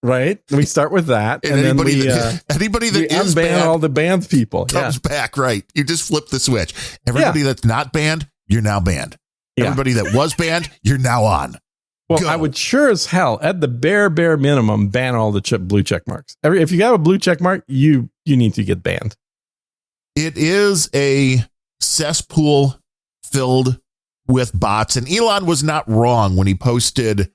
Right. We start with that. And, then anybody, we anybody that we is unban banned all the banned people. Yeah. comes back. Right. You just flip the switch. Everybody that's not banned, you're now banned. Yeah. Everybody that was banned, you're now on. Well, Go. I would sure as hell, at the bare minimum, ban all the blue check marks. If you got a blue check mark, you need to get banned. It is a cesspool filled with bots. And Elon was not wrong when he posted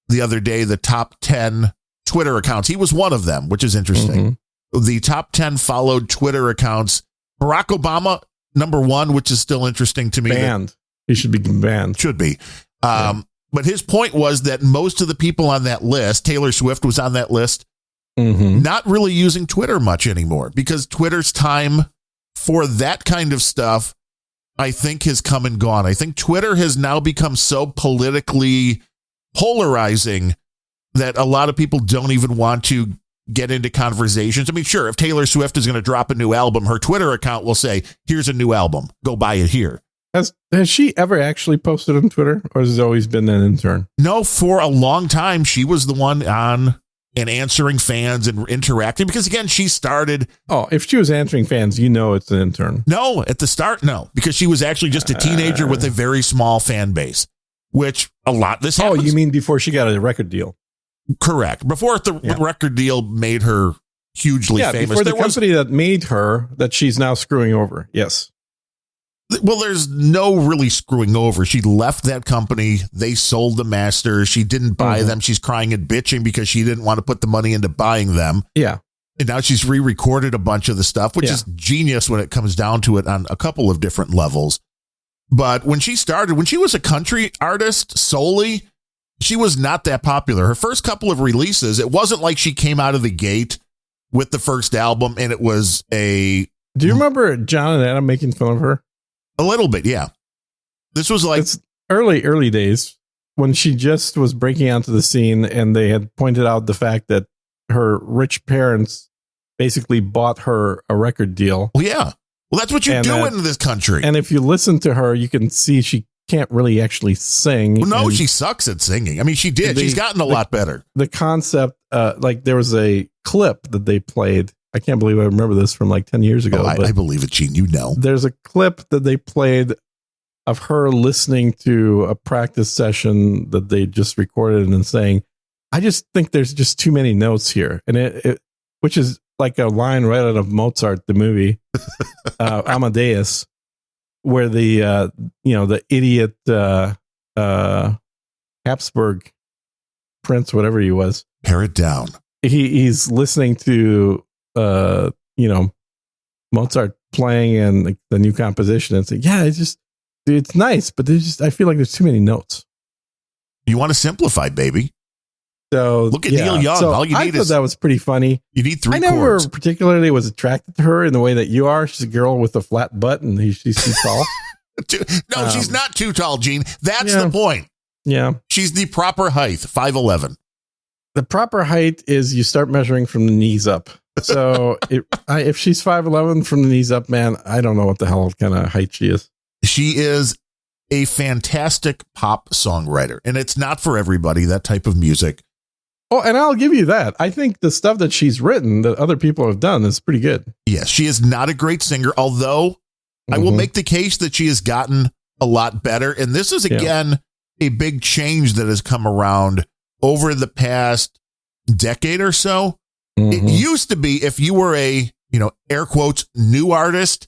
the other day the top 10 Twitter accounts. He was one of them, which is interesting. The top 10 followed Twitter accounts. Barack Obama, number one, which is still interesting to me. Banned. He should be banned. Should be. But his point was that most of the people on that list, Taylor Swift was on that list, not really using Twitter much anymore because Twitter's time for that kind of stuff, I think, has come and gone. I think Twitter has now become so politically polarizing that a lot of people don't even want to get into conversations. I mean, sure, if Taylor Swift is going to drop a new album, her Twitter account will say, here's a new album. Go buy it here. Has she ever actually posted on Twitter, or has it always been an intern? No, for a long time, she was the one on and answering fans and interacting because, again, she started. Oh, if she was answering fans, it's an intern. No, at the start, no, because she was actually just a teenager with a very small fan base, which a lot this happens. Oh, you mean before she got a record deal? Correct. Before the record deal made her hugely famous. Before the company that made her, that she's now screwing over. Yes. Well, there's no really screwing over. She left that company. They sold the masters. She didn't buy them. She's crying and bitching because she didn't want to put the money into buying them. Yeah. And now she's re-recorded a bunch of the stuff, which is genius when it comes down to it on a couple of different levels. But when she started, when she was a country artist solely, she was not that popular. Her first couple of releases, it wasn't like she came out of the gate with the first album and it was a... Do you remember John and Adam making fun of her? A little bit, yeah. This was like it's early days when she just was breaking onto the scene, and they had pointed out the fact that her rich parents basically bought her a record deal. Well, yeah. Well, that's what you do in this country. And if you listen to her, you can see she can't really actually sing. Well, no, and she sucks at singing. I mean, she did. She's gotten a lot better. The concept, like there was a clip that they played. I can't believe I remember this from like 10 years ago. Oh, I believe it, Gene. You know. There's a clip that they played of her listening to a practice session that they just recorded and saying, I just think there's just too many notes here. And it which is like a line right out of Mozart, the movie, Amadeus, where the idiot Habsburg prince, whatever he was, pare it down. He's listening to Mozart playing and the new composition and saying, yeah, it's nice, but I feel like there's too many notes. You want to simplify, baby. So look at Neil Young. So all you need I thought that was pretty funny. You need 3 chords. I never chords. particularly was attracted to her in the way that you are. She's a girl with a flat butt and she's too tall. No, she's not too tall, Gene. That's the point. Yeah. She's the proper height, 5'11". The proper height is you start measuring from the knees up. So if she's 5'11" from the knees up, man, I don't know what the hell kind of height she is. She is a fantastic pop songwriter, and it's not for everybody, that type of music. Oh, and I'll give you that. I think the stuff that she's written that other people have done is pretty good. Yes, she is not a great singer, although I will make the case that she has gotten a lot better. And this is, again, a big change that has come around over the past decade or so. It used to be if you were a, air quotes, new artist,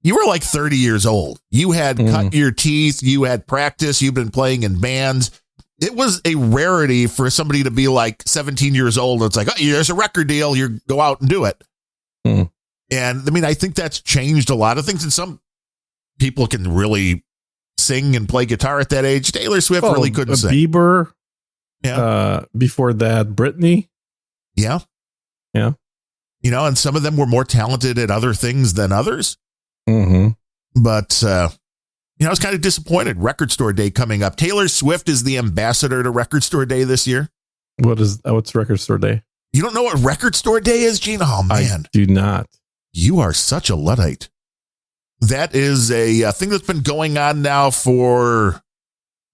you were like 30 years old. You had cut your teeth. You had practice. You've been playing in bands. It was a rarity for somebody to be like 17 years old. It's like, oh, there's a record deal. You go out and do it. And I mean, I think that's changed a lot of things. And some people can really sing and play guitar at that age. Taylor Swift really couldn't sing. Bieber. Yeah. Before that, Britney. Yeah. Yeah. And some of them were more talented at other things than others. But, I was kind of disappointed. Record Store Day coming up. Taylor Swift is the ambassador to Record Store Day this year. What's Record Store Day? You don't know what Record Store Day is, Gene? Oh, man. I do not. You are such a Luddite. That is a thing that's been going on now for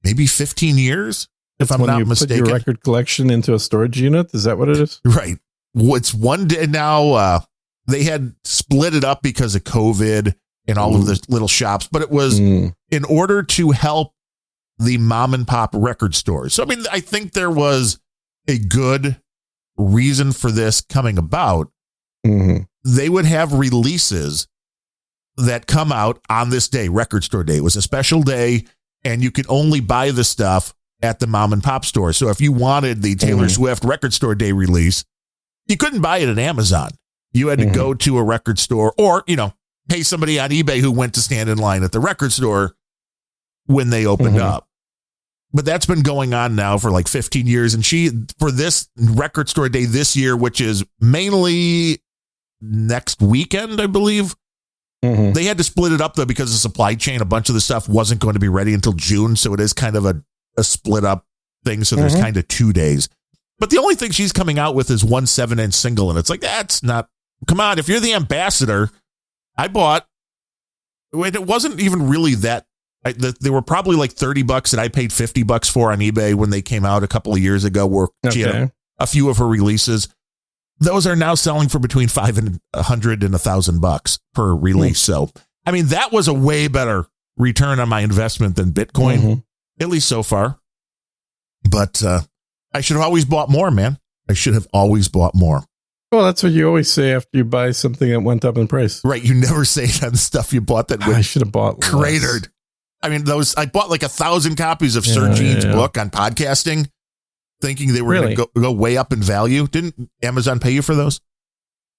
maybe 15 years, if I'm not mistaken. Put your record collection into a storage unit? Is that what it is? Right. It's one day now. They had split it up because of COVID and all of the little shops, but it was in order to help the mom and pop record stores. So, I mean, I think there was a good reason for this coming about. They would have releases that come out on this day. Record Store Day. It was a special day, and you could only buy the stuff at the mom and pop store. So if you wanted the Taylor Swift Record Store Day release, you couldn't buy it at Amazon. You had to go to a record store or, pay somebody on eBay who went to stand in line at the record store when they opened up. But that's been going on now for like 15 years. And for this Record Store Day this year, which is mainly next weekend, I believe, they had to split it up, though, because of supply chain. A bunch of the stuff wasn't going to be ready until June. So it is kind of a split up thing. So there's kind of 2 days. But the only thing she's coming out with is 1 7-inch single. And it's like, that's not, come on. If you're the ambassador, I bought, it wasn't even really that. They were probably like $30 that I paid $50 for on eBay when they came out a couple of years ago, where she had a few of her releases. Those are now selling for between $500 and $1,000 per release. So, I mean, that was a way better return on my investment than Bitcoin, at least so far. But I should have always bought more, man. I should have always bought more. Well, that's what you always say after you buy something that went up in price. Right. You never say it on the stuff you bought that I should have bought cratered. Less. I mean, I bought like 1,000 copies of Sir Gene's book on podcasting, thinking they were going to go way up in value. Didn't Amazon pay you for those?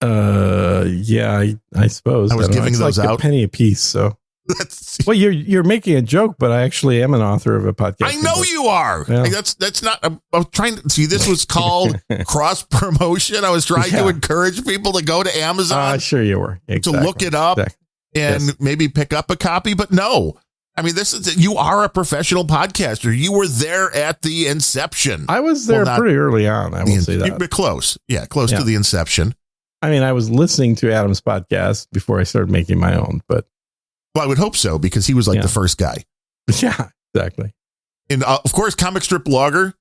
Yeah, I suppose. I was giving those like out. A penny a piece. So, well, you're making a joke, but I actually am an author of a podcast. I know you are. Yeah. Like, that's not. I'm trying to see. This was called cross promotion. I was trying to encourage people to go to Amazon. Sure you were to look it up and maybe pick up a copy. But no. I mean, you are a professional podcaster. You were there at the inception. I was there pretty early on. I will say that. But close. Yeah, close to the inception. I mean, I was listening to Adam's podcast before I started making my own, but. Well, I would hope so, because he was like the first guy. Yeah. Exactly. And of course, Comic Strip Blogger,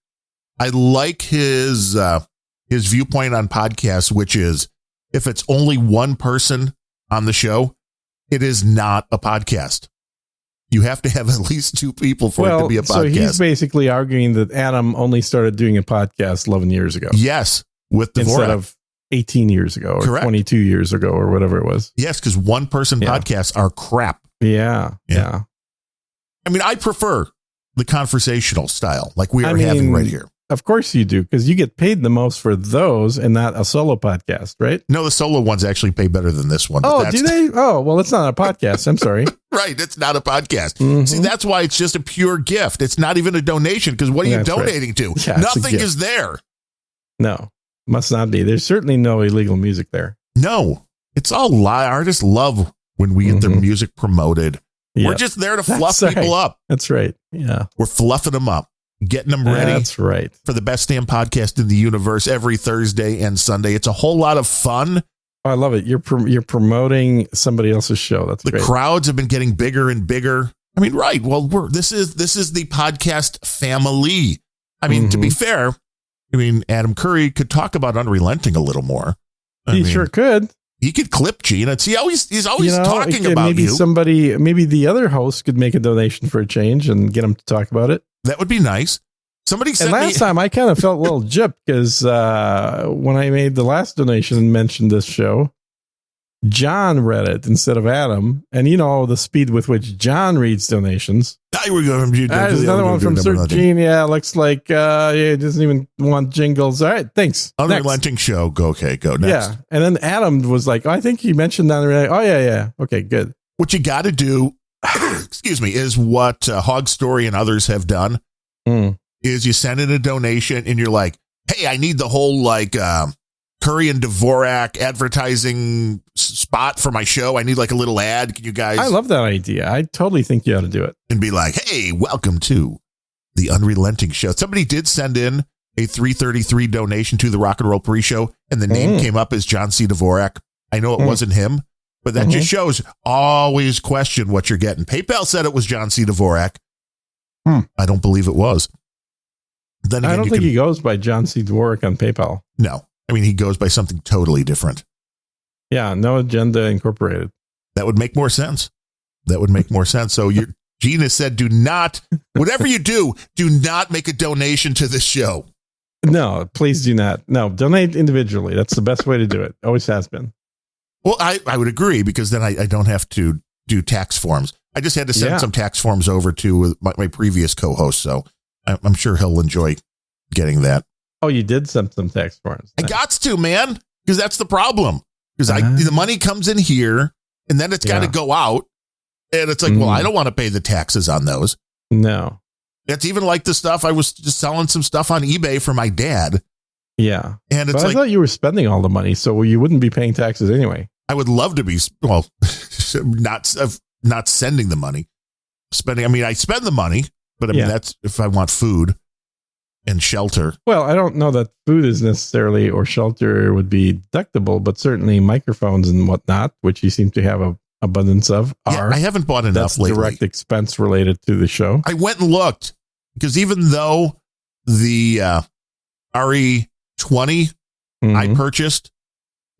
I like his viewpoint on podcasts, which is if it's only one person on the show, it is not a podcast. You have to have at least two people for it to be a podcast. So he's basically arguing that Adam only started doing a podcast 11 years ago. Yes, with Dvorak. Instead of 18 years ago or Correct. 22 years ago or whatever it was. Yes, because one person podcasts are crap. Yeah. I mean, I prefer the conversational style like we are having right here. Of course you do, because you get paid the most for those and not a solo podcast, right? No, the solo ones actually pay better than this one. Oh, do they? Oh, well, it's not a podcast. I'm sorry. Right. It's not a podcast. Mm-hmm. See, that's why it's just a pure gift. It's not even a donation because what are you donating to? Yeah, nothing is there. No, must not be. There's certainly no illegal music there. No, it's all lie. Artists love when we get their music promoted. Yep. We're just there to fluff people up. That's right. Yeah. We're fluffing them up, getting them ready. That's right. For the best damn podcast in the universe every Thursday and Sunday. It's a whole lot of fun. Oh, I love it. You're promoting somebody else's show. That's the great. Crowds have been getting bigger and bigger. I mean, right. Well, this is the podcast family. I mean, to be fair, I mean, Adam Curry could talk about Unrelenting a little more. He sure could. He could clip Gene. He's always talking about maybe you. Maybe the other host could make a donation for a change and get him to talk about it. That would be nice. Somebody said last time I kind of felt a little gypped because when I made the last donation and mentioned this show, John read it instead of Adam. And you know the speed with which John reads donations. There's another one from Sir Gene. Yeah, looks like he doesn't even want jingles. All right, thanks. Unrelenting next. show. Go next. Yeah, and then Adam was like, I think he mentioned Unrelenting. Oh, yeah. Okay, good. What you got to do, excuse me, is what Hog Story and others have done. Is you send in a donation and you're like, hey, I need the whole Curry and Dvorak advertising spot for my show. I need like a little ad. Can you guys? I love that idea. I totally think you ought to do it. And be like, hey, welcome to the Unrelenting Show. Somebody did send in a $3.33 donation to the Rock and Roll Pre-Show, and the name came up as John C. Dvorak. I know it wasn't him, but that just shows always question what you're getting. PayPal said it was John C. Dvorak. I don't believe it was. Then again, I don't think he goes by John C. Dvorak on PayPal. No. I mean, he goes by something totally different. Yeah, No Agenda Incorporated. That would make more sense. So Gene has said, do not, whatever you do not make a donation to this show. No, please do not. No, donate individually. That's the best way to do it. Always has been. Well, I would agree because then I don't have to do tax forms. I just had to send some tax forms over to my previous co-host. So I'm sure he'll enjoy getting that. Oh, you did send some tax forms. Nice. I got to, man, because that's the problem. Because the money comes in here and then it's got to go out. And it's like, well, I don't want to pay the taxes on those. No. That's even like the stuff I was just selling some stuff on eBay for my dad. Yeah. And it's I thought you were spending all the money, so you wouldn't be paying taxes anyway. I would love to be, well, not sending the money. Spending, I mean, I spend the money, but I mean, that's if I want food and shelter. Well, I don't know that food is necessarily or shelter would be deductible, but certainly microphones and whatnot, which you seem to have an abundance of, are. I haven't bought enough lately. Direct expense related to the show. I went and looked because even though the RE20 I purchased,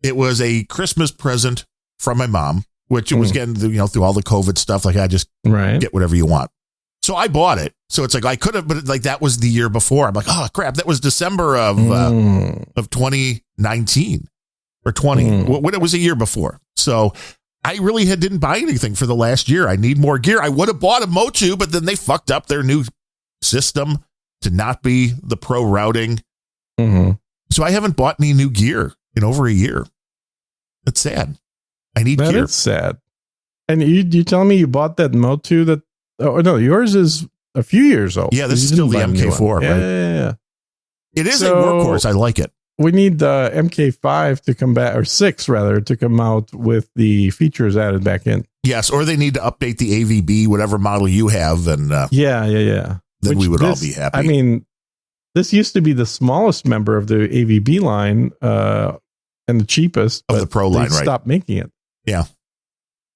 it was a Christmas present from my mom, which it was getting through all the COVID stuff. Like I just get whatever you want. So I bought it. So it's like I could have, but like that was the year before. I'm like, oh crap, that was December of 2019 or 20. When it was a year before. So I really didn't buy anything for the last year. I need more gear. I would have bought a Motu, but then they fucked up their new system to not be the pro routing. So I haven't bought any new gear in over a year. It's sad. I need gear. It's sad. And you telling me you bought that Motu that? Oh no, yours is a few years old. Yeah, this is still the MK4, right? Yeah. It is a workhorse. I like it. We need the MK5 to come back, or 6 rather, to come out with the features added back in. Yes, or they need to update the AVB, whatever model you have, and yeah. Then we would all be happy. I mean, this used to be the smallest member of the AVB line and the cheapest of the Pro line, right? Stopped making it. Yeah.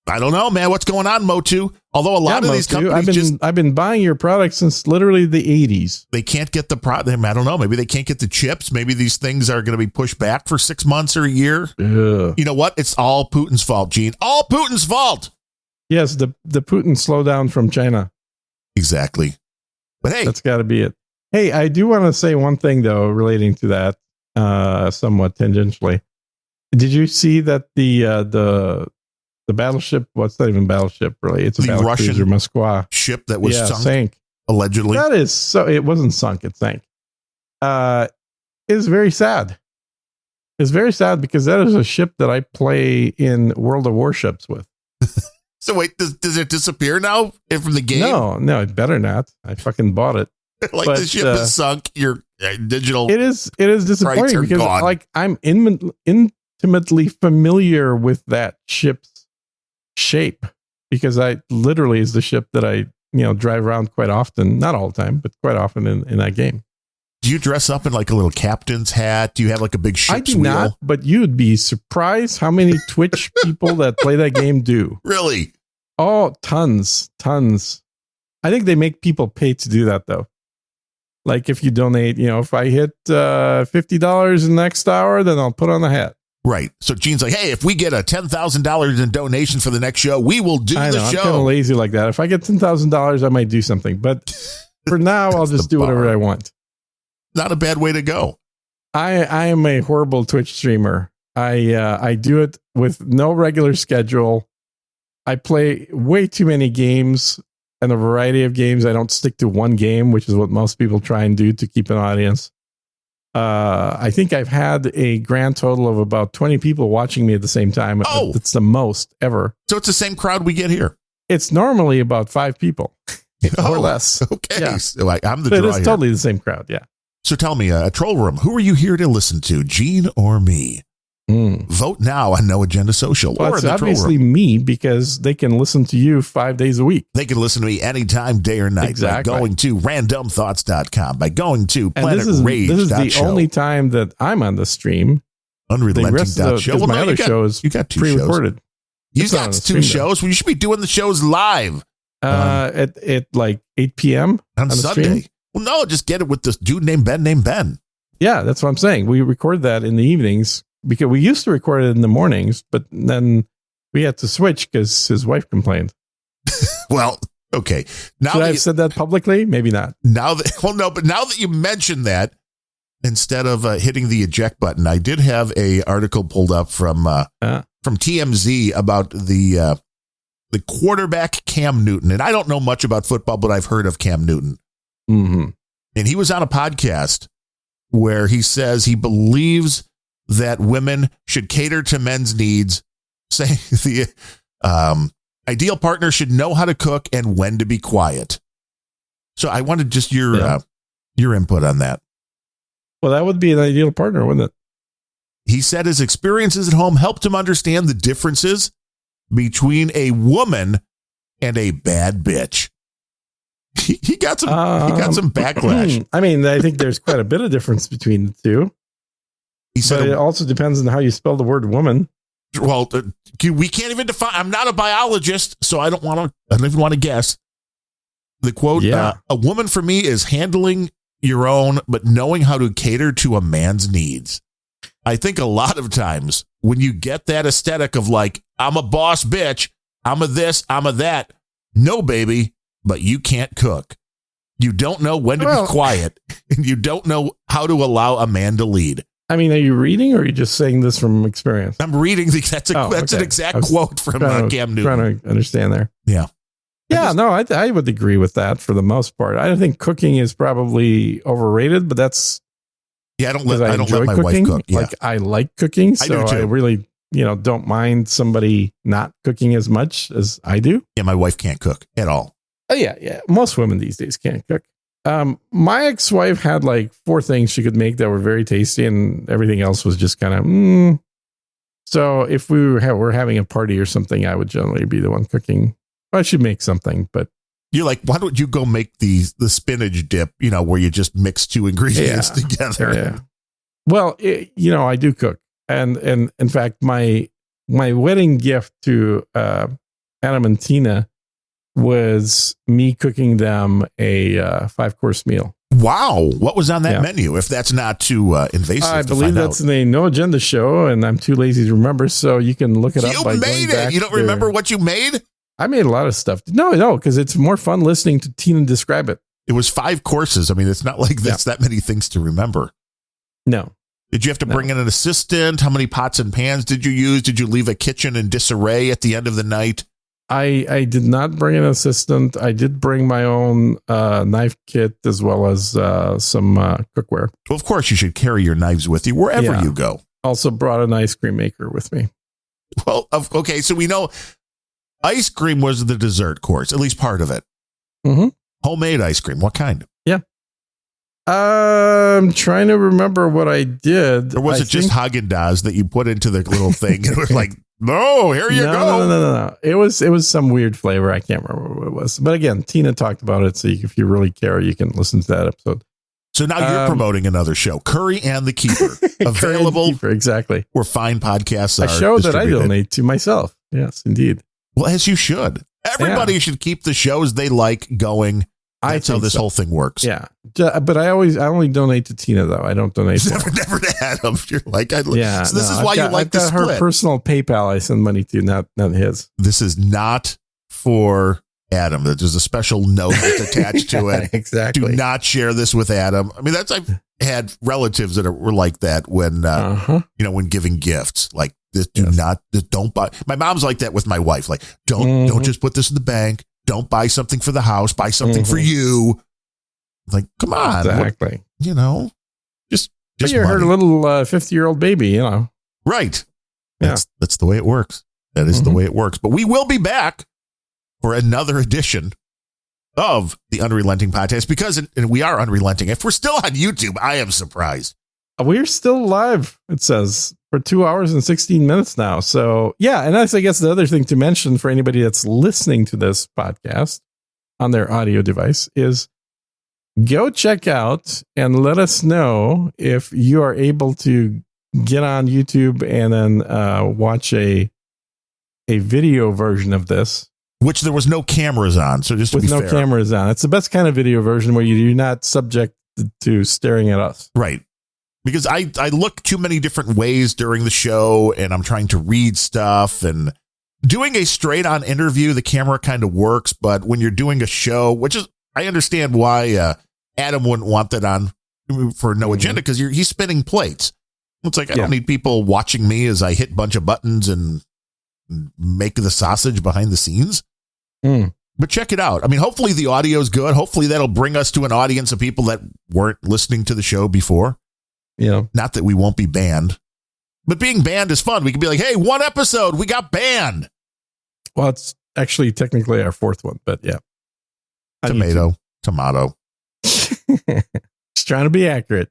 I don't know, man. What's going on, Motu? Although a lot of these companies I've been buying your products since literally the 80s. they can't get the product. I don't know. Maybe they can't get the chips. Maybe these things are going to be pushed back for 6 months or a year. Ugh. You know what? It's all Putin's fault, Gene. All Putin's fault. Yes, the Putin slowdown from China. Exactly. But hey, That's got to be it. Hey, I do want to say one thing, though, relating to that, somewhat tangentially. Did you see that the battleship, what's not even battleship, really? It's a The battle Russian cruiser, Moskva. ship that was sunk, sank. allegedly. That is so, it wasn't sunk, it sank. It's very sad. It's very sad because that is a ship that I play in World of Warships with. So wait, does it disappear now from the game? No, it better not. I fucking bought it. Like but, the ship is sunk. Your digital. It is Rights disappointing are because gone. like I'm intimately familiar with that ship's shape because I literally is the ship that I drive around quite often, not all the time, but quite often in that game. Do you dress up in like a little captain's hat? Do you have like a big ship's I do wheel? not, but you'd be surprised how many Twitch people that play that game do. Really? Oh, tons. I think they make people pay to do that though. Like if you donate, if I hit $50 in the next hour, then I'll put on the hat. Right. So Gene's like, hey, if we get a $10,000 in donation for the next show, we will do I know, the I'm show. kind of lazy like that. If I get $10,000, I might do something. But for now, I'll just the do whatever bar. I want. Not a bad way to go. I am a horrible Twitch streamer. I do it with no regular schedule. I play way too many games and a variety of games. I don't stick to one game, which is what most people try and do to keep an audience. I think I've had a grand total of about 20 people watching me at the same time. Oh. It's the most ever. So it's the same crowd we get here. It's normally about 5 people or Oh, less. Okay. Yeah. So I'm the But draw it's here. totally the same crowd. Yeah. So tell me, a troll room, who are you here to listen to, Gene or me? Vote now on No Agenda Social Well, or it's in the troll obviously room. me because they can listen to you 5 days a week. They can listen to me anytime, day or night, Exactly. by going to randomthoughts.com, by going to And this is the planetrage.show, only time that I'm on the stream. The rest of unrelenting.show. my other show is you got 2 shows. pre-recorded. You It's not got on the 2 stream, though. shows. Well, you should be doing the shows live At like 8 p.m. on the Sunday. stream? Well, no, just get it with this dude named Ben. Yeah, that's what I'm saying. We record that in the evenings because we used to record it in the mornings, but then we had to switch because his wife complained. Well, okay. Now Should I that have you, said that publicly? Maybe not. now that you mentioned that, instead of hitting the eject button, I did have a article pulled up from TMZ about the quarterback Cam Newton, and I don't know much about football, but I've heard of Cam Newton, Mm-hmm. and he was on a podcast where he says he believes that women should cater to men's needs, saying the ideal partner should know how to cook and when to be quiet. So I wanted just your input on that. Well, that would be an ideal partner, wouldn't it? He said his experiences at home helped him understand the differences between a woman and a bad bitch. He got some backlash. I mean, I think there's quite a bit of difference between the two. He But said, it also depends on how you spell the word woman. well, we can't even define. I'm not a biologist, so I don't even want to guess. The quote, Yeah. a woman for me is handling your own, but knowing how to cater to a man's needs. I think a lot of times when you get that aesthetic of like, I'm a boss bitch, I'm a this, I'm a that. No, baby, but you can't cook. You don't know when to be quiet, and you don't know how to allow a man to lead. I mean, are you reading or are you just saying this from experience? I'm reading that's an okay. exact I was quote from Cam Newton. Trying to understand there. Yeah. I would agree with that for the most part. I think cooking is probably overrated, but that's Yeah, I don't because let my wife cook. Yeah. Like I like cooking, I do so too. I really, don't mind somebody not cooking as much as I do. Yeah, my wife can't cook at all. Oh, yeah. Most women these days can't cook. My ex-wife had like 4 things she could make that were very tasty, and everything else was just kind of. So if we were having a party or something, I would generally be the one cooking. I should make something, but You're like, why don't you go make the spinach dip? Where you just mix 2 ingredients together. yeah. Well, I do cook, and in fact, my wedding gift to Adam and Tina was me cooking them a 5-course meal. Wow. What was on that Yeah. menu? If that's not too invasive, I to believe find that's out. a No Agenda show, and I'm too lazy to remember, so you can look it up. You by made going it. back You don't to- remember what you made? I made a lot of stuff. No, because it's more fun listening to Tina describe it. It was 5 courses. I mean, it's not like that's that many things to remember. No. Did you have to bring in an assistant? How many pots and pans did you use? Did you leave a kitchen in disarray at the end of the night? I did not bring an assistant. I did bring my own knife kit as well as some cookware. Well, of course, you should carry your knives with you wherever Yeah. you go. Also brought an ice cream maker with me. Well, okay, so we know ice cream was the dessert course, at least part of it. Mm-hmm. Homemade ice cream. What kind? I'm trying to remember what I did. Or was I it just think- Haagen-Dazs that you put into the little thing? And it was like, no, here you go. No. It was some weird flavor. I can't remember what it was. But again, Tina talked about it. So if you really care, you can listen to that episode. So now you're promoting another show, Curry and the Keeper, available Keeper, exactly. where fine podcasts are A show that I distributed. donate to myself. Yes, indeed. Well, as you should. Everybody should keep the shows they like going. That's how think this so. whole thing works. Yeah, but I only donate to Tina though. I don't donate. To Never to Adam. You're like, Yeah, so this no, is why I've got- you like I've the got her split. personal PayPal. I send money to, not his. This is not for Adam. There's a special note that's attached to it. Exactly. Do not share this with Adam. I mean, I've had relatives that were like that when when giving gifts. Like this, don't buy. My mom's like that with my wife. Like, don't just put this in the bank. Don't buy something for the house. Buy something for you. Like, come on, Exactly. just You're her money. little 50-year-old baby. Right. Yeah. That's the way it works. That is the way it works. But we will be back for another edition of the Unrelenting Podcast because and we are unrelenting. If we're still on YouTube, I am surprised. We're still live, it says, for 2 hours and 16 minutes now. So, yeah. And that's, I guess, the other thing to mention for anybody that's listening to this podcast on their audio device is go check out and let us know if you are able to get on YouTube and then watch a video version of this. Which there was no cameras on. So just to With be no fair. cameras on. It's the best kind of video version where you're not subject to staring at us. Right. Because I look too many different ways during the show and I'm trying to read stuff and doing a straight on interview, the camera kind of works. But when you're doing a show, which is, I understand why Adam wouldn't want that on for No Agenda because he's spinning plates. It's like, I don't need people watching me as I hit a bunch of buttons and make the sausage behind the scenes. But check it out. I mean, hopefully the audio is good. Hopefully that'll bring us to an audience of people that weren't listening to the show before. Not that we won't be banned, but being banned is fun. We can be like, hey, one episode, we got banned. Well, it's actually technically our fourth one, but yeah. On Tomato. Just trying to be accurate.